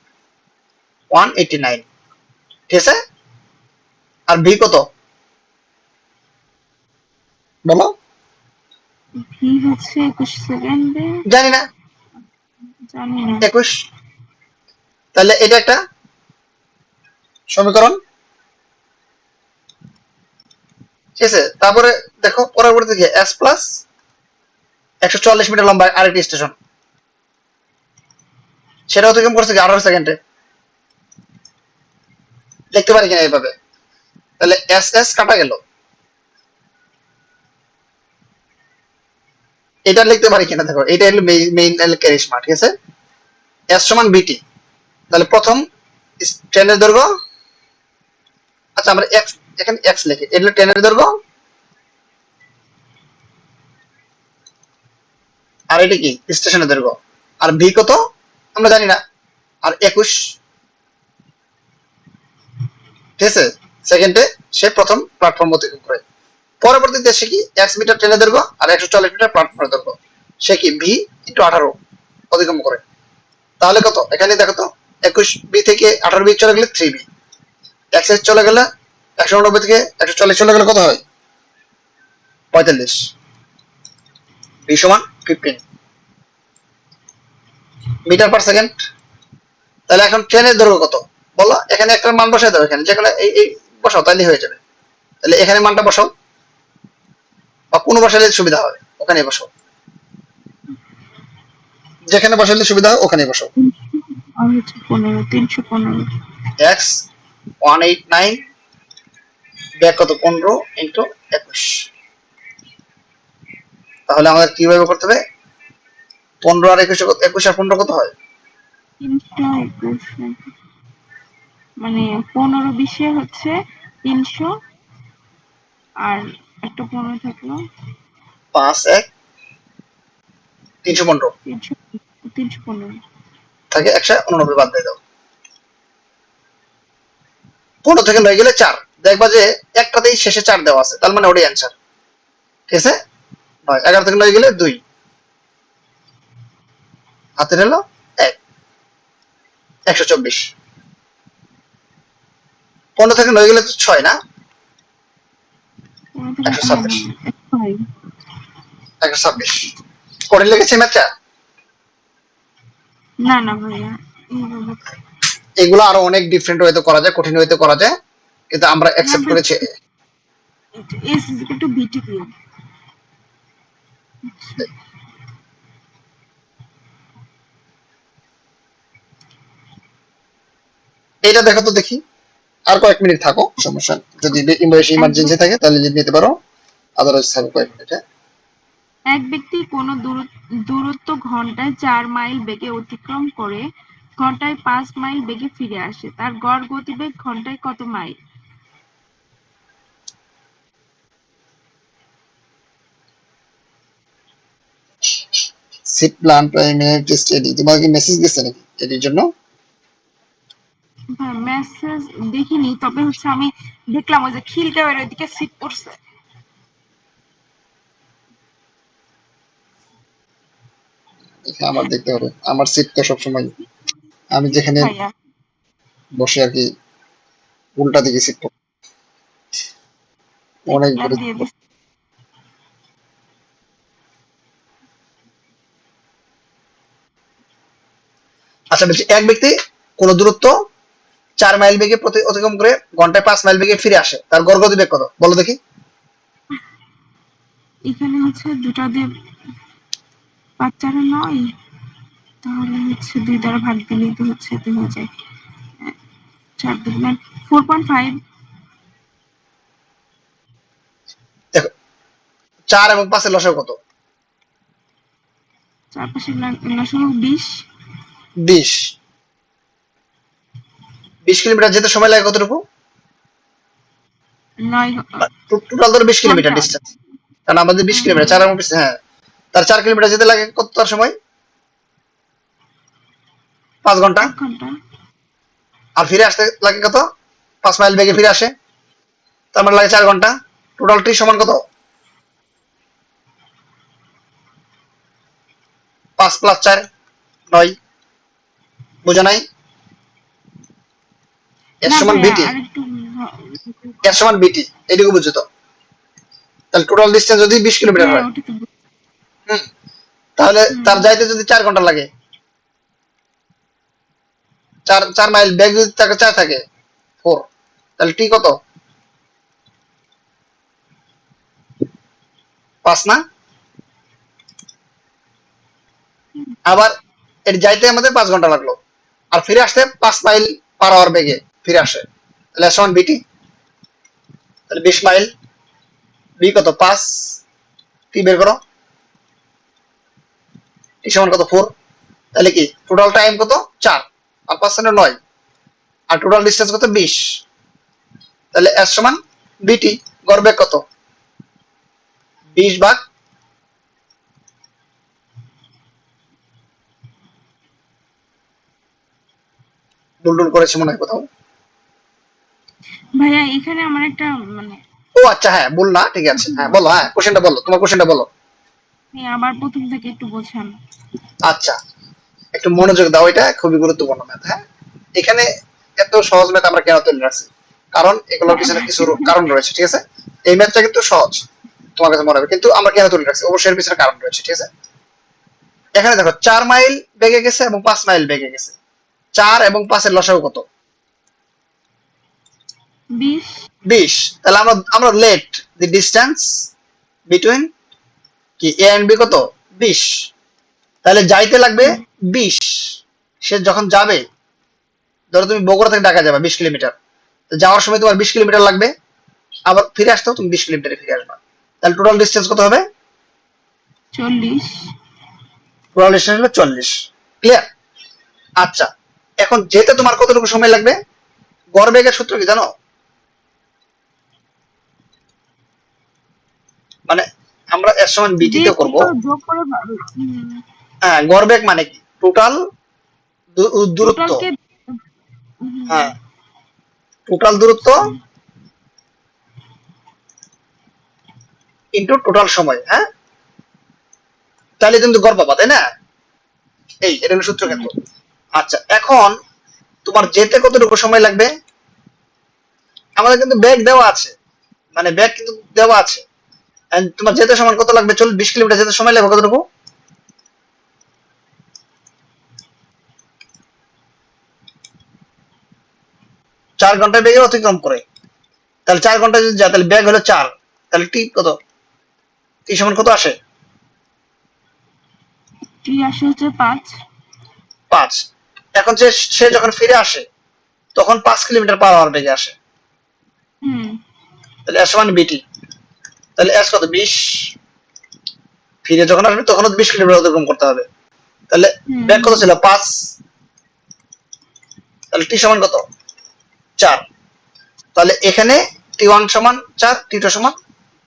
189, ঠিক আছে? আর ভি কত বলো? ভি হচ্ছে 21 সেকেন্ডে, জানি না, জানি না। 21। তাহলে এটা একটা সমীকরণ, ঠিক আছে? তারপরে দেখো পরবর্তী দিকে এস প্লাস 140 মিটার লম্বা আরেকটি স্টেশন, সেটা অতিক্রম করছে কি 18 সেকেন্ডে। লিখতে পারি কিনা এইভাবে? তাহলে এস এস কাটা গেল, এটা লিখতে পারি কিনা দেখো, এটা হলো মেইন ক্যারিশমা, ঠিক আছে? এস সমান বিটি, তাহলে প্রথম ট্রেনের দৈর্ঘ্য, আচ্ছা আমরা এক্স, এখানে এক্স লিখি, এটা হলো ট্রেনের দৈর্ঘ্য, আর এটা কি স্টেশনের দৈর্ঘ্য, আর ভি কত আমরা জানি না, আর 21, ঠিক আছে? সেকেন্ডে সে প্রথম প্ল্যাটফর্ম অতিক্রম করে। পরবর্তীতে সে কি 1 মিটার ট্রেনের দৈর্ঘ্য আর 140 মিটার প্ল্যাটফর্মের দৈর্ঘ্য, সে কি ভি ইন্টু 18 অতিক্রম করে। তাহলে কত এখানে দেখো তো, 21 বি থেকে 18 বি চলে গেলে 3 বি, এক্সএস চলে গেলে 190 থেকে 140 চলে গেলে কত হয়? 45, বি সমান 15 মিটার পার সেকেন্ড। তাহলে এখন ট্রেনের দৈর্ঘ্য কত বলো? এখানে একটা মান বসাই দাও, এখানে যেখানে এই বসাও, তাহলে হয়ে যাবে। তাহলে এখানে মানটা বসাও, বা কোনো বসালে সুবিধা হবে ওখানে বসাও, যেখানে বসালে সুবিধা হয় ওখানে বসাও। আর হচ্ছে 15, 315। এক্স 189 ব্যাক কত 15 ইন্টু 21, তাহলে আমাদের কিভাবে করতে হবে? 15 আর 21 কত? 21 আর 15 কত হয়? 321, মানে 15 20 হচ্ছে 300, আর একটা 15 থাকলো, 5 1 315 300, 315। থাকে 189 বাদ দিয়ে দাও, 15 থেকে 9 গেলে 4, দেখবা যে একটাতেই শেষে 4 দেওয়া আছে, তার মানে ওটাই অ্যান্সার, ঠিক আছে? 11 থেকে 9 গেলে 2, হাতের হলো 1, 124। 15 থেকে 9 গেলে তো 6 না, 15 থেকে, হ্যাঁ 126, হ্যাঁ, 5। 126 করে লেগেছে ম্যাথটা। না না ভাইয়া, এইভাবে এগুলো আরো অনেক ডিফারেন্ট ওয়েতে করা যায়, কঠিন ওয়েতে করা যায়, কিন্তু আমরা না, অ্যাকসেপ্ট করেছি। এস ইজ টু বিটি কিউ। এটা দেখো তো দেখি, আর কয়েক মিনিট থাকো, সমস্যা নেই। যদি এক ইমার্জেন্সি থাকে তাহলে যদি নিতে পারো, আদারওয়াইজ থাকো কয়েক মিনিট। হ্যাঁ, এক ব্যক্তি কোনো দূরত্ব ঘন্টায় 4 মাইল বেগে অতিক্রম করে ঘন্টায় 5 মাইল বেগে ফিরে আসে, তার গড় গতিবেগ ঘন্টায় কত mile? Seat plan primary test এডি, তোমাকে কি মেসেজ গেছে নাকি এডির জন্য? হ্যাঁ, মেসেজ দেখিনি, তবে হচ্ছে আমি দেখলাম ওই যে খিলটা বের ওইদিকে সিট পড়ছে। এটা আমার দেখতে হবে, আমার সিট তো সবসময় আমি যেখানে ভাইয়া বসে আর কি উল্টা দিকে সিট, অনেক প্ল্যান দূরে। দিয়ে দিস। আচ্ছা বলছি, এক ব্যক্তি কোন দূরত্ব 4 মাইল বেগে অতিক্রম করে ঘন্টায় 5 মাইল বেগে ফিরে আসে, তার গড় গতিবেগ কত বলো দেখি? এখানে হচ্ছে দুটা দিয়ে 5 4 9, তাহলে হচ্ছে 2 দ্বারা ভাগ দিলেই তো হচ্ছে এতে হয়ে যায় 4 2 4.5। দেখো 4 এবং 5 এর লসাগু কত? চারপাশে 920। 20, 20 কিলোমিটার যেতে সময় লাগে কতটুকু? 9 টোটাল ধরো 20 কিলোমিটার ঘন্টা। ডিস্টেন্স, কারণ আমাদের 20 কিলোমিটার, 4 এবং 20, হ্যাঁ, তার 4 কিলোমিটার যেতে লাগে কত তার সময়? 5 ঘন্টা। 1 ঘন্টা। আর ফিরে আসতে লাগে কত? 5 মাইল বেগে ফিরে আসে, তার মানে লাগে 4 ঘন্টা। টোটাল টি সমান কত? 5 প্লাস 4 9, বোঝা নাই? এস না সমান ভাইয়া বিটি, আরেকটু এস সমান বিটি, এইটুকু বুঝছো তো? তাহলে টোটাল ডিস্টেন্স যদি 20 কিলোমিটার হ্যাঁ হয়, ওটা তো হুম, তাহলে হুম তার যাইতে যদি 4 ঘন্টা লাগে, 4 মাইল, ব্যাগ যদি তাকে 4 থাকে 4, তাহলে টি কত? 5 না? আবার এর যাইতে আমাদের 5 ঘন্টা লাগলো, আর ফিরে আসতে 5 মাইল পার আওয়ার বেগে ফিরে আসে, তাহলে এস সমান বিটি। তাহলে 20 মাইল, বি কত? 5, টি বের করো, টি সমান কত? 4। তাহলে কি টোটাল টাইম কত? 4 আর 5 9, আর টোটাল ডিস্টেন্স কত? 20। তাহলে এস সমান বিটি, গড় বেগ কত? 20 ভাগ, ডুল করেছে মনে হয় কোথাও। ভাইয়া এখানে আমার একটা মানে ও আচ্ছা, হ্যাঁ বল না, ঠিক আছে, হ্যাঁ বলো, হ্যাঁ কোশ্চেনটা বলো, তোমার কোশ্চেনটা বলো। আবার প্রথম থেকে একটু বোঝান। আচ্ছা, একটু মনোযোগ দাও, এটা খুবই গুরুত্বপূর্ণ ম্যাথ। হ্যাঁ, এখানে এত সহজ ম্যাথ আমরা কেন তৈরি রাখছি, কারণ এগুলোর পিছনে কিছু কারণ রয়েছে, ঠিক আছে? এই ম্যাথটা কিন্তু সহজ তোমার কাছে মনে হবে, কিন্তু আমরা কেন তৈরি রাখছি অবশ্যই এর পিছনে কারণ রয়েছে, ঠিক আছে? এখানে দেখো 4 মাইল বেগে গেছে এবং 5 মাইল বেগে গেছে, 4 এবং 5 এর লসাগু কত? 20 20। তাহলে আমরা লেট দি ডিসটেন্স বিটুইন কি এ এন্ড বি কত? 20। তাহলে যাইতে লাগবে 20, সে যখন যাবে, ধরো তুমি বগুড়া থেকে ঢাকা যাবে 20 কিলোমিটার, তো যাওয়ার সময় তোমার 20 কিলোমিটার লাগবে, আবার ফিরে আসতেও তুমি 20 কিলোমিটারে ফিরে আসবে, তাহলে টোটাল ডিসটেন্স কত হবে? 40 টোটাল ডিসটেন্স হবে 40। ক্লিয়ার? আচ্ছা, এখন যেতে তোমার কতটুকু সময় লাগবে? গড় বেগের সূত্র কি জানো? মানে আমরা এর সমান বিটি তে করব। তো যোগ করে হ্যাঁ, গড় বেগ মানে কি? টোটাল দূরত্ব। টোটালকে হ্যাঁ, টোটাল দূরত্ব ইনটু টোটাল সময়। হ্যাঁ, তাহলে কিন্তু গড় পাবা, তাই না? এটা হলো সূত্র কিন্তু। আচ্ছা, এখন তোমার যেতে কতটুকু সময় লাগবে? আমাদের কিন্তু ব্যাগ দেওয়া আছে, মানে ব্যাগ কিন্তু দেওয়া আছে, and তোমার যেতে সমান কত লাগবে? 20 কিলোমিটার যেতে সময় লাগবে কতটুকু? 4 ঘন্টা বেগে অতিক্রম করে, তাহলে 4 ঘন্টা যদি যায়, তাহলে ব্যাগ হলো 4, তাহলে টি কত? টি সমান কত আসে? টি আসে হচ্ছে 5 5। এখন সে যখন ফিরে আসে তখন 5 কিলোমিটার পার আওয়ার বেগে আসে, হুম তাহলে এস সমান বিটি। তাহলে এস কত? 20, ফিরে যখন আসবে তখন 20 কিলোমিটার অতিক্রম করতে হবে, তাহলে হুম ব্যাগ কত ছিল? 5, তাহলে টি সমান কত? 4। তাহলে এখানে টি1 সমান 4, টি2 সমান,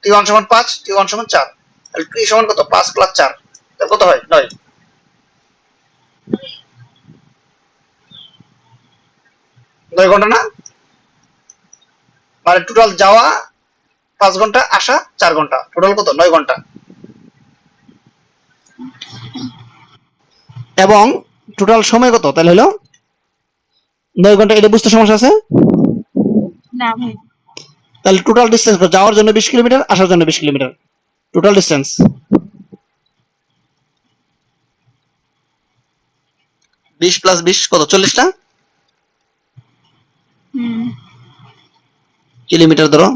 টি1 সমান 5, টি1 সমান 4, তাহলে টি সমান কত? 5 প্লাস 4, তাহলে কত হয়? 9। 9 ঘন্টা না? মানে টোটাল যাওয়া 5 ঘন্টা, আসা 4 ঘন্টা, টোটাল কত? 9 ঘন্টা। এবং টোটাল সময় কত? তাহলে হলো 9 ঘন্টা। এটা বুঝতে সমস্যা আছে? না ভাই তাহলে টোটাল ডিসটেন্স যাওয়ার জন্য 20 কিলোমিটার, আসার জন্য 20 কিলোমিটার, টোটাল ডিসটেন্স 20 প্লাস 20 কত? 40 না? হুম কিলোমিটার ধরো।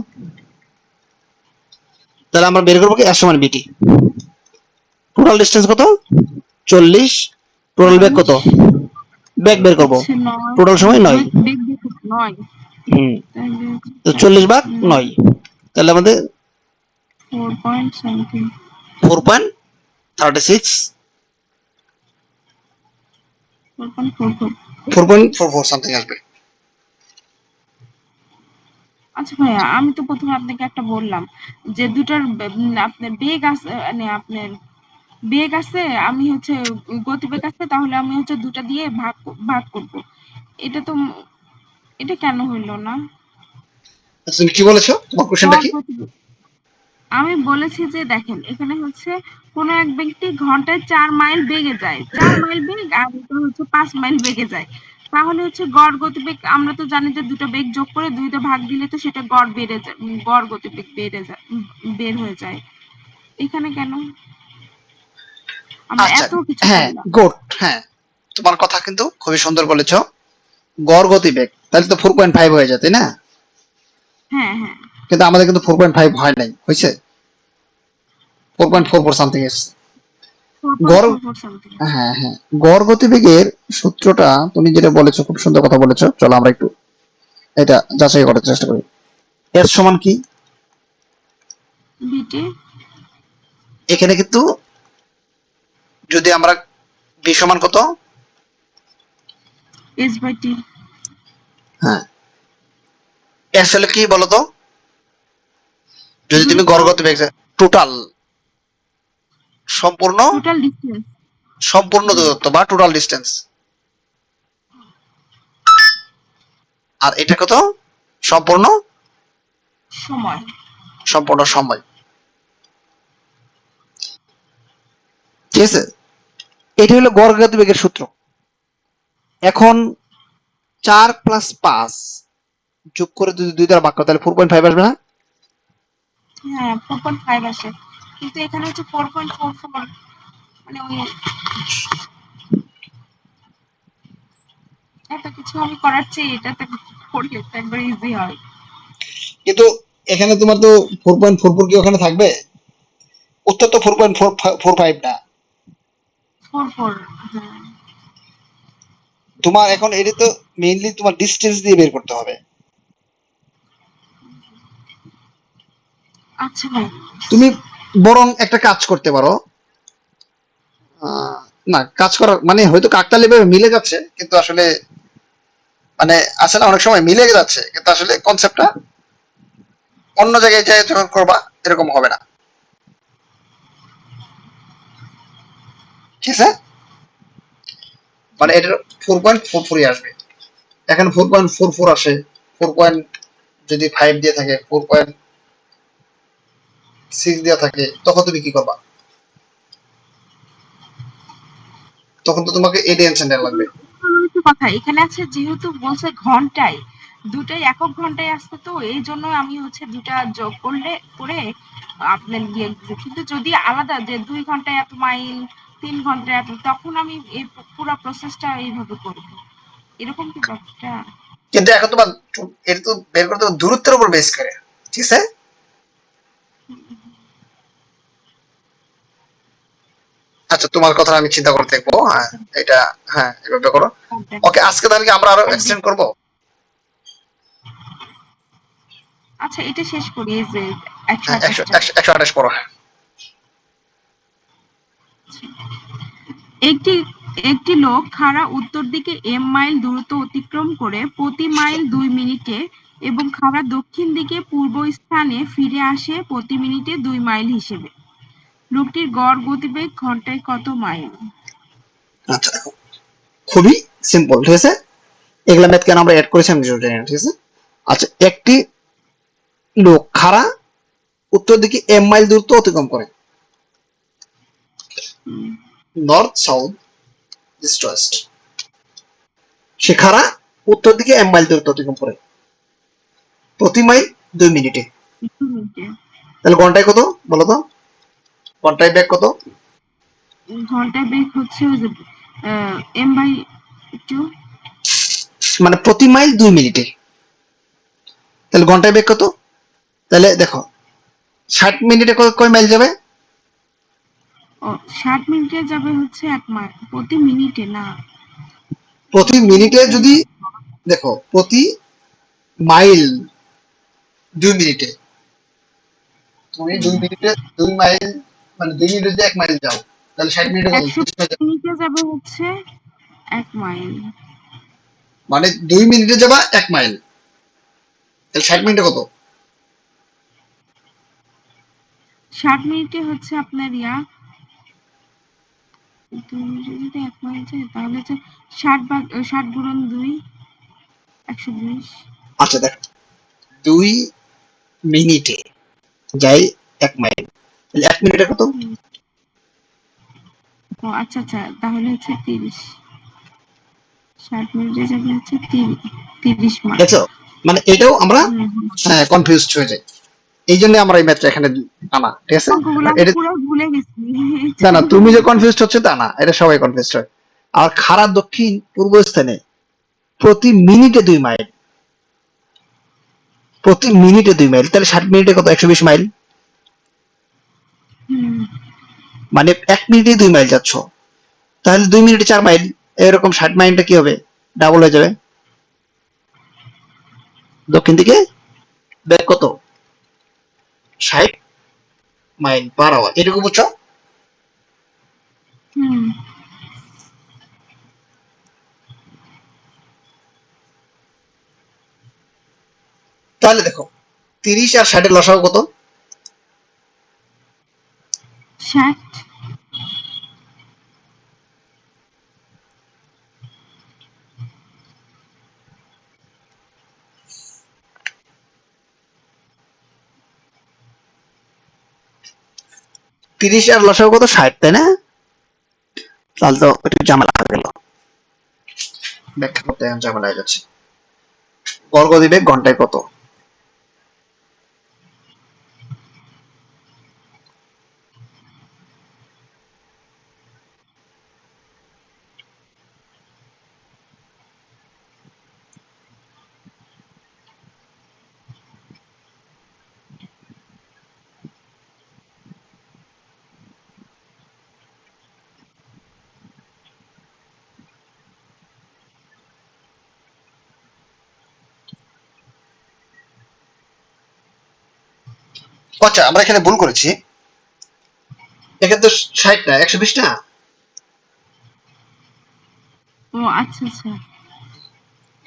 তাহলে আমরা বের করবো কি এস সমান বিটি। টোটাল ডিসটেন্স কত? 40। টোটাল ব্যাগ কত? ব্যাগ বের করবো, হচ্ছে 9 টোটাল সময় 9। বেগ দেখো 9 হুম, তাহলে তো 40 ভাগ 9, তাহলে আমাদের 4 পয়েন্ট সামথিং 4.36, 4.44 4.44 সামথিং আসবে। আচ্ছা ভাইয়া আমি তো প্রথমে আপনাকে একটা বললাম যে দুটার আপনার বেগ আছে মানে আপনার বেগ আছে আমি হচ্ছে গতিবেগ আছে তাহলে আমি হচ্ছে দুটা দিয়ে ভাগ করব এটা তো এটা কেন হইলো না আচ্ছা, তুমি কি বলেছো? তোমার কোশ্চেনটা গড় কি? গতিবেগ আমি বলেছি যে দেখেন এখানে হচ্ছে কোনো এক ব্যক্তি ঘন্টায় 4 মাইল বেগে যায় 4 মাইল বেগ আর এটা হচ্ছে 5 মাইল বেগে যায় তাহলে হচ্ছে গড় গতিবেগ, আমরা তো জানি যে দুটো বেগ যোগ করে দুইটা ভাগ দিলে তো সেটা গড় বেড়ে যায়, গড় গতিবেগ বেড়ে যায়, বের হয়ে যায়। এখানে কেন আমরা আচ্ছা, এত কিছু হ্যাঁ, করলাম? গুড, হ্যাঁ, তোমার কথা কিন্তু খুবই সুন্দর বলেছো। গড় গতিবেগ তাহলে তো 4.5 হয়ে যায়, তাই না? হ্যাঁ হ্যাঁ কিন্তু আমাদের কিন্তু 4.5 হয় নাই, হয়েছে 4.44 সামথিং এসেছে। গড়, 4.44 সামথিং। হ্যাঁ হ্যাঁ, গড় গতিবেগের সূত্রটা তুমি যেটা বলেছো খুব সুন্দর কথা বলেছো, চলো আমরা একটু এটা যাচাই করার চেষ্টা করি। এস সমান কি? বিটি এখানে কিন্তু যদি আমরা বি সমান কত, এস বাই টি। হ্যাঁ, এস হলে কি বলতো, যদি তুমি দূরত্ব, গড় গতিবেগ টোটাল, সম্পূর্ণ, টোটাল ডিস্টেন্স। সম্পূর্ণ দূরত্ব বা টোটাল ডিস্টেন্স, আর এটা কত, সম্পূর্ণ, সময়। সম্পূর্ণ সময়, ঠিক আছে? এটা হলো গড় গতিবেগের সূত্র। এখন 4+5 যোগ করে যদি 2 দ্বারা ভাগ করো তাহলে 4.5 আসবে না? হ্যাঁ 4.5 আসে, কিন্তু এখানে হচ্ছে 4.44, মানে ওই এত কিছু আমি করার চেয়ে এটাতে করলে তো একবার ইজি হয়। কিন্তু এখানে তোমার তো 4.44 কি ওখানে থাকবে? উত্তর তো 4.45 না। 44, হ্যাঁ। তোমার এখন এটা তো মেইনলি তোমার ডিস্টেন্স দিয়ে বের করতে হবে। আচ্ছা ভাই। তুমি বরং একটা কাজ করতে পারো, না কাজ করার মানে হয়তো কাকতালি ভাবে মিলে যাচ্ছে, কিন্তু আসলে মানে আছে না অনেক সময় মিলে যাচ্ছে কিন্তু আসলে কনসেপ্টটা অন্য জায়গায় যায় যখন করবা এরকম হবে না, ঠিক আছে? মানে এটার 4.44 আসবে, এখানে 4.44 আসে, 4. যদি 5 দিয়ে থাকে, 4.6 দেওয়া থাকে, তখন তুমি কি করবা? তখন তো তোমাকে এই টেনশন নেওয়া লাগবে। একটা কথা এখানে আছে, যেহেতু বলছে ঘন্টায়, দুটাই একক ঘন্টায় আসছে, তো এই জন্য আমি হচ্ছে দুটা যোগ করলে করে আপনার দিয়ে দিচ্ছি। কিন্তু যদি আলাদা যে 2 ঘন্টায় এত মাইল, 3 ঘন্টায় এত, তখন আমি এই পুরো প্রসেসটা এইভাবে করবো, এরকম কি ব্যাপারটা? কিন্তু এখন তোমার এটা তো বের করতে হবে দূরত্বের উপর বেস করে, ঠিক আছে? আচ্ছা, তোমার কথা আমি চিন্তা করে দেখবো, হ্যাঁ এটা, হ্যাঁ এভাবে করো। ওকে, আজকে তাহলে কি আমরা আরো এক্সটেন্ড করবো? আচ্ছা এটা শেষ করি, এই যে হ্যাঁ, 128টা। 128 পড়ো, হ্যাঁ। একটি একটি লোক খাড়া উত্তর দিকে এম মাইল দূরত্ব অতিক্রম করে প্রতি মাইল 2 মিনিটে এবং খাড়া দক্ষিণ দিকে পূর্ব স্থানে ফিরে আসে প্রতি মিনিটে 2 মাইল হিসেবে। লোকটির গড় গতিবেগ ঘন্টায় কত মাইল? আচ্ছা দেখো, খুবই সিম্পল, ঠিক আছে? এগুলা ম্যাথ কেন আমরা অ্যাড করেছি আমি জানি না, ঠিক আছে? আচ্ছা, একটি লোক খাড়া উত্তর দিকে এম মাইল দূরত্ব অতিক্রম করে, নর্থ সাউথ ইস্ট ওয়েস্ট, সে খাড়া উত্তর দিকে এম মাইল দূরত্ব অতিক্রম করে প্রতি মাইল 2 মিনিটে, 2 মিনিটে। তাহলে ঘন্টায় কত বলো তো? ঘন্টায় ব্যাগ কত? ঘন্টায় বেগ হচ্ছে ওই যে এম বাই 2। মানে প্রতি মাইল 2 মিনিটে, তাহলে ঘন্টায় ব্যাগ কত? তাহলে দেখো 60 মিনিটে কয় মাইল যাবে? ও 60 মিনিটে যাবে হচ্ছে 1 মাইল প্রতি মিনিটে, না প্রতি মিনিটে যদি, দেখো প্রতি মাইল 2 মিনিটে, তুমি 2 মিনিটে 2 মাইল, মানে 2 মিনিটে যদি 1 মাইল যাও তাহলে 60 মিনিটে কত? 100 মিনিটে যাবে হচ্ছে 1 মাইল। মানে 2 মিনিটে যাবা 1 মাইল, তাহলে 60 মিনিটে কত? 60 মিনিটে হচ্ছে আপনার 2 মিনিটে যদি 1 মাইল যায় তাহলে হচ্ছে 60 গুণন 2, 120। আচ্ছা দেখো, 2 মিনিটে যাই 1 মাইল, তাহলে 1 মিনিটে কত? ও আচ্ছা আচ্ছা, তাহলে হচ্ছে 30। 60 মিনিটের জায়গায় হচ্ছে 30 মার্ক। দেখছো, মানে এটাও আমরা হুম, হুম। কনফিউজড হয়ে যাই, এই জন্য আমরা এই ম্যাথটা এখানে আনা, ঠিক আছে? অঙ্কগুলো আমি এটা পুরো ভুলে গেছি। না না, তুমি যে কনফিউজড হচ্ছে তা না, এটা সবাই কনফিউজড হয়। আর খাড়া দক্ষিণ পূর্ব স্থানে প্রতি মিনিটে 2 মাইল, প্রতি মিনিটে 2 মাইল, তাহলে 60 মিনিটে কত? 120 মাইল। হুম, মানে 1 মিনিটে 2 মাইল যাচ্ছ, তাহলে 2 মিনিটে 4 মাইল, এরকম 60 মাইলটা কি হবে? ডাবল হয়ে যাবে। দক্ষিণ দিকে বেগ কত? 60 মাইল পার আওয়ার, এটুকু বুঝছো? হুম। তাহলে দেখো 30 আর 60 এর লসাগু কত? 60। 30 আর লসাগু কত? 60, তাই না? তাহলে তো একটু ঝামেলা হয়ে গেল, ব্যাখ্যা করতে এখন ঝামেলা হয়ে যাচ্ছে। বর্গ দিবে ঘন্টায় কত? আচ্ছা, আমরা এখানে ভুল করেছি, এখানে তো 60 না, 120 না। ও আচ্ছা আচ্ছা।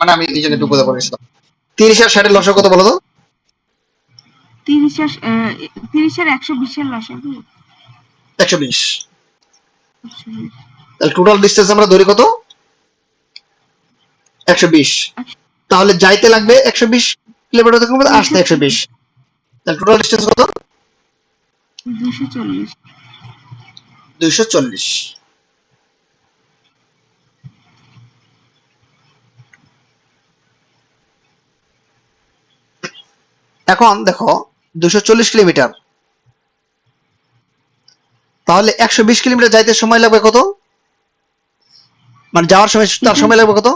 মানে আমি এই জন্য একটু কথা হুম। বলেছিলাম। 30 আর 60 এর লসাগু কত বলো তো? 30 আর 120 এর লসাগু 120। 120। তাহলে টোটাল ডিসটেন্স আমরা ধরি কত? 120। তাহলে যাইতে লাগবে 120 কিলোমিটার থেকে, আসতে 120, তাহলে টোটাল ডিসটেন্স কত? 240। 240। এখন দেখো 240 কিলোমিটার, তাহলে 120 কিলোমিটার যাইতে সময় লাগবে কত? মানে যাওয়ার সময় তার এটা সময় লাগবে কত?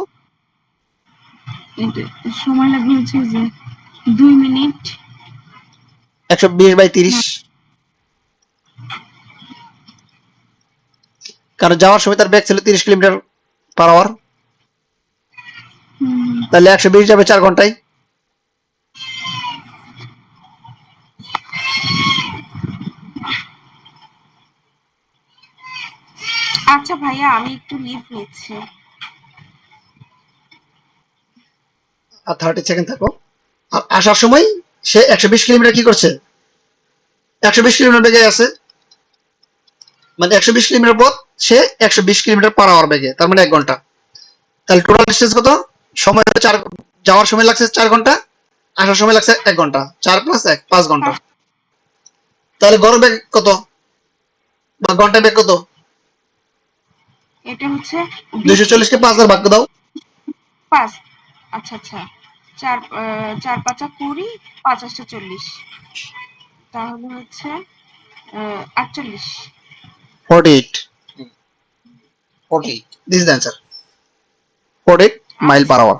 এটা সময় লাগবে হচ্ছে যে 2 মিনিট। 120/30, না, কারণ যাওয়ার সময় তার বেগ ছিল 30 কিলোমিটার পার আওয়ার, হুম, তাহলে 120 যাবে 4 ঘন্টায়। আচ্ছা ভাইয়া আমি একটু লিভ নিচ্ছি। আর 30 সেকেন্ড থাকো। আর আসার সময় সে 120 কিলোমিটার কি করছে? 120 কিলোমিটার বেগে আছে, মানে 120 কিলোমিটার পথ সে 120 কিলোমিটার পার আওয়ার বেগে, তার মানে 1 ঘন্টা। তাহলে টোটাল ডিস্টেন্স কত? সময় হলো 4, যাওয়ার সময় লাগছে 4 ঘন্টা, আসার সময় লাগছে 1 ঘন্টা, 4 + 1 5 ঘন্টা। তাহলে গড় বেগ কত বা ঘন্টা বেগ কত? এটা হচ্ছে 240 কে 5 দ্বারা ভাগ দাও। 5। আচ্ছা আচ্ছা। 4 5 20, 5 8 40। তাহলে হচ্ছে 48। 48, 48, this is the answer, 48 mile আচ্ছা। Per hour.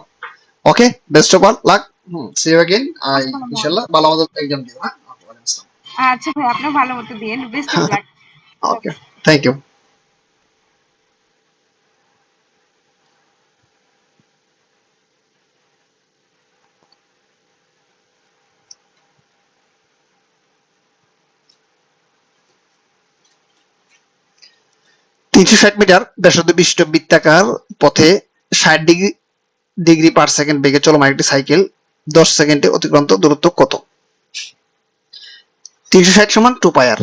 Okay, best of all luck, see you again, আসসালামু ইনশাআল্লাহ আলাইকুম। ভালো মতো এক্সাম দিও। হ্যাঁ, আচ্ছা ভাই আপনি ভালো মতো দিয়েন, best of luck. Okay, thank you. 360 metre ব্যাসার্ধ বিশিষ্ট বৃত্তাকার পথে 60 ডিগ্রি পার সেকেন্ড বেগে চলমান একটি সাইকেল 10 সেকেন্ডে অতিক্রান্ত দূরত্ব কত? 360 সমান 2 পাই আর।